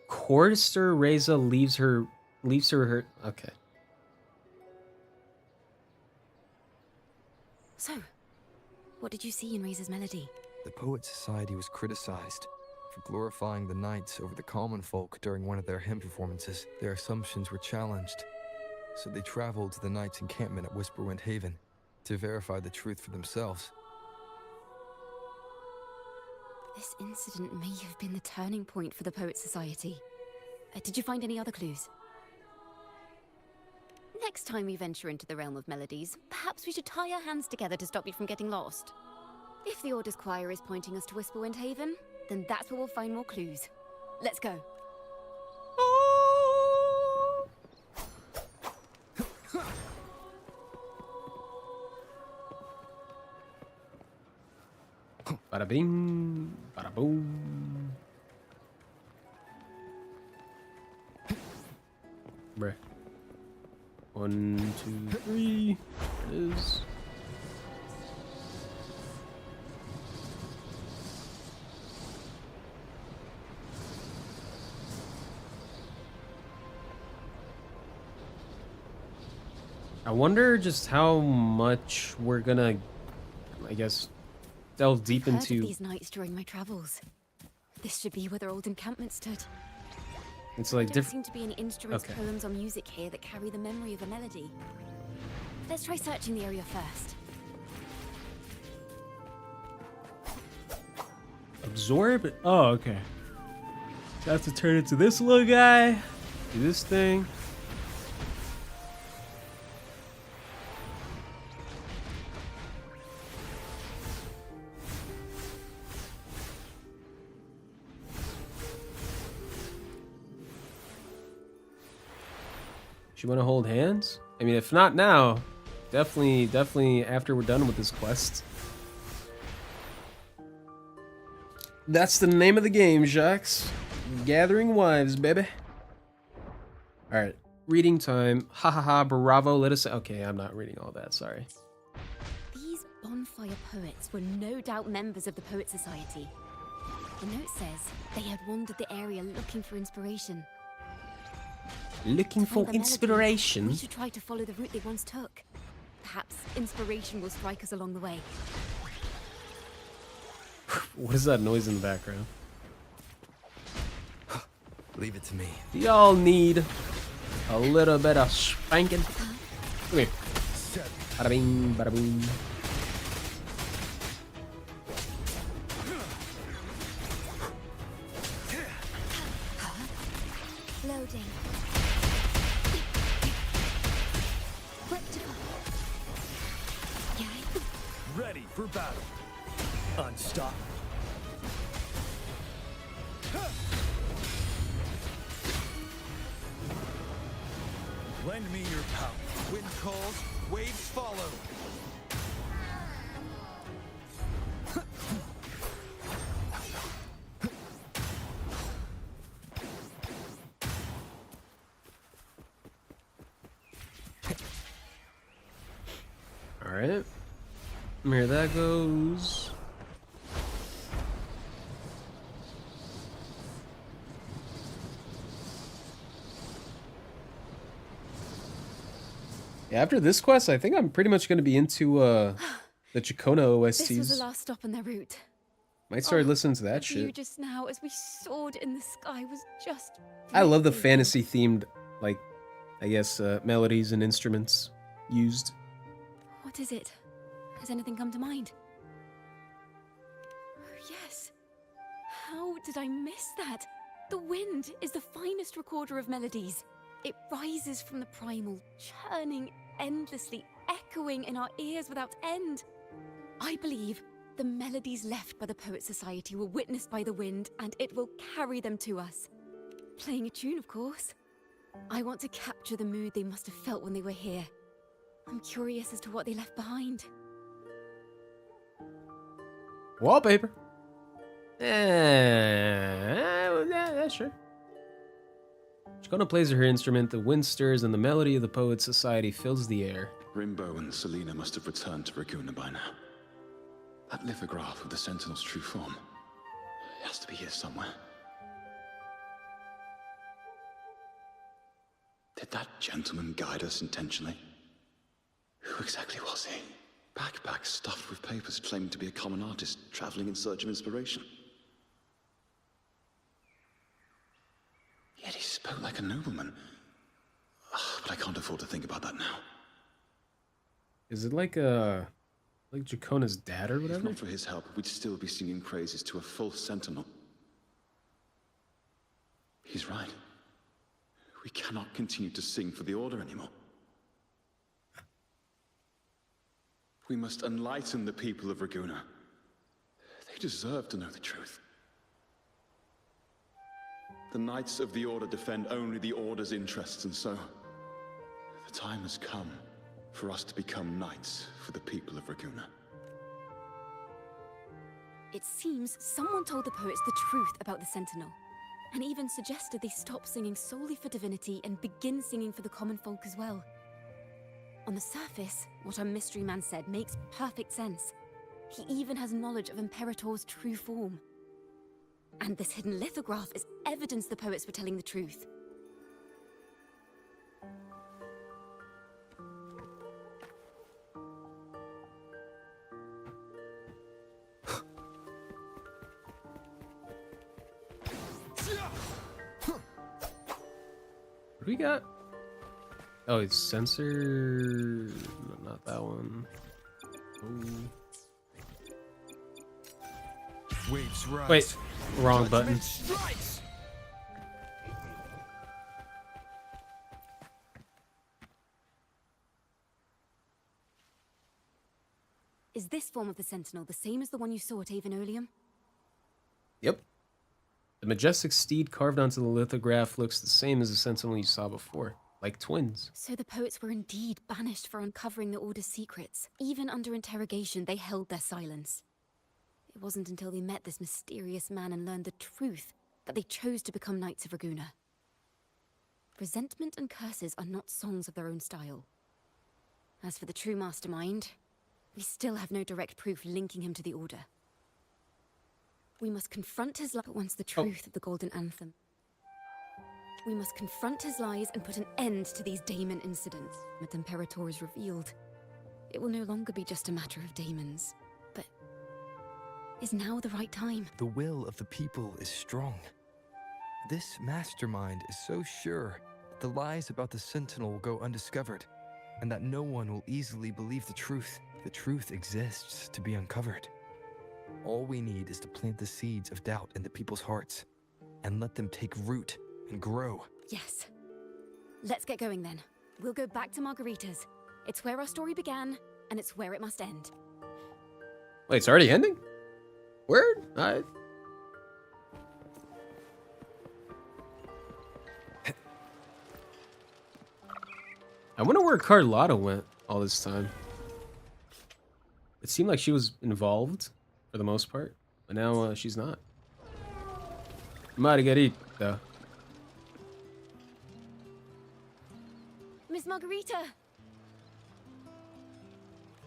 Chorister Reza leaves her. Okay. So, what did you see in Razor's melody? The Poet Society was criticized for glorifying the knights over the common folk during one of their hymn performances. Their assumptions were challenged, so they traveled to the knights' encampment at Whisperwind Haven to verify the truth for themselves. This incident may have been the turning point for the Poet Society. Did you find any other clues? Next time we venture into the realm of melodies, perhaps we should tie our hands together to stop you from getting lost. If the Order's choir is pointing us to Whisperwind Haven, then that's where we'll find more clues. Let's go. Bada bing, bada boom. Bruh. 1, 2, 3. There it is. I wonder just how much we're gonna, I guess, delve deep I've heard into of these nights during my travels. This should be where their old encampment stood. It's like There don't different. seem to be any instruments, Okay. poems, or music here that carry the memory of a melody. Let's try searching the area first. Absorb? Oh, okay. So I have to turn into this little guy. Do this thing. You want to hold hands? I mean, if not now, definitely after we're done with this quest. That's the name of the game, Jacques. Gathering Wives, baby. Alright, reading time. Ha ha ha, bravo, let us... Okay, I'm not reading all that, sorry. These bonfire poets were no doubt members of the Poet Society. The note says they had wandered the area looking for inspiration. Looking To for find the melody, inspiration? we should try to follow the route they once took. Perhaps inspiration will strike us along the way. What is that noise in the background? Leave it to me. Y'all need a little bit of spanking. Come here. Bada bing, bada boom. Loading. Ready for battle. Unstoppable. Lend me your power. Wind calls, waves follow. Alright. Here that goes. Yeah, after this quest, I think I'm pretty much going to be into the Chikona This was the OSTs. last stop on their route. Might start Oh, listening to that the view shit. just now as we soared in the sky was just... I love the breathtaking. fantasy themed, like, I guess, melodies and instruments used. What is it? Has anything come to mind? Yes. How did I miss that? The wind is the finest recorder of melodies. It rises from the primal, churning endlessly, echoing in our ears without end. I believe the melodies left by the Poet Society were witnessed by the wind, and it will carry them to us. Playing a tune, of course. I want to capture the mood they must have felt when they were here. I'm curious as to what they left behind. Wallpaper. Yeah, sure. Chikona plays her instrument, the wind stirs, and the melody of the Poet Society fills the air. Rimbo and Selena must have returned to Raguna by now. That lithograph of the Sentinel's true form. It has to be here somewhere. Did that gentleman guide us intentionally? Who exactly was he? Backpack stuffed with papers claiming to be a common artist traveling in search of inspiration. spoke like a nobleman. But I can't afford to think about that now. Is it like Dracona's dad or whatever? If not for his help, we'd still be singing praises to a false sentinel. He's right. We cannot continue to sing for the Order anymore. We must enlighten the people of Raguena. They deserve to know the truth. The Knights of the Order defend only the Order's interests, and so the time has come for us to become knights for the people of Raguena. It seems someone told the poets the truth about the Sentinel, and even suggested they stop singing solely for divinity and begin singing for the common folk as well. On the surface, what our mystery man said makes perfect sense. He even has knowledge of Imperator's true form. And this hidden lithograph is evidence the poets were telling the truth. What do we got? Oh, it's sensor. No, not that one. Ooh. Waves rise. Wait, wrong button. Strikes. Is this form of the Sentinel the same as the one you saw at Avenolium? Yep. The majestic steed carved onto the lithograph looks the same as the sentinel you saw before, like twins. So the poets were indeed banished for uncovering the Order's secrets. Even under interrogation, they held their silence. It wasn't until they met this mysterious man and learned the truth that they chose to become Knights of Raguena. Resentment and curses are not songs of their own style. As for the true mastermind, we still have no direct proof linking him to the Order. We must confront his lies, but once the truth of the Golden Anthem. We must confront his lies and put an end to these daemon incidents. That Imperator is revealed. It will no longer be just a matter of daemons, but is now the right time? The will of the people is strong. This mastermind is so sure that the lies about the Sentinel will go undiscovered, and that no one will easily believe the truth. The truth exists to be uncovered. All we need is to plant the seeds of doubt in the people's hearts, and let them take root and grow. Yes. Let's get going then. We'll go back to Margarita's. It's where our story began, and it's where it must end. Wait, it's already ending? Word? I wonder where Carlotta went all this time. It seemed like she was involved for the most part, but now she's not. Margarita. Miss Margarita!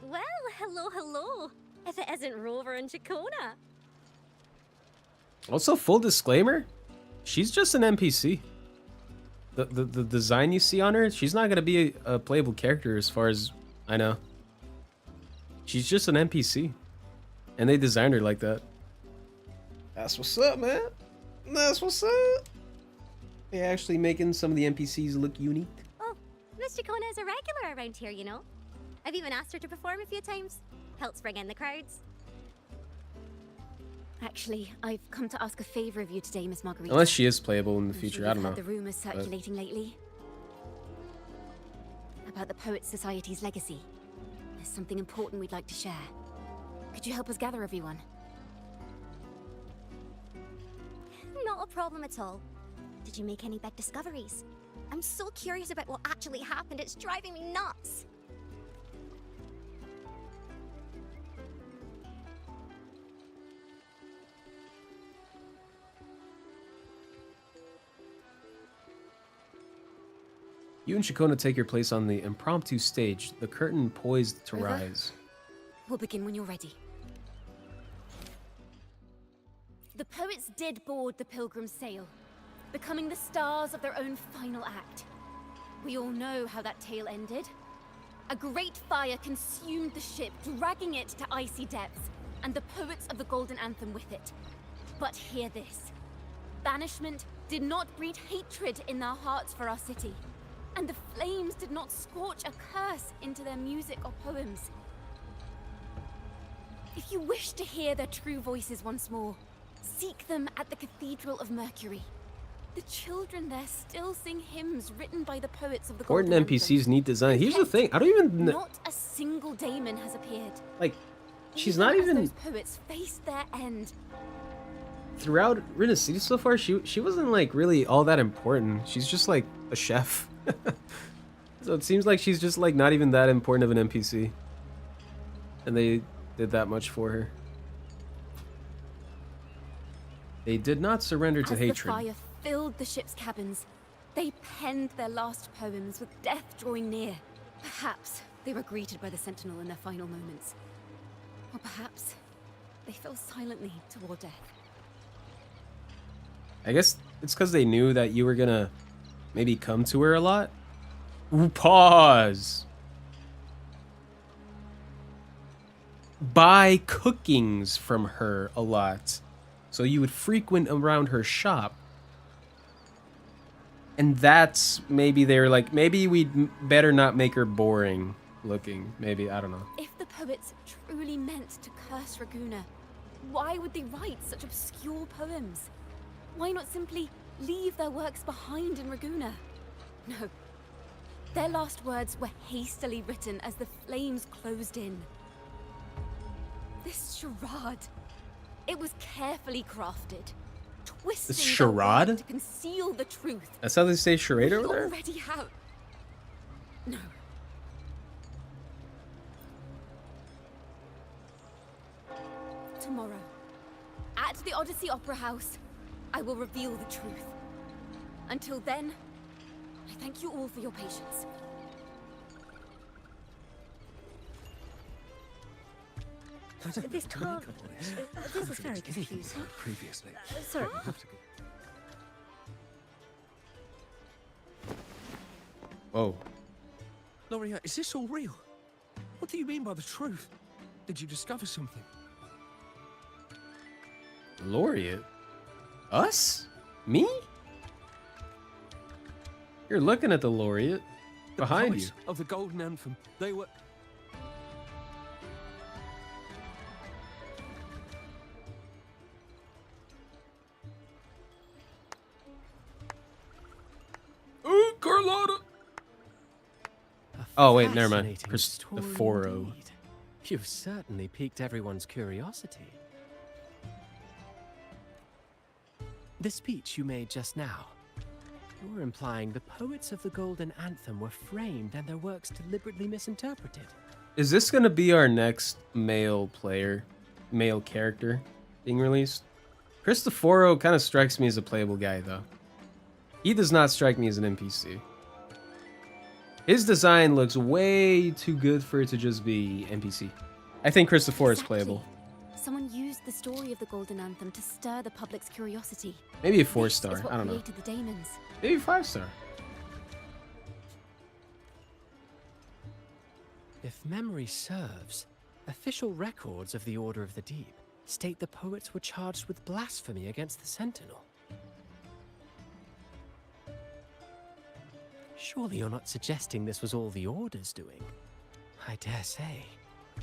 Well, hello. If it isn't Rover and Chacona. Also, full disclaimer, she's just an NPC. The design you see on her, she's not gonna be a playable character as far as I know. She's just an NPC. And they designed her like that. That's what's up, man. That's what's up. They're actually making some of the NPCs look unique. Oh, Miss Chacona is a regular around here, you know. I've even asked her to perform a few times. Helps bring in the crowds. Actually, I've come to ask a favor of you today, Miss Margarita. Unless she is playable in the I'm future, sure I you've don't know. heard the rumors circulating lately about the Poets Society's legacy. There's something important we'd like to share. Could you help us gather everyone? Not a problem at all. Did you make any big discoveries? I'm so curious about what actually happened. It's driving me nuts. You and Chacona take your place on the impromptu stage, the curtain poised to River? rise. We'll begin when you're ready. The poets did board the Pilgrim's sail, becoming the stars of their own final act. We all know how that tale ended. A great fire consumed the ship, dragging it to icy depths, and the poets of the Golden Anthem with it. But hear this. Banishment did not breed hatred in their hearts for our city, and the flames did not scorch a curse into their music or poems. If you wish to hear their true voices once more, seek them at the Cathedral of Mercury. The children there still sing hymns written by the poets of the Important Golden NPCs need design. Here's the thing. I don't even... Not a single daemon has appeared. Like, she's not even... Those poets faced their end. Throughout Trynna City so far, she wasn't, like, really all that important. She's just, like, a chef. So it seems like she's just, like, not even that important of an NPC. And they did that much for her. They did not surrender to hatred. As the fire filled the ship's cabins, they penned their last poems with death drawing near. Perhaps they were greeted by the Sentinel in their final moments. Or perhaps they fell silently toward death. I guess it's because they knew that you were gonna maybe come to her a lot. Ooh, pause. Buy cookings from her a lot. So you would frequent around her shop. And that's maybe they were like, maybe we'd better not make her boring looking. Maybe, I don't know. If the poets truly meant to curse Raguna, why would they write such obscure poems? Why not simply leave their works behind in Raguna? No. Their last words were hastily written as the flames closed in. This charade, it was carefully crafted, twisting This the word charade? to conceal the truth. That's how they say charade over We there? already have. No. Tomorrow, at the Odyssey Opera House, I will reveal the truth. Until then, I thank you all for your patience. This can't... This is very confusing. Previously. Sorry. Whoa. Laureate, is this all real? What do you mean by the truth? Did you discover something? Laureate? Us? Me? You're looking at the Laureate behind you. Of the Golden Anthem, they were... Ooh, Carlotta! Oh, wait, never mind. The 4-0. You've certainly piqued everyone's curiosity. The speech you made just now, you're implying the poets of the Golden Anthem were framed and their works deliberately misinterpreted. Is this gonna be our next male character being released? Cristoforo kind of strikes me as a playable guy, though. He does not strike me as an NPC. His design looks way too good for it to just be NPC. I think Cristoforo is playable. Someone used the story of the Golden Anthem to stir the public's curiosity. Maybe a This 4-star. is what I don't know. created the daemons. Maybe 5-star. If memory serves, official records of the Order of the Deep state the poets were charged with blasphemy against the Sentinel. Surely you're not suggesting this was all the Order's doing? I dare say,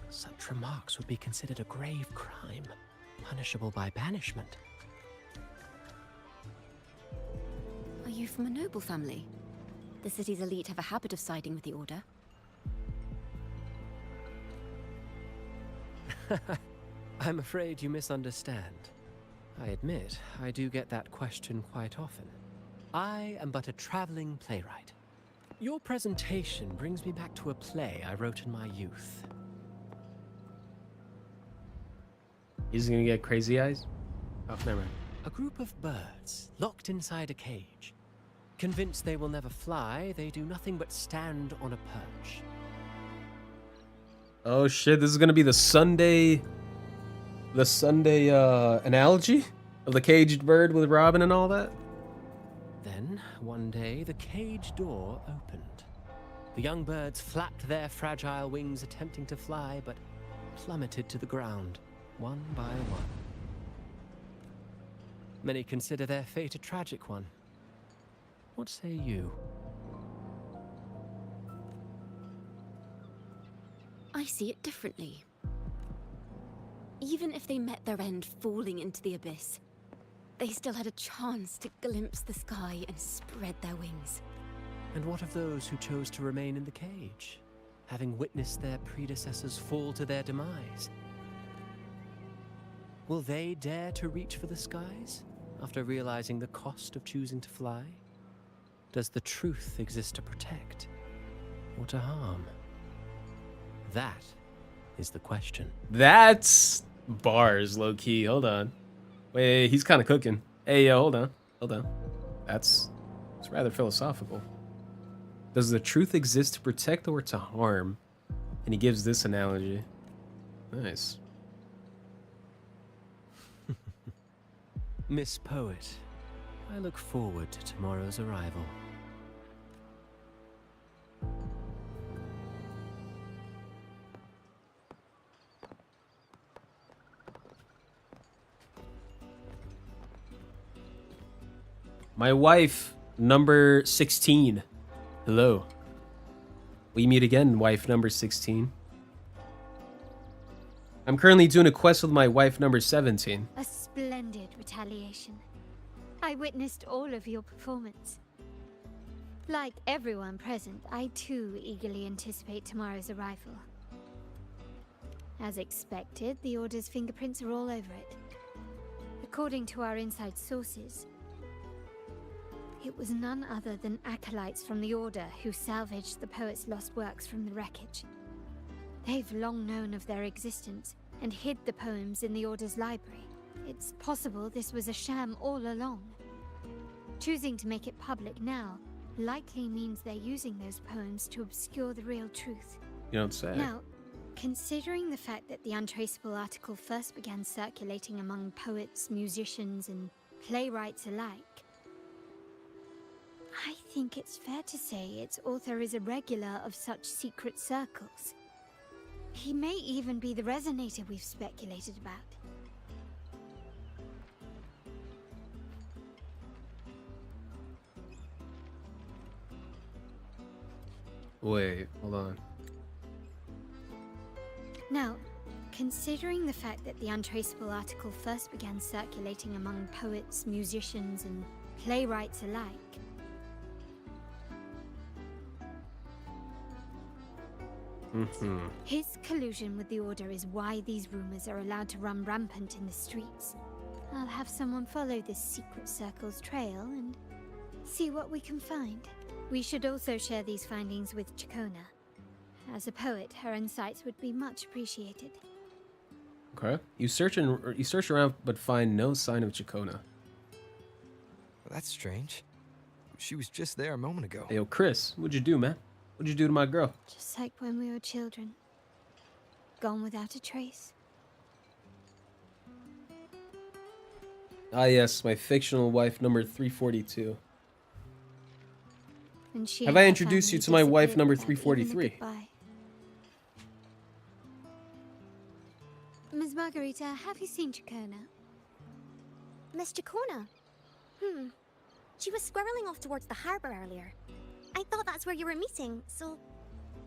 such remarks would be considered a grave crime, punishable by banishment. Are you from a noble family? The city's elite have a habit of siding with the Order. I'm afraid you misunderstand. I admit, I do get that question quite often. I am but a traveling playwright. Your presentation brings me back to a play I wrote in my youth. He's gonna get crazy eyes? Oh, never mind. A group of birds locked inside a cage. Convinced they will never fly, they do nothing but stand on a perch. Oh shit, this is gonna be the Sunday analogy of the caged bird with Robin and all that? Then, one day, the cage door opened. The young birds flapped their fragile wings attempting to fly, but plummeted to the ground, one by one. Many consider their fate a tragic one, What say you? I see it differently. Even if they met their end falling into the abyss, they still had a chance to glimpse the sky and spread their wings. And what of those who chose to remain in the cage, having witnessed their predecessors fall to their demise? Will they dare to reach for the skies after realizing the cost of choosing to fly? Does the truth exist to protect or to harm? That is the question. That's bars, low key. Hold on. Wait, he's kind of cooking. Hey, yo, hold on. It's rather philosophical. Does the truth exist to protect or to harm? And he gives this analogy. Nice. Miss Poet, I look forward to tomorrow's arrival. My wife, number 16. Hello. We meet again, wife number 16. I'm currently doing a quest with my wife number 17. A splendid retaliation. I witnessed all of your performance. Like everyone present, I too eagerly anticipate tomorrow's arrival. As expected, the Order's fingerprints are all over it. According to our inside sources, it was none other than acolytes from the Order who salvaged the poet's lost works from the wreckage. They've long known of their existence and hid the poems in the Order's library. It's possible this was a sham all along. Choosing to make it public now likely means they're using those poems to obscure the real truth. You don't say. Now, considering the fact that the untraceable article first began circulating among poets, musicians, and playwrights alike, I think it's fair to say its author is a regular of such secret circles. He may even be the resonator we've speculated about. Wait, hold on. Now, considering the fact that the untraceable article first began circulating among poets, musicians, and playwrights alike, his collusion with the Order is why these rumors are allowed to run rampant in the streets. I'll have someone follow this secret circle's trail and see what we can find. We should also share these findings with Chacona. As a poet, her insights would be much appreciated. Okay. You search around but find no sign of Chacona. Well, that's strange. She was just there a moment ago. Hey, yo, Chris, what'd you do, man? What'd you do to my girl? Just like when we were children. Gone without a trace. Ah, yes, my fictional wife number 342. And she Have I introduced you to my wife number 343? Ms. Margarita, have you seen Chacona? Miss Chacona? She was squirreling off towards the harbor earlier. I thought that's where you were meeting, so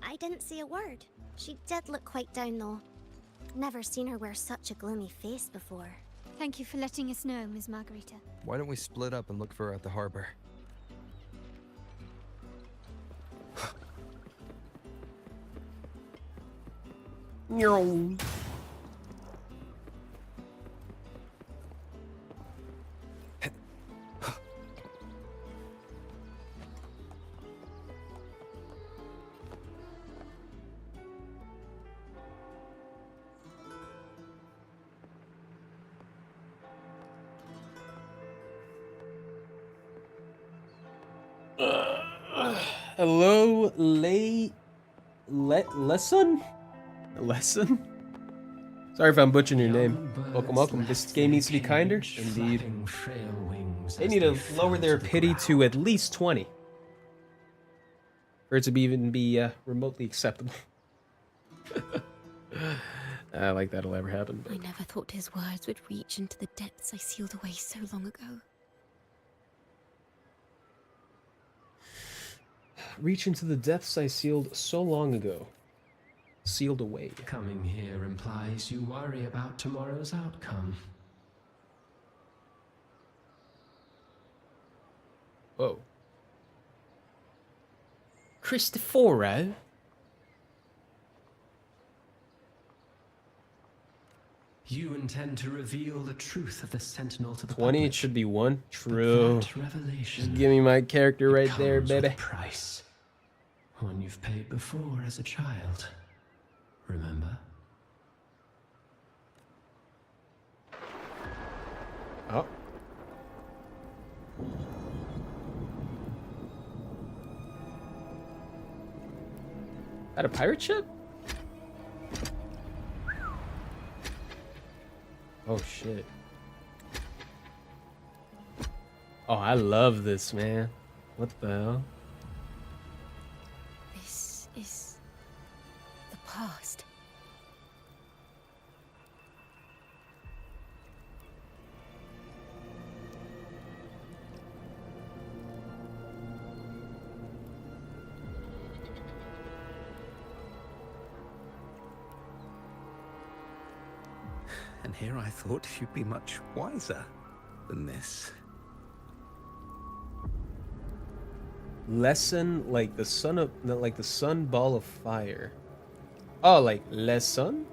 I didn't say a word. She did look quite down, though. Never seen her wear such a gloomy face before. Thank you for letting us know, Ms. Margarita. Why don't we split up and look for her at the harbor? Hello, Lesson? Lesson? Sorry if I'm butchering your name. Welcome, welcome. This game needs to be kinder. Indeed. They need to lower their pity to at least 20. For it to even be remotely acceptable. I like that'll ever happen. I never thought his words would reach into the depths I sealed away so long ago. reach into the depths I sealed so long ago. Sealed away. Coming here implies you worry about tomorrow's outcome. Whoa. Cristoforo? You intend to reveal the truth of the Sentinel to the 20, public. it should be 1. True. That revelation Just give me my character right there, comes with baby. a price. One you've paid before as a child. Remember? Oh. At a pirate ship? Oh shit. Oh, I love this, man. What the hell? This is the past. And here I thought you'd be much wiser than this. Lesson like the sun of like the sun ball of fire. Oh, like lesson?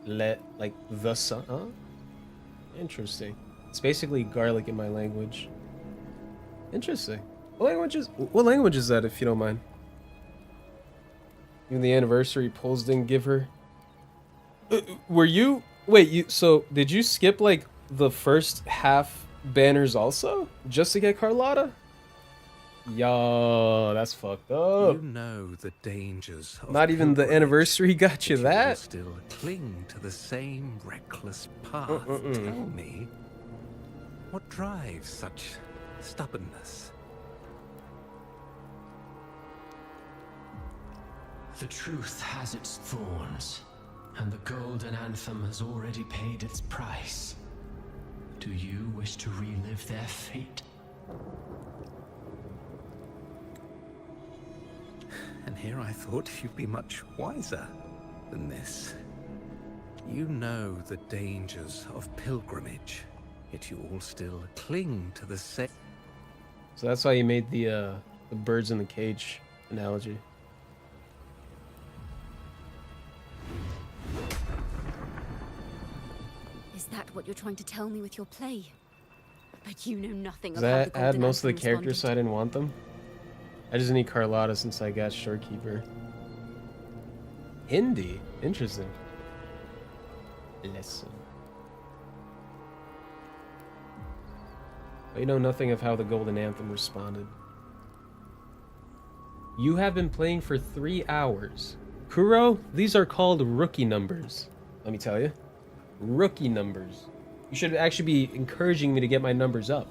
Like the sun, huh? Interesting. It's basically garlic in my language. Interesting. What language is that, if you don't mind? Even the anniversary polls didn't give her. Were you so did you skip like the first half banners also just to get Carlotta? Yo, that's fucked up. You know the dangers of Not even the anniversary got you but will that? still cling to the same reckless path. Tell me, what drives such stubbornness? The truth has its thorns, and the golden anthem has already paid its price. Do you wish to relive their fate? And here I thought you'd be much wiser than this. You know the dangers of pilgrimage, yet you all still cling to the same. So that's why you made the birds in the cage analogy. Is that what you're trying to tell me with your play? But you know nothing Does of how the that golden add most of the anthem characters responded. so I didn't want them? I just need Carlotta since I got Shorekeeper. Hindi? Interesting. Lesson. But you know nothing of how the Golden Anthem responded. You have been playing for 3 hours. Kuro, these are called rookie numbers. Let me tell you. Rookie numbers. You should actually be encouraging me to get my numbers up.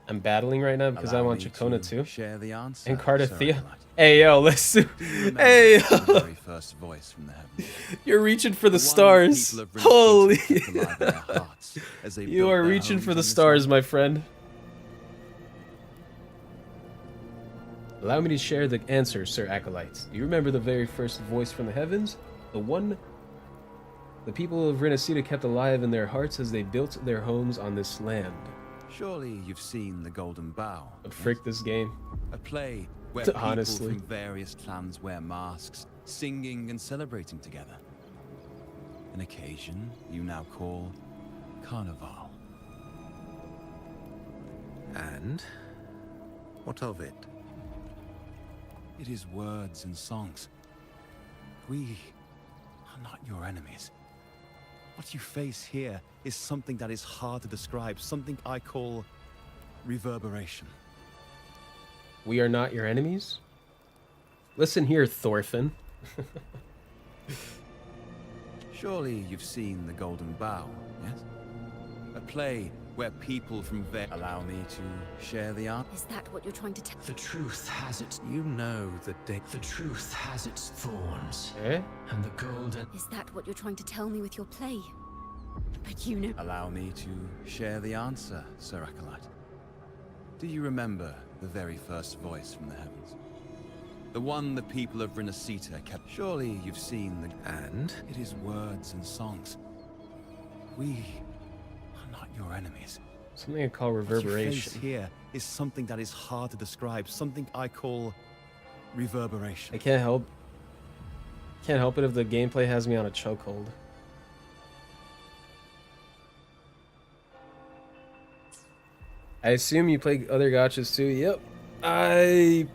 I'm battling right now because I want Chacona too. Share the answer, And Cardathea. Sir. Hey yo, listen. Do you remember Hey the yo. very first voice from the heavens? You're reaching for the The one stars. people have really Holy. kept alive in their hearts as they You built are their reaching homes for on the this stars, land. my friend. Allow me to share the answer, Sir Acolytes. Do you remember the very first voice from the heavens? The one the people of Renacita kept alive in their hearts as they built their homes on this land. Surely you've seen The Golden Bough. But frick this game. A play where Honestly. people from various clans wear masks, singing and celebrating together. An occasion you now call Carnival. And what of it? It is words and songs. We are not your enemies. What you face here is something that is hard to describe, something I call reverberation. We are not your enemies? Listen here, Thorfinn. Surely you've seen The Golden Bough, yes? A play where people from there allow me to share the art. Is that what you're trying to tell? The truth has its... You know the truth has its thorns. Eh? And the golden... Is that what you're trying to tell me with your play? But you know... Allow me to share the answer, Sir Acolyte. Do you remember the very first voice from the heavens? The one the people of Renacita kept. Surely you've seen the... And? It is words and songs. We are not your enemies. Something I call What you face reverberation. here is something that is hard to describe. Something I call reverberation. I can't help it if the gameplay has me on a chokehold. I assume you play other gachas too. Yep. I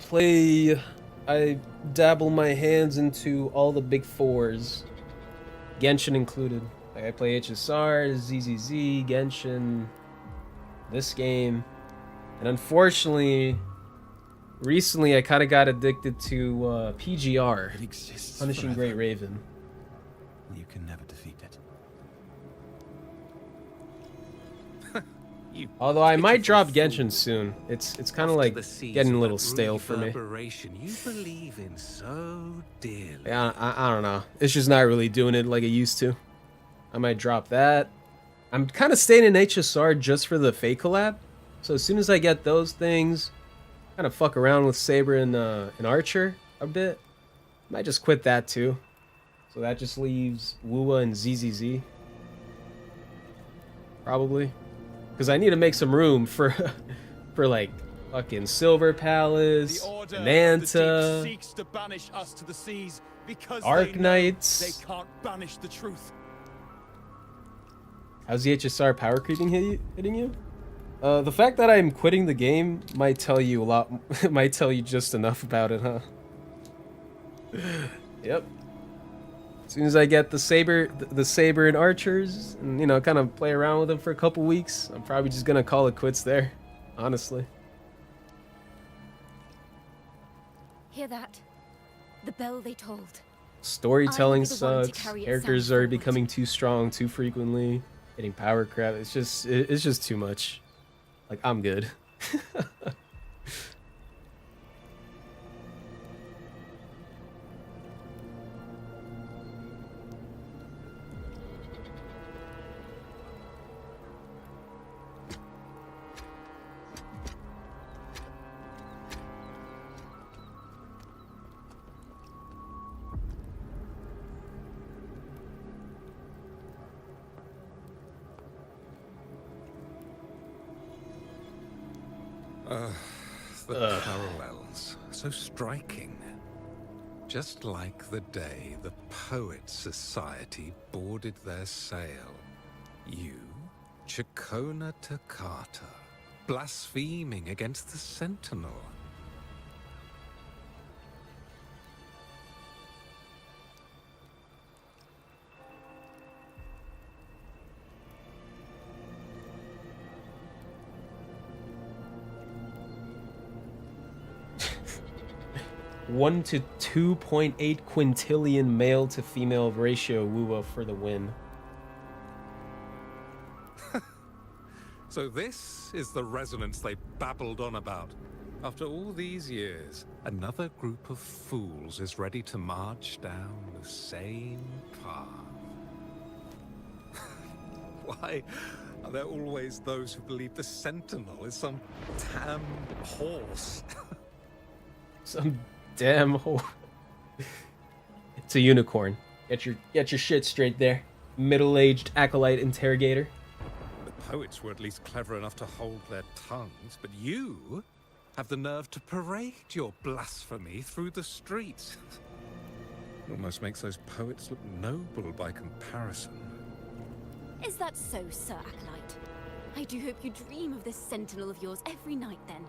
dabble my hands into all the big fours. Genshin included. Like I play HSR, ZZZ, Genshin, this game. And unfortunately, recently I kind of got addicted to PGR, It exists Punishing forever. Great Raven. You can never defeat it. Although I might drop Genshin soon. It's kind of like getting a little stale for me. You believe in so dearly. Yeah, I don't know. It's just not really doing it like it used to. I might drop that. I'm kind of staying in HSR just for the Fate collab. So as soon as I get those things, kind of fuck around with Saber and Archer a bit. Might just quit that too. So that just leaves Wuwa and ZZZ. Probably. Because I need to make some room for like fucking Silver Palace, Nanta, seeks to banish us to the seas because Arc Knights. they can't banish the truth. How's the HSR power creeping hitting you? The fact that I'm quitting the game might tell you a lot. Might tell you just enough about it, huh? Yep. As soon as I get the saber and archers, and you know, kind of play around with them for a couple weeks, I'm probably just gonna call it quits there. Honestly. Hear that? The bell they tolled. Storytelling I will be the one to sucks. carry its Characters sound are forward. becoming too strong too frequently. Hitting power crap. It's just too much. Like I'm good. The parallels, so striking. Just like the day the Poets Society boarded their sail. You, Chakona Takata, blaspheming against the Sentinel. One to 2.8 quintillion male to female ratio Wuwa for the win. So this is the resonance they babbled on about. After all these years, another group of fools is ready to march down the same path. Why are there always those who believe the Sentinel is some damn horse? Some damn whore. It's a unicorn. Get your shit straight there. Middle-aged acolyte interrogator. The poets were at least clever enough to hold their tongues, but you have the nerve to parade your blasphemy through the streets. It almost makes those poets look noble by comparison. Is that so, Sir Acolyte? I do hope you dream of this sentinel of yours every night, then.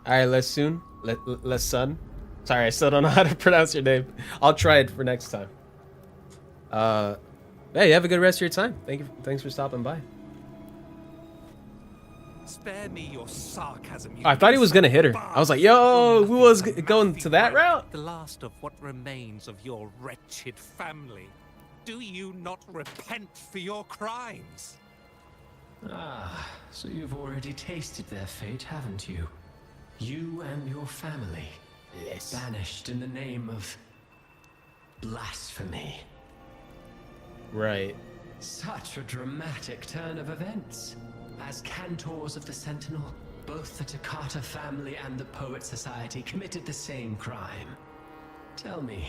Alright, Lesun. Lesun. Sorry, I still don't know how to pronounce your name. I'll try it for next time. Hey, have a good rest of your time. Thanks for stopping by. Spare me your sarcasm. I thought he was gonna hit her. I was like, yo, who was going to that route? The last of what remains of your wretched family. Do you not repent for your crimes? Ah, so you've already tasted their fate, haven't you? You and your family. Yes. Banished in the name of blasphemy. Right. Such a dramatic turn of events. As cantors of the Sentinel, both the Takata family and the Poet Society committed the same crime. Tell me,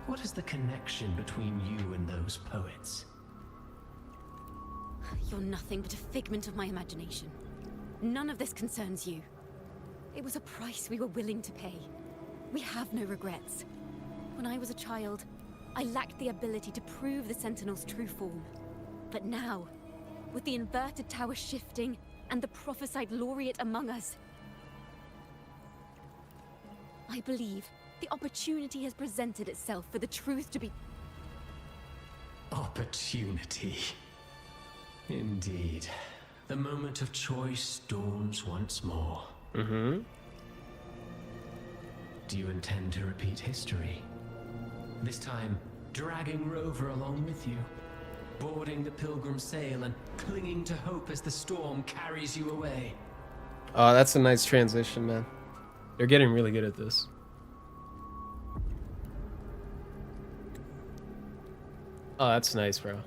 what is the connection between you and those poets? You're nothing but a figment of my imagination. None of this concerns you. It was a price we were willing to pay. We have no regrets. When I was a child, I lacked the ability to prove the Sentinel's true form. But now, with the inverted tower shifting and the prophesied laureate among us, I believe the opportunity has presented itself for the truth to be... Opportunity. Indeed. The moment of choice dawns once more. Mm-hmm. Do you intend to repeat history? This time, dragging Rover along with you, boarding the pilgrim sail and clinging to hope as the storm carries you away. Oh, that's a nice transition, man. They're getting really good at this. Oh, that's nice, bro.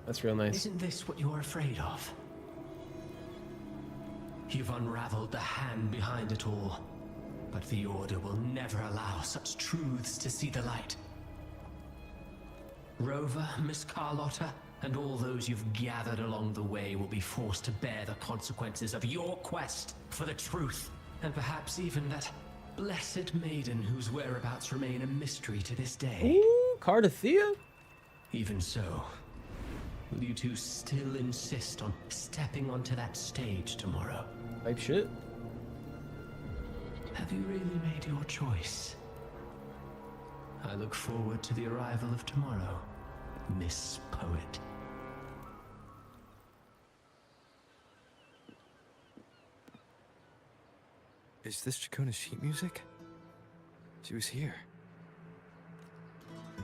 That's real nice. Isn't this what you're afraid of? You've unraveled the hand behind it all, but the Order will never allow such truths to see the light. Rover, Miss Carlotta, and all those you've gathered along the way will be forced to bear the consequences of your quest for the truth, and perhaps even that blessed maiden whose whereabouts remain a mystery to this day. Ooh, Cardathea? Even so, will you two still insist on stepping onto that stage tomorrow? Type shit. Have you really made your choice? I look forward to the arrival of tomorrow, Miss Poet. Is this Chacona's sheet music? She was here.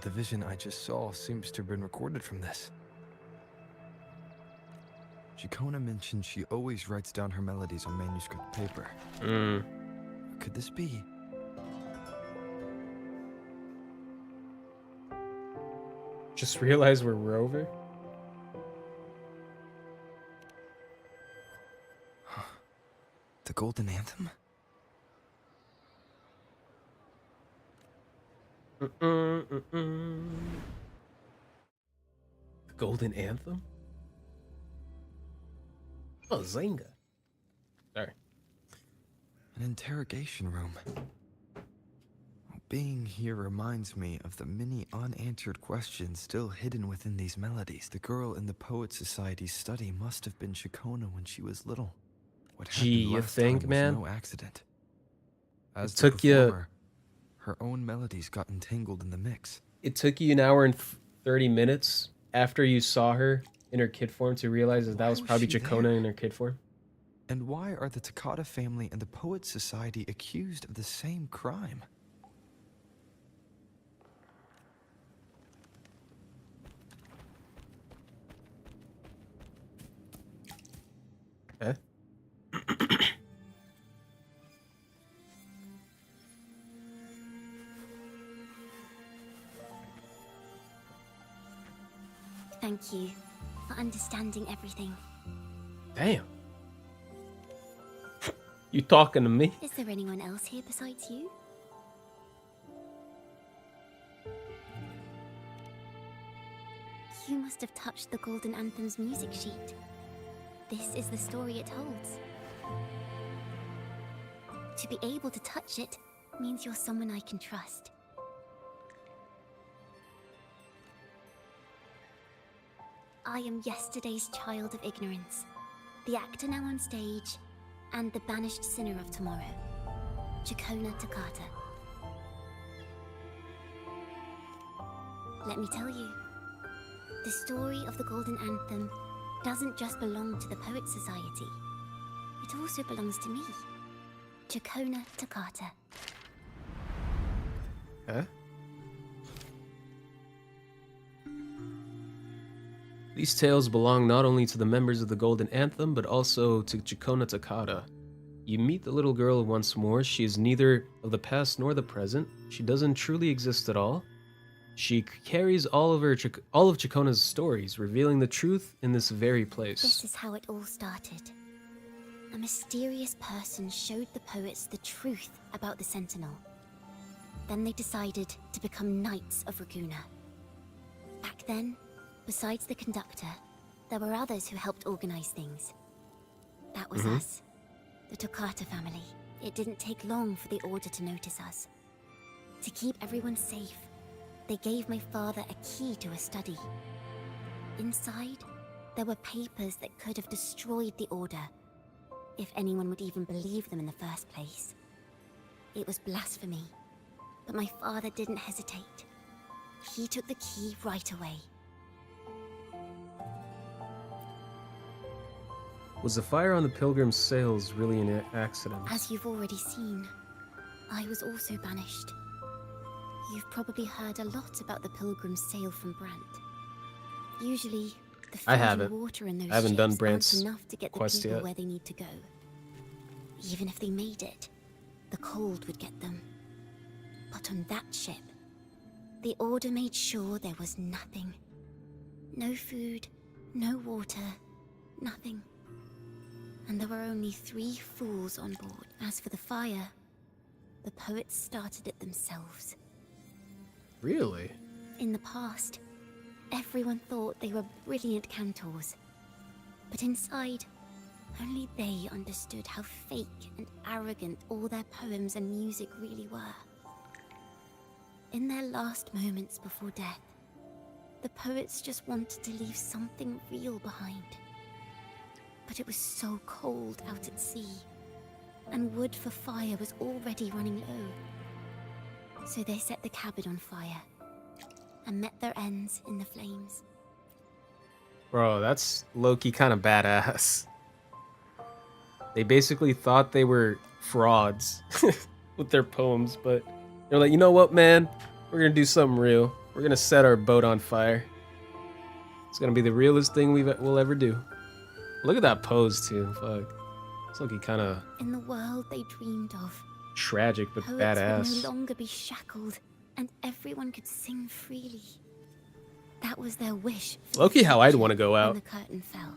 The vision I just saw seems to have been recorded from this. Chacona mentioned she always writes down her melodies on manuscript paper. Could this be? Just realized we're Rover. The Golden Anthem? The Golden Anthem? Oh, Zynga. Sorry. An interrogation room. Being here reminds me of the many unanswered questions still hidden within these melodies. The girl in the Poet Society's study must have been Chacona when she was little. What happened You last think, time man? was no accident. As It the took you... performer, her own melodies got entangled in the mix. It took you an hour and 30 minutes after you saw her in her kid form to realize that that was probably she Chacona there? in her kid form? And why are the Takata family and the Poet Society accused of the same crime? Okay. Thank you for understanding everything. Damn. You talking to me? Is there anyone else here besides you? You must have touched the Golden Anthem's music sheet. This is the story it holds. To be able to touch it means you're someone I can trust. I am yesterday's child of ignorance, the actor now on stage, and the banished sinner of tomorrow, Chacona Takata. Let me tell you, the story of the Golden Anthem doesn't just belong to the Poet Society. It also belongs to me, Chacona Takata. Huh? These tales belong not only to the members of the Golden Anthem, but also to Chikona Takata. You meet the little girl once more. She is neither of the past nor the present. She doesn't truly exist at all. She carries all of Chikona's stories, revealing the truth in this very place. This is how it all started. A mysterious person showed the poets the truth about the Sentinel. Then they decided to become Knights of Raguna. Back then, besides the conductor, there were others who helped organize things. That was us, the Toccata family. It didn't take long for the Order to notice us. To keep everyone safe, they gave my father a key to a study. Inside, there were papers that could have destroyed the Order, if anyone would even believe them in the first place. It was blasphemy, but my father didn't hesitate. He took the key right away. Was the fire on the Pilgrim's sails really an accident? As you've already seen, I was also banished. You've probably heard a lot about the Pilgrim's sail from Brant. Usually, the food and water in those I haven't done ships Brant's aren't enough to get the quest people yet. where they need to go. Even if they made it, the cold would get them. But on that ship, the Order made sure there was nothing. No food, no water, nothing. And there were only 3 fools on board. As for the fire, the poets started it themselves. Really? In the past, everyone thought they were brilliant cantors. But inside, only they understood how fake and arrogant all their poems and music really were. In their last moments before death, the poets just wanted to leave something real behind. But it was so cold out at sea, and wood for fire was already running low. So they set the cabin on fire, and met their ends in the flames. Bro, that's low-key kind of badass. They basically thought they were frauds with their poems, but they're like, you know what, man? We're gonna do something real. We're gonna set our boat on fire. It's gonna be the realest thing we'll ever do. Look at that pose, too. Fuck. It's looking kind of In the world they dreamed of, tragic, but poets badass. would no longer be shackled, and everyone could sing freely. That was their wish. for the Low-key how I'd future want to go when out. the curtain fell.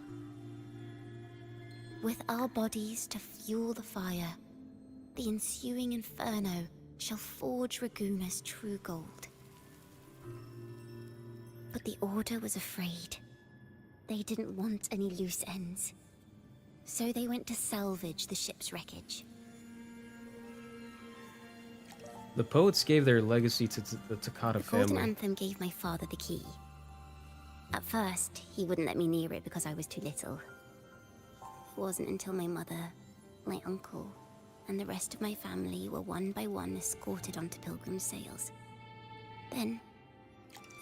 With our bodies to fuel the fire, the ensuing inferno shall forge Raguna's true gold. But the Order was afraid. They didn't want any loose ends. So they went to salvage the ship's wreckage. The poets gave their legacy to the Takata The Golden family. Anthem gave my father the key. At first, he wouldn't let me near it because I was too little. It wasn't until my mother, my uncle, and the rest of my family were one by one escorted onto Pilgrim's sails. Then,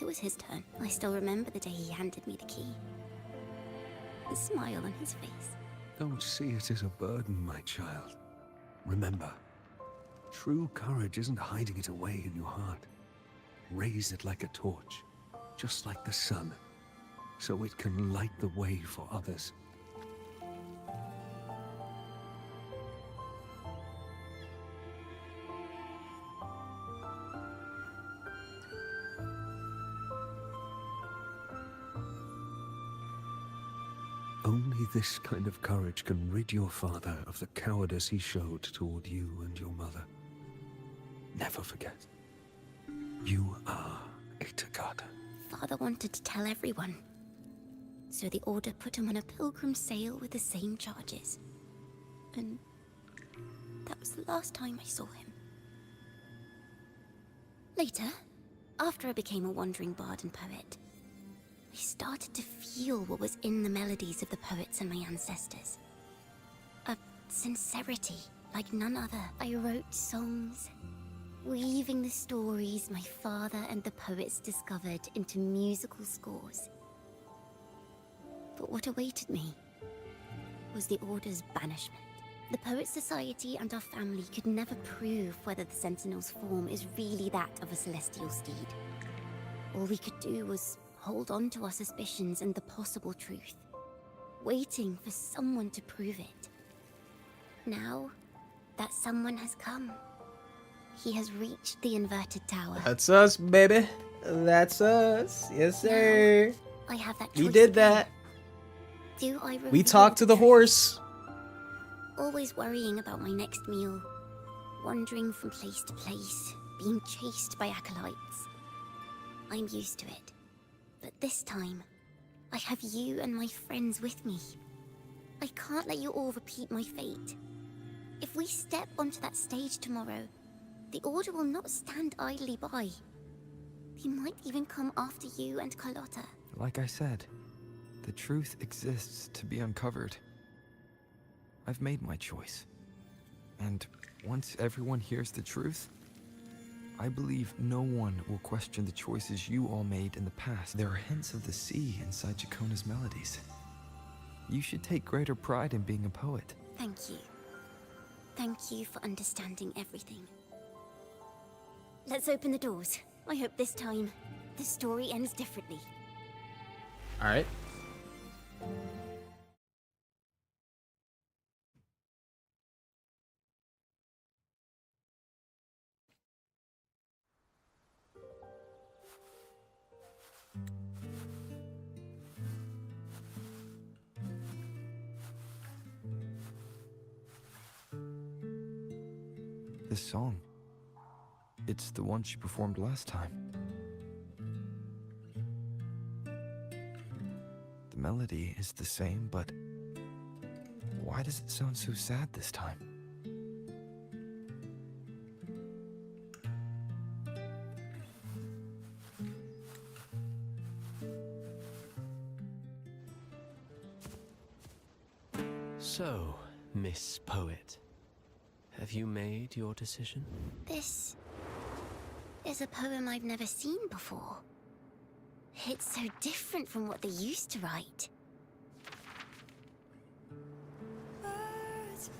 it was his turn. I still remember the day he handed me the key. The smile on his face. Don't see it as a burden, my child. Remember, true courage isn't hiding it away in your heart. Raise it like a torch, just like the sun, so it can light the way for others. Only this kind of courage can rid your father of the cowardice he showed toward you and your mother. Never forget, you are a Takata. Father wanted to tell everyone. So the Order put him on a pilgrim sail with the same charges. And that was the last time I saw him. Later, after I became a wandering bard and poet, I started to feel what was in the melodies of the poets and my ancestors. A sincerity like none other. I wrote songs, weaving the stories my father and the poets discovered into musical scores. But what awaited me was the Order's banishment. The Poet Society and our family could never prove whether the Sentinel's form is really that of a celestial steed. All we could do was hold on to our suspicions and the possible truth, waiting for someone to prove it. Now, that someone has come. He has reached the inverted tower. That's us, baby. That's us. Yes, sir. I have that We choice did again. that. Do I We reveal talked to the horse. Always worrying about my next meal, wandering from place to place, being chased by acolytes. I'm used to it. But this time, I have you and my friends with me. I can't let you all repeat my fate. If we step onto that stage tomorrow, the Order will not stand idly by. They might even come after you and Carlotta. Like I said, the truth exists to be uncovered. I've made my choice. And once everyone hears the truth, I believe no one will question the choices you all made in the past. There are hints of the sea inside Jacona's melodies. You should take greater pride in being a poet. Thank you. Thank you for understanding everything. Let's open the doors. I hope this time, the story ends differently. All right. This song, it's the one she performed last time. The melody is the same, but why does it sound so sad this time? So, Miss Poet, have you made your decision? This is a poem I've never seen before. It's so different from what they used to write.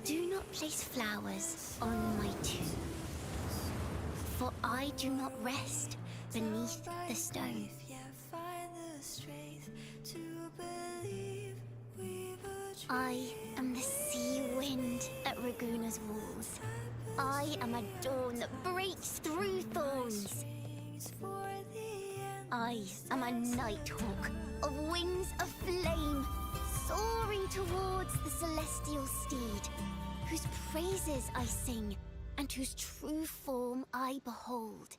Do not place flowers on my tomb, for I do not rest beneath the stone. I am the sea wind at Raguna's walls. I am a dawn that breaks through thorns. I am a nighthawk of wings of flame, soaring towards the celestial steed, whose praises I sing and whose true form I behold.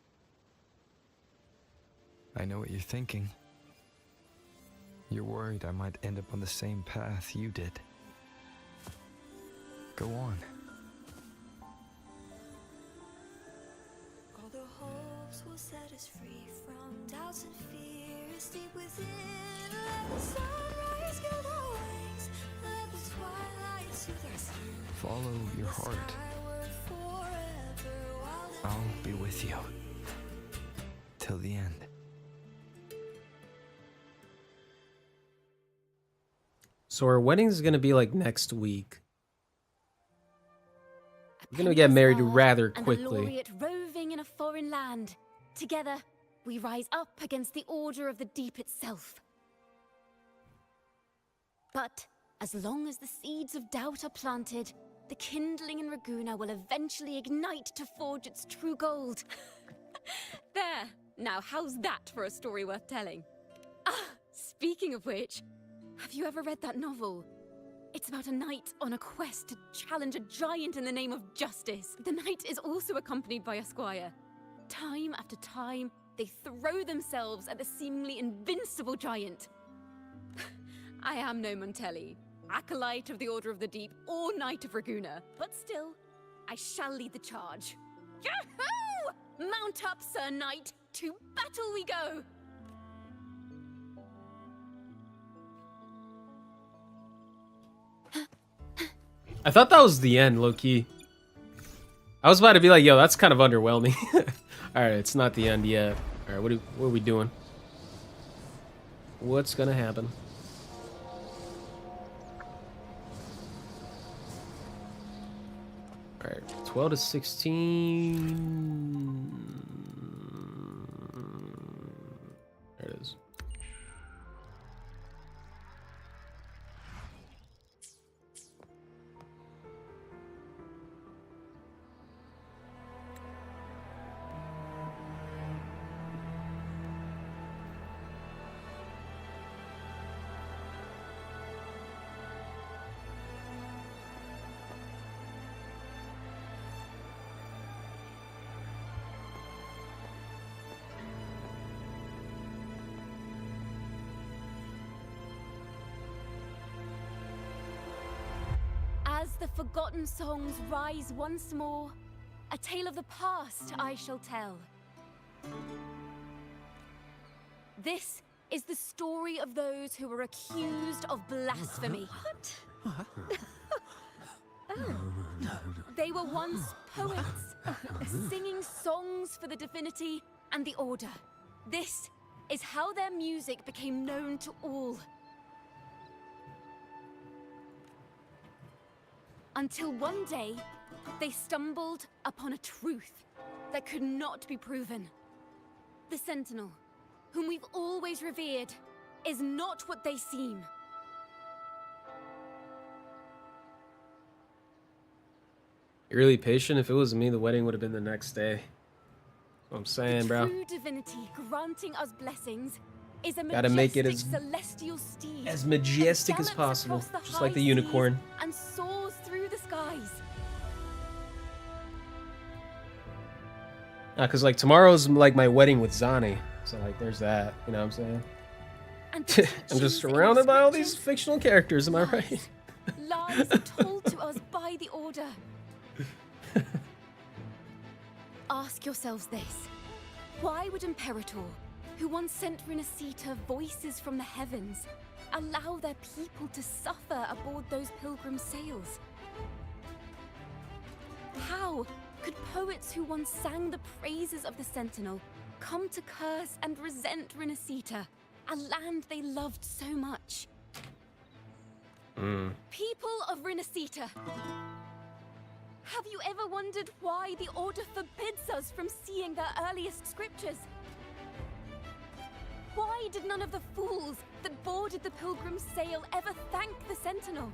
I know what you're thinking. You're worried I might end up on the same path you did. Go on. All the hopes will set us free from doubts and fears deep within. Let the sunrise gild our wings. Let the twilight soothe our skin. Follow your heart. I'll be with you. Till the end. So our wedding is gonna be like next week. We're gonna get married rather And the quickly. laureate roving in a foreign land. Together, we rise up against the Order of the Deep itself. But as long as the seeds of doubt are planted, the kindling in Raguna will eventually ignite to forge its true gold. There! Now, how's that for a story worth telling? Ah, speaking of which, have you ever read that novel? It's about a knight on a quest to challenge a giant in the name of justice. The knight is also accompanied by a squire. Time after time, they throw themselves at the seemingly invincible giant. I am no Montelli, acolyte of the Order of the Deep, or Knight of Raguna, but still, I shall lead the charge. Yahoo! Mount up, Sir Knight! To battle we go! I thought that was the end, low-key. I was about to be like, yo, that's kind of underwhelming. Alright, it's not the end yet. Alright, what are we doing? What's gonna happen? Alright, 12 to 16. There it is. the forgotten songs rise once more, a tale of the past I shall tell. This is the story of those who were accused of blasphemy. What? They were once poets, singing songs for the divinity and the order. This is how their music became known to all. Until one day, they stumbled upon a truth that could not be proven. The Sentinel, whom we've always revered, is not what they seem. You're really patient. If it was me, the wedding would have been the next day. That's what I'm saying, bro. True divinity granting us blessings is a Gotta make it majestic celestial steed as majestic that as gallops possible, across just like the high unicorn. seas and soars through the skies. Cause like tomorrow's like my wedding with Zani, so like there's that. You know what I'm saying? I'm just surrounded by all these fictional characters. Am I right? Lies told to us by the Order. Ask yourselves this. Why would Imperator, who once sent Rinascita voices from the heavens, allow their people to suffer aboard those pilgrim sails? How could poets who once sang the praises of the Sentinel come to curse and resent Rinascita, a land they loved so much? People of Rinascita, have you ever wondered why the Order forbids us from seeing their earliest scriptures? Why did none of the fools that boarded the pilgrim sail ever thank the Sentinel?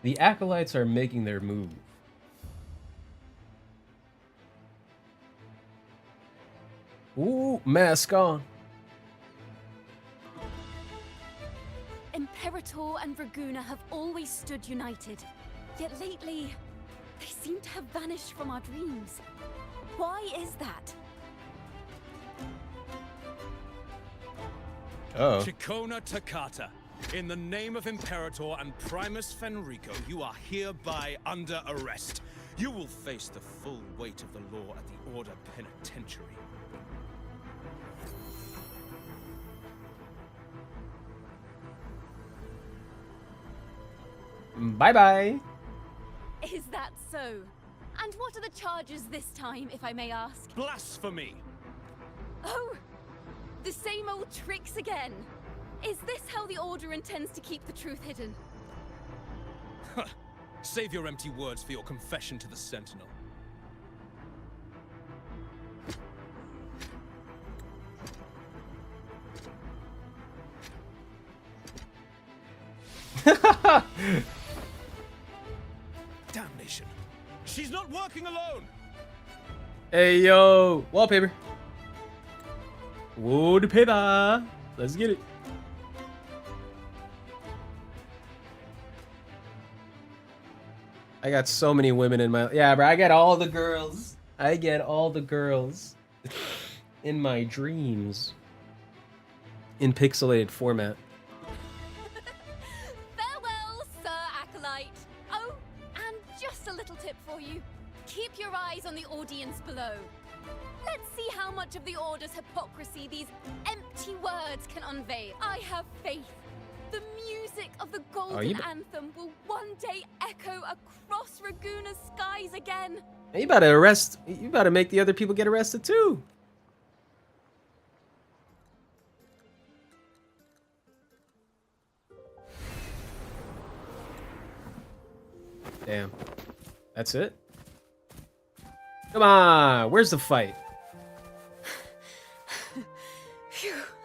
The acolytes are making their move. Ooh, mask on. Imperator and Raguna have always stood united, yet lately, they seem to have vanished from our dreams. Why is that? Oh. Chikona Takata, in the name of Imperator and Primus Fenrico, you are hereby under arrest. You will face the full weight of the law at the Order Penitentiary. Bye-bye. Is that so? And what are the charges this time, if I may ask? Blasphemy! Oh! The same old tricks again! Is this how the Order intends to keep the truth hidden? Save your empty words for your confession to the Sentinel. Damnation! She's not working alone! Hey, yo. Wallpaper. Wallpaper. Let's get it. I got so many women in my... Yeah, bro. I get all the girls. I get all the girls in my dreams. In pixelated format. Farewell, Sir Acolyte. Oh, and just a little tip for you. Keep your eyes on the audience below. Let's see how much of the Order's hypocrisy these empty words can unveil. I have faith. The music of the Golden Anthem will one day echo across Raguna's skies again. You better make the other people get arrested too. Damn. That's it? Come on, where's the fight?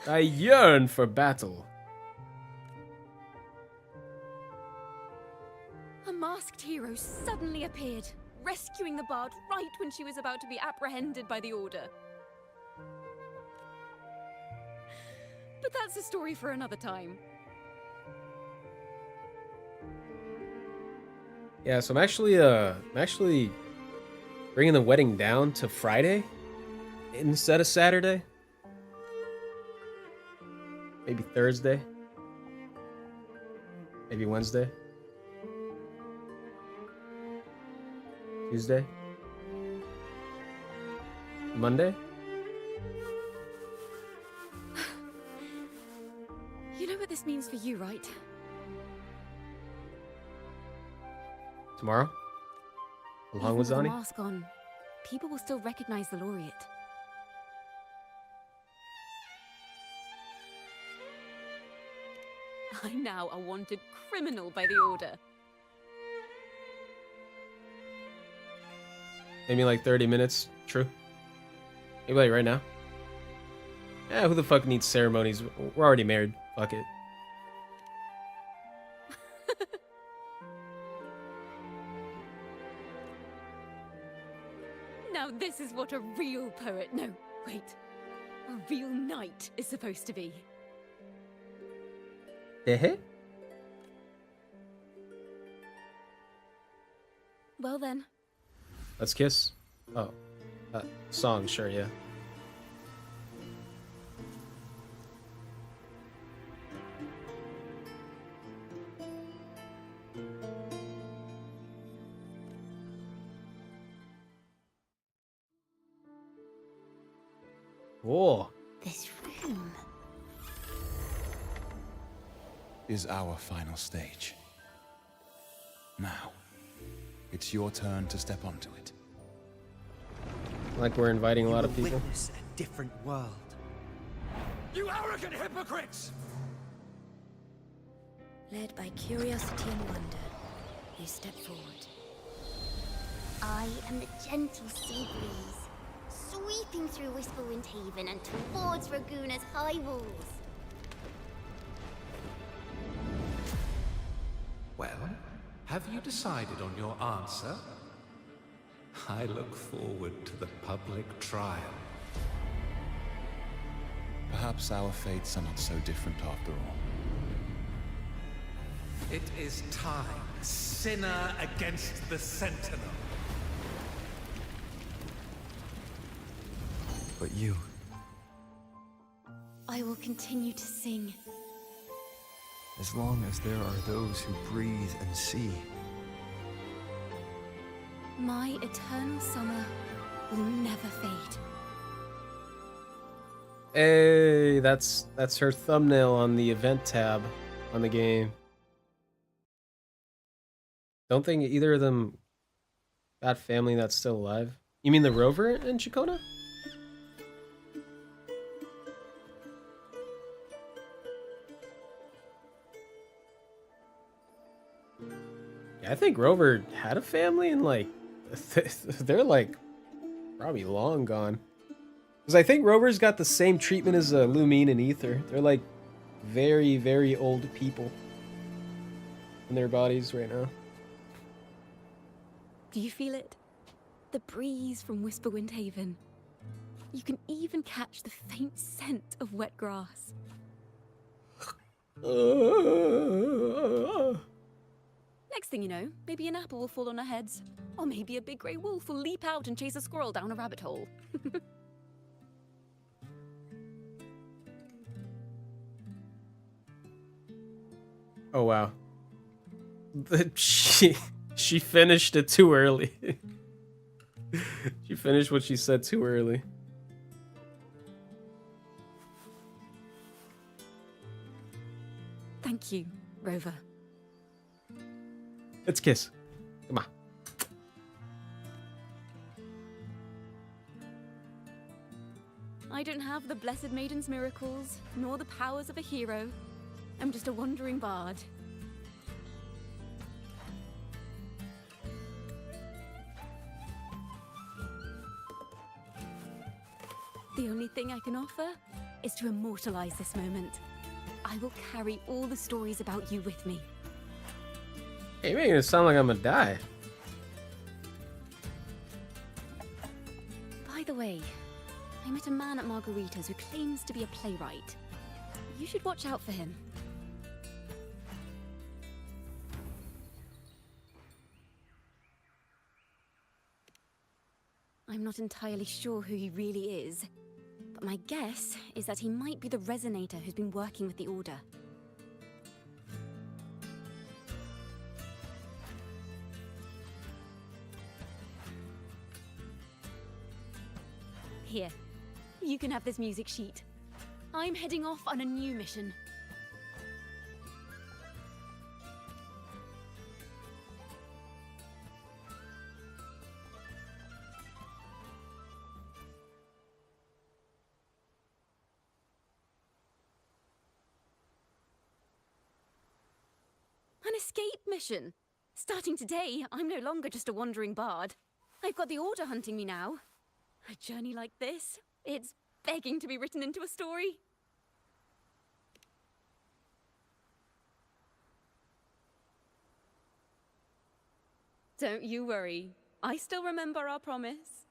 I yearn for battle. A masked hero suddenly appeared, rescuing the bard right when she was about to be apprehended by the Order. But that's a story for another time. Yeah, so I'm actually bringing the wedding down to Friday instead of Saturday. Maybe Thursday. Maybe Wednesday. Tuesday. Monday. You know what this means for you, right? Tomorrow. Along with Even with the Zani. mask on, people will still recognize the laureate. I'm now a wanted criminal by the Order. Maybe like 30 minutes. True. Maybe like right now. Yeah, who the fuck needs ceremonies? We're already married. Fuck it. Now this is what a real poet, no, wait, a real knight is supposed to be. Eh? Well then. Let's kiss. Oh. Song, sure, yeah. Whoa. This room is our final stage. Now, it's your turn to step onto it. Like we're inviting a lot of people. Witness a different world. You arrogant hypocrites! Led by curiosity and wonder, you step forward. I am the gentle sea breeze, sweeping through Whisperwind Haven and towards Raguna's high walls. Well, have you decided on your answer? I look forward to the public trial. Perhaps our fates are not so different after all. It is time. Sinner against the Sentinel. But you... I will continue to sing. As long as there are those who breathe and see. My eternal summer will never fade. Hey, that's her thumbnail on the event tab on the game. Don't think either of them got family that's still alive. You mean the Rover and Chikona? Yeah, I think Rover had a family and like they're like probably long gone. Because I think Rover's got the same treatment as Lumine and Ether. They're like very, very old people in their bodies right now. Do you feel it? The breeze from Whisperwind Haven. You can even catch the faint scent of wet grass. Next thing you know, maybe an apple will fall on our heads. Or maybe a big grey wolf will leap out and chase a squirrel down a rabbit hole. Oh wow. She finished it too early. She finished what she said too early. Thank you, Rover. Let's kiss. Come on. I don't have the Blessed Maiden's miracles, nor the powers of a hero. I'm just a wandering bard. The only thing I can offer is to immortalize this moment. I will carry all the stories about you with me. Hey, you're making it sound like I'm gonna die. By the way, I met a man at Margarita's who claims to be a playwright. You should watch out for him. I'm not entirely sure who he really is, But my guess is that he might be the resonator who's been working with the Order. Here, you can have this music sheet. I'm heading off on a new mission. An escape mission. Starting today, I'm no longer just a wandering bard. I've got the Order hunting me now. A journey like this, it's begging to be written into a story. Don't you worry. I still remember our promise.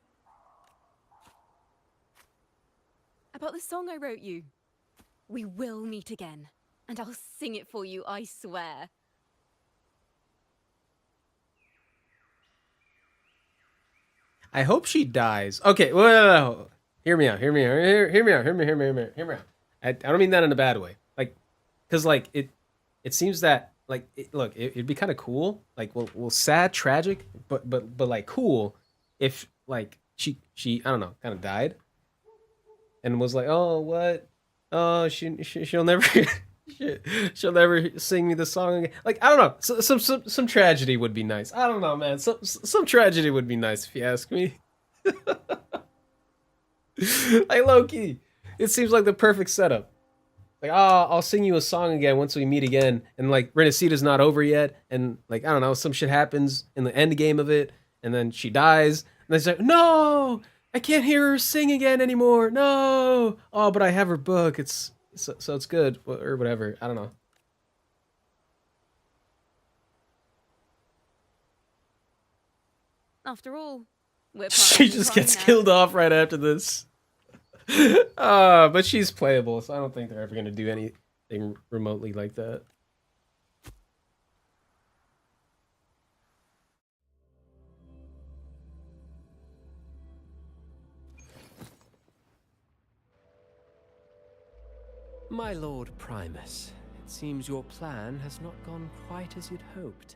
About the song I wrote you. We will meet again, and I'll sing it for you, I swear. I hope she dies. Okay, well, hear me out. Hear me out. I don't mean that in a bad way. Like, cause like it seems that like it'd be kind of cool. Like, well, sad, tragic, but like cool if like she I don't know, kind of died, and was like, oh what, oh she'll never. She'll never sing me the song again. Like, I don't know. Some tragedy would be nice. I don't know, man. Some tragedy would be nice if you ask me. Like, low-key, it seems like the perfect setup. Like, oh, I'll sing you a song again once we meet again. And like, Renacita's not over yet. And like, I don't know, some shit happens in the end game of it. And then she dies. And then she's like, no, I can't hear her sing again anymore. No. Oh, but I have her book. So it's good, or whatever. I don't know. After all, we're She just gets killed off right after this. But she's playable, so I don't think they're ever going to do anything remotely like that. My Lord Primus, it seems your plan has not gone quite as you'd hoped.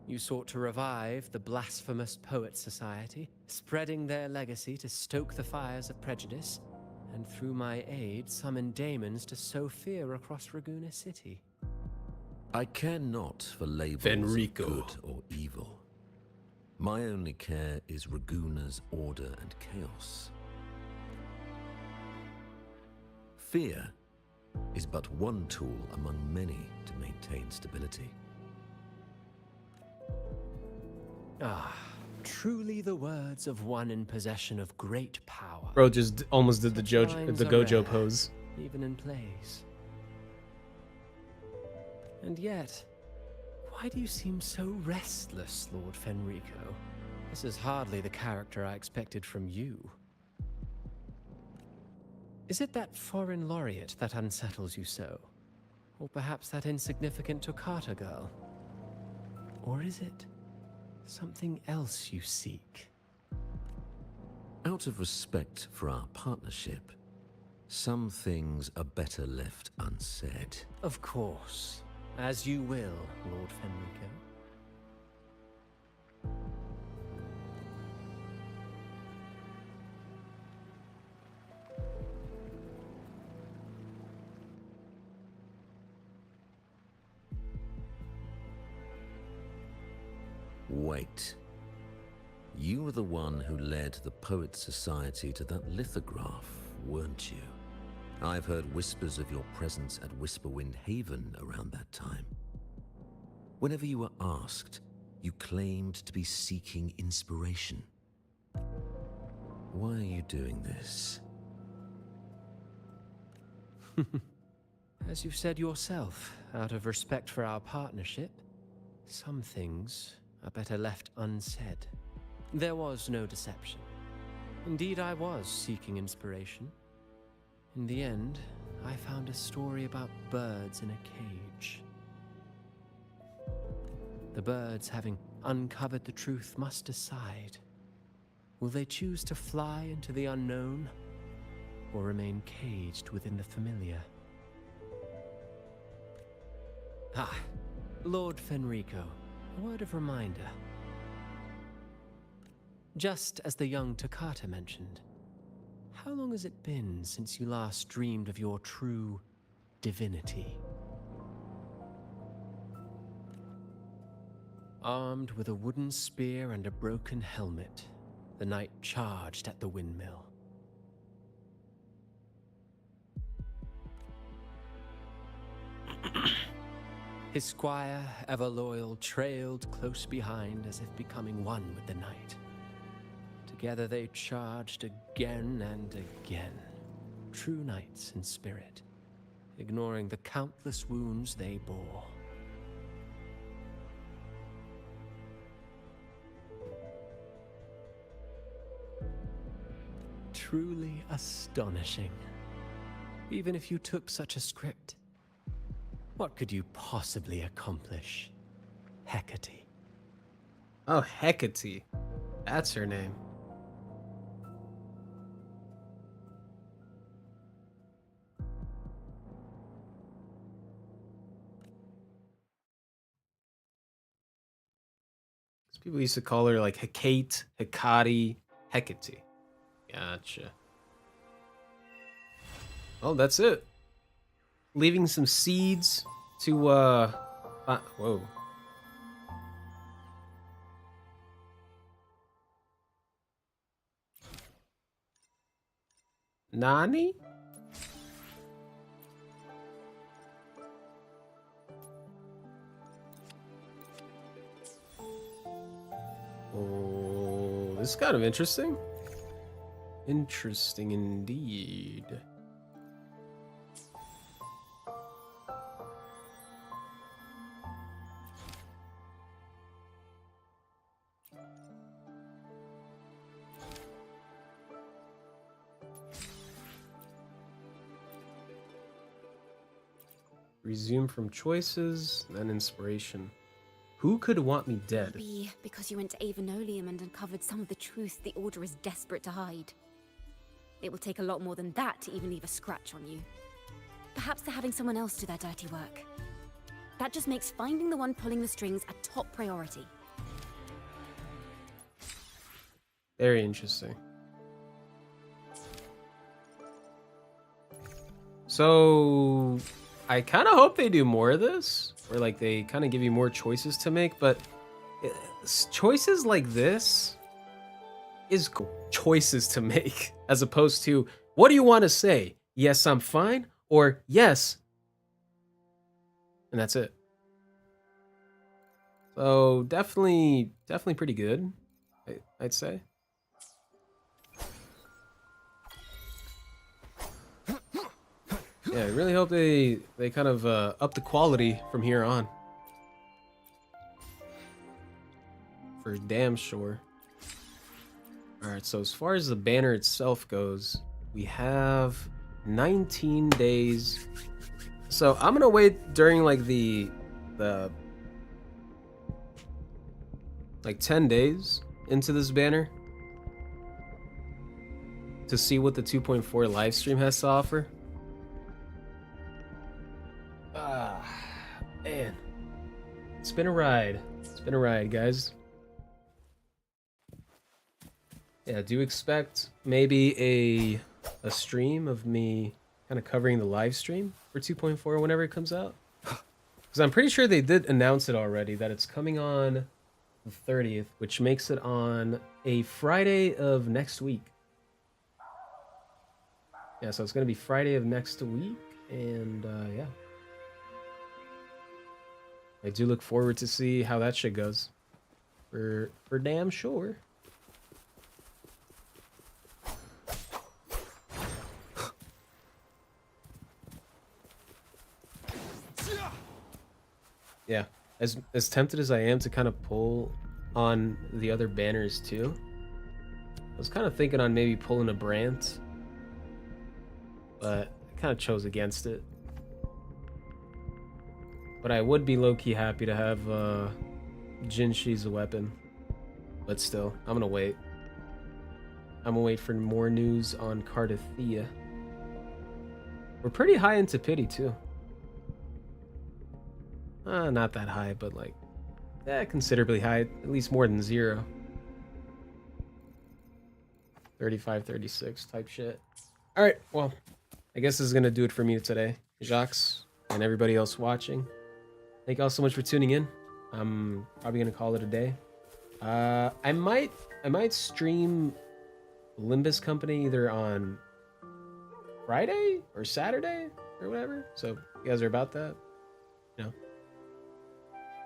You sought to revive the blasphemous Poet Society, spreading their legacy to stoke the fires of prejudice, and through my aid summon daemons to sow fear across Raguuna City. I care not for labels Fenrico. of good or evil. My only care is Raguuna's order and chaos. Fear is but one tool among many to maintain stability. Ah, truly the words of one in possession of great power. Bro just almost did the Lines are Gojo rare, pose. even in plays. And yet, why do you seem so restless, Lord Fenrico? This is hardly the character I expected from you. Is it that foreign laureate that unsettles you so? Or perhaps that insignificant Toccata girl? Or is it something else you seek? Out of respect for our partnership, some things are better left unsaid. Of course. As you will, Lord Fenrico. Wait. You were the one who led the Poet Society to that lithograph, weren't you? I've heard whispers of your presence at Whisperwind Haven around that time. Whenever you were asked, you claimed to be seeking inspiration. Why are you doing this? As you've said yourself, out of respect for our partnership, some things are better left unsaid. There was no deception. Indeed, I was seeking inspiration. In the end, I found a story about birds in a cage. The birds, having uncovered the truth, must decide. Will they choose to fly into the unknown, or remain caged within the familiar? Ah, Lord Fenrico, a word of reminder. Just as the young Toccata mentioned, how long has it been since you last dreamed of your true divinity? Armed with a wooden spear and a broken helmet, the knight charged at the windmill. His squire, ever loyal, trailed close behind as if becoming one with the knight. Together they charged again and again, true knights in spirit, ignoring the countless wounds they bore. Truly astonishing. Even if you took such a script, what could you possibly accomplish, Hecate? Oh, Hecate. That's her name. People used to call her like Hecate, Hecate, Hecate. Gotcha. Oh, that's it. Leaving some seeds to whoa. Nani? Oh, this is kind of interesting. Interesting indeed. Resume from choices, then inspiration. Who could want me dead? Maybe because you went to Avenolium and uncovered some of the truth the Order is desperate to hide. It will take a lot more than that to even leave a scratch on you. Perhaps they're having someone else do their dirty work. That just makes finding the one pulling the strings a top priority. Very interesting. So I kind of hope they do more of this, or like they kind of give you more choices to make, but choices like this is choices to make, as opposed to, what do you want to say? Yes, I'm fine, or yes, and that's it. So definitely pretty good, I'd say. Yeah, I really hope they kind of up the quality from here on. For damn sure. Alright, so as far as the banner itself goes, we have 19 days. So I'm gonna wait during like the like 10 days into this banner to see what the 2.4 live stream has to offer. Man, it's been a ride. It's been a ride, guys. Yeah, do expect maybe a stream of me kind of covering the live stream for 2.4 whenever it comes out. Because I'm pretty sure they did announce it already, that it's coming on the 30th, which makes it on a Friday of next week. Yeah, so it's going to be Friday of next week, and yeah. I do look forward to see how that shit goes. For damn sure. Yeah, as tempted as I am to kind of pull on the other banners too, I was kind of thinking on maybe pulling a Brant, but I kind of chose against it. But I would be low-key happy to have Jinshi as a weapon. But still, I'm gonna wait. I'm gonna wait for more news on Cardathia. We're pretty high into pity too. Not that high, but like, considerably high, at least more than 0. 35, 36 type shit. All right, well, I guess this is gonna do it for me today. Jacques and everybody else watching, thank you all so much for tuning in. I'm probably gonna call it a day. I might stream Limbus Company either on Friday or Saturday or whatever. So if you guys are about that, you know.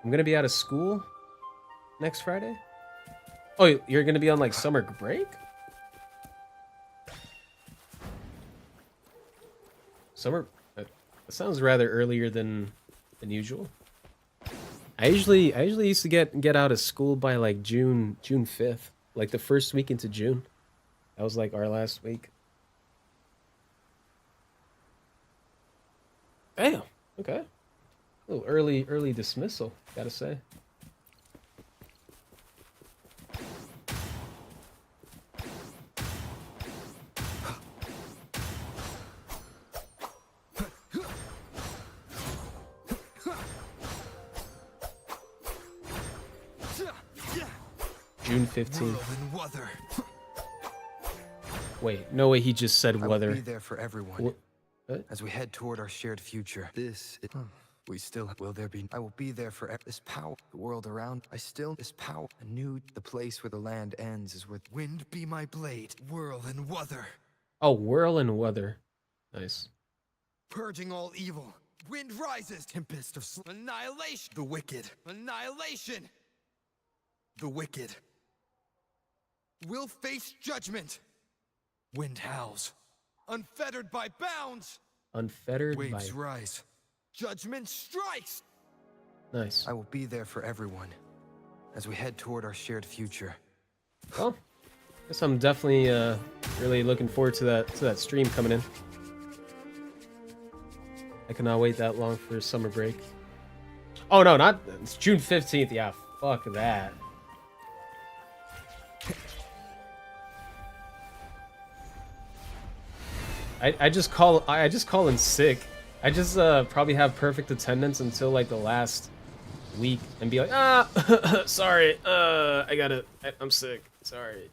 I'm gonna be out of school next Friday. Oh, you're gonna be on like summer break? Summer? That sounds rather earlier than usual. I usually used to get out of school by like June 5th, like the first week into June. That was like our last week. Damn. Okay. A little early dismissal, gotta say. June 15th. Wait, no way he just said weather. I will be there for everyone. What? As we head toward our shared future. We still will there be. I will be there for this power. The world around. This power. Anew, the place where the land ends is where wind be my blade. Whirl and weather. Oh, whirl and weather. Nice. Purging all evil. Wind rises. Tempest of annihilation. The wicked. Annihilation. The wicked will face judgment. Wind howls. Unfettered by bounds. Unfettered Waves by... rise. Judgment strikes. Nice. I will be there for everyone as we head toward our shared future. Well, guess I'm definitely really looking forward to that stream coming in. I cannot wait that long for summer break. Oh no, not it's June 15th. Yeah, fuck that. I just call in sick. I just probably have perfect attendance until like the last week and be like, sorry, I'm sick. Sorry.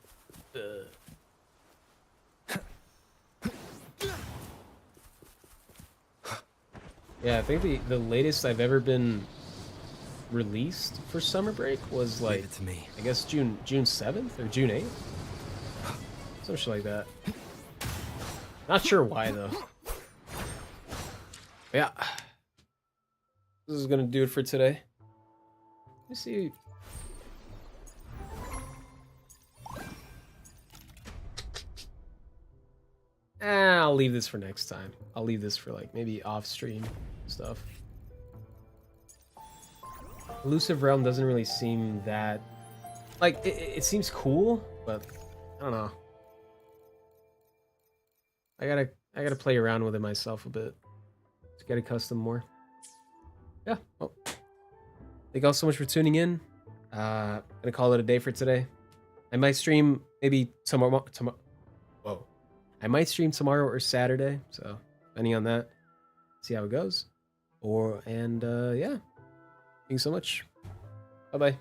Yeah, I think the latest I've ever been released for summer break was like, I guess June 7th or June 8th. Some shit like that. Not sure why though. Yeah. This is gonna do it for today. Let me see. I'll leave this for next time. I'll leave this for like maybe off-stream stuff. Elusive Realm doesn't really seem that... Like, it seems cool, but I don't know. I gotta play around with it myself a bit to get accustomed more. Yeah. Well, thank you all so much for tuning in. Gonna call it a day for today. I might stream maybe tomorrow. Whoa. I might stream tomorrow or Saturday. So depending on that, see how it goes. Yeah. Thank you so much. Bye bye.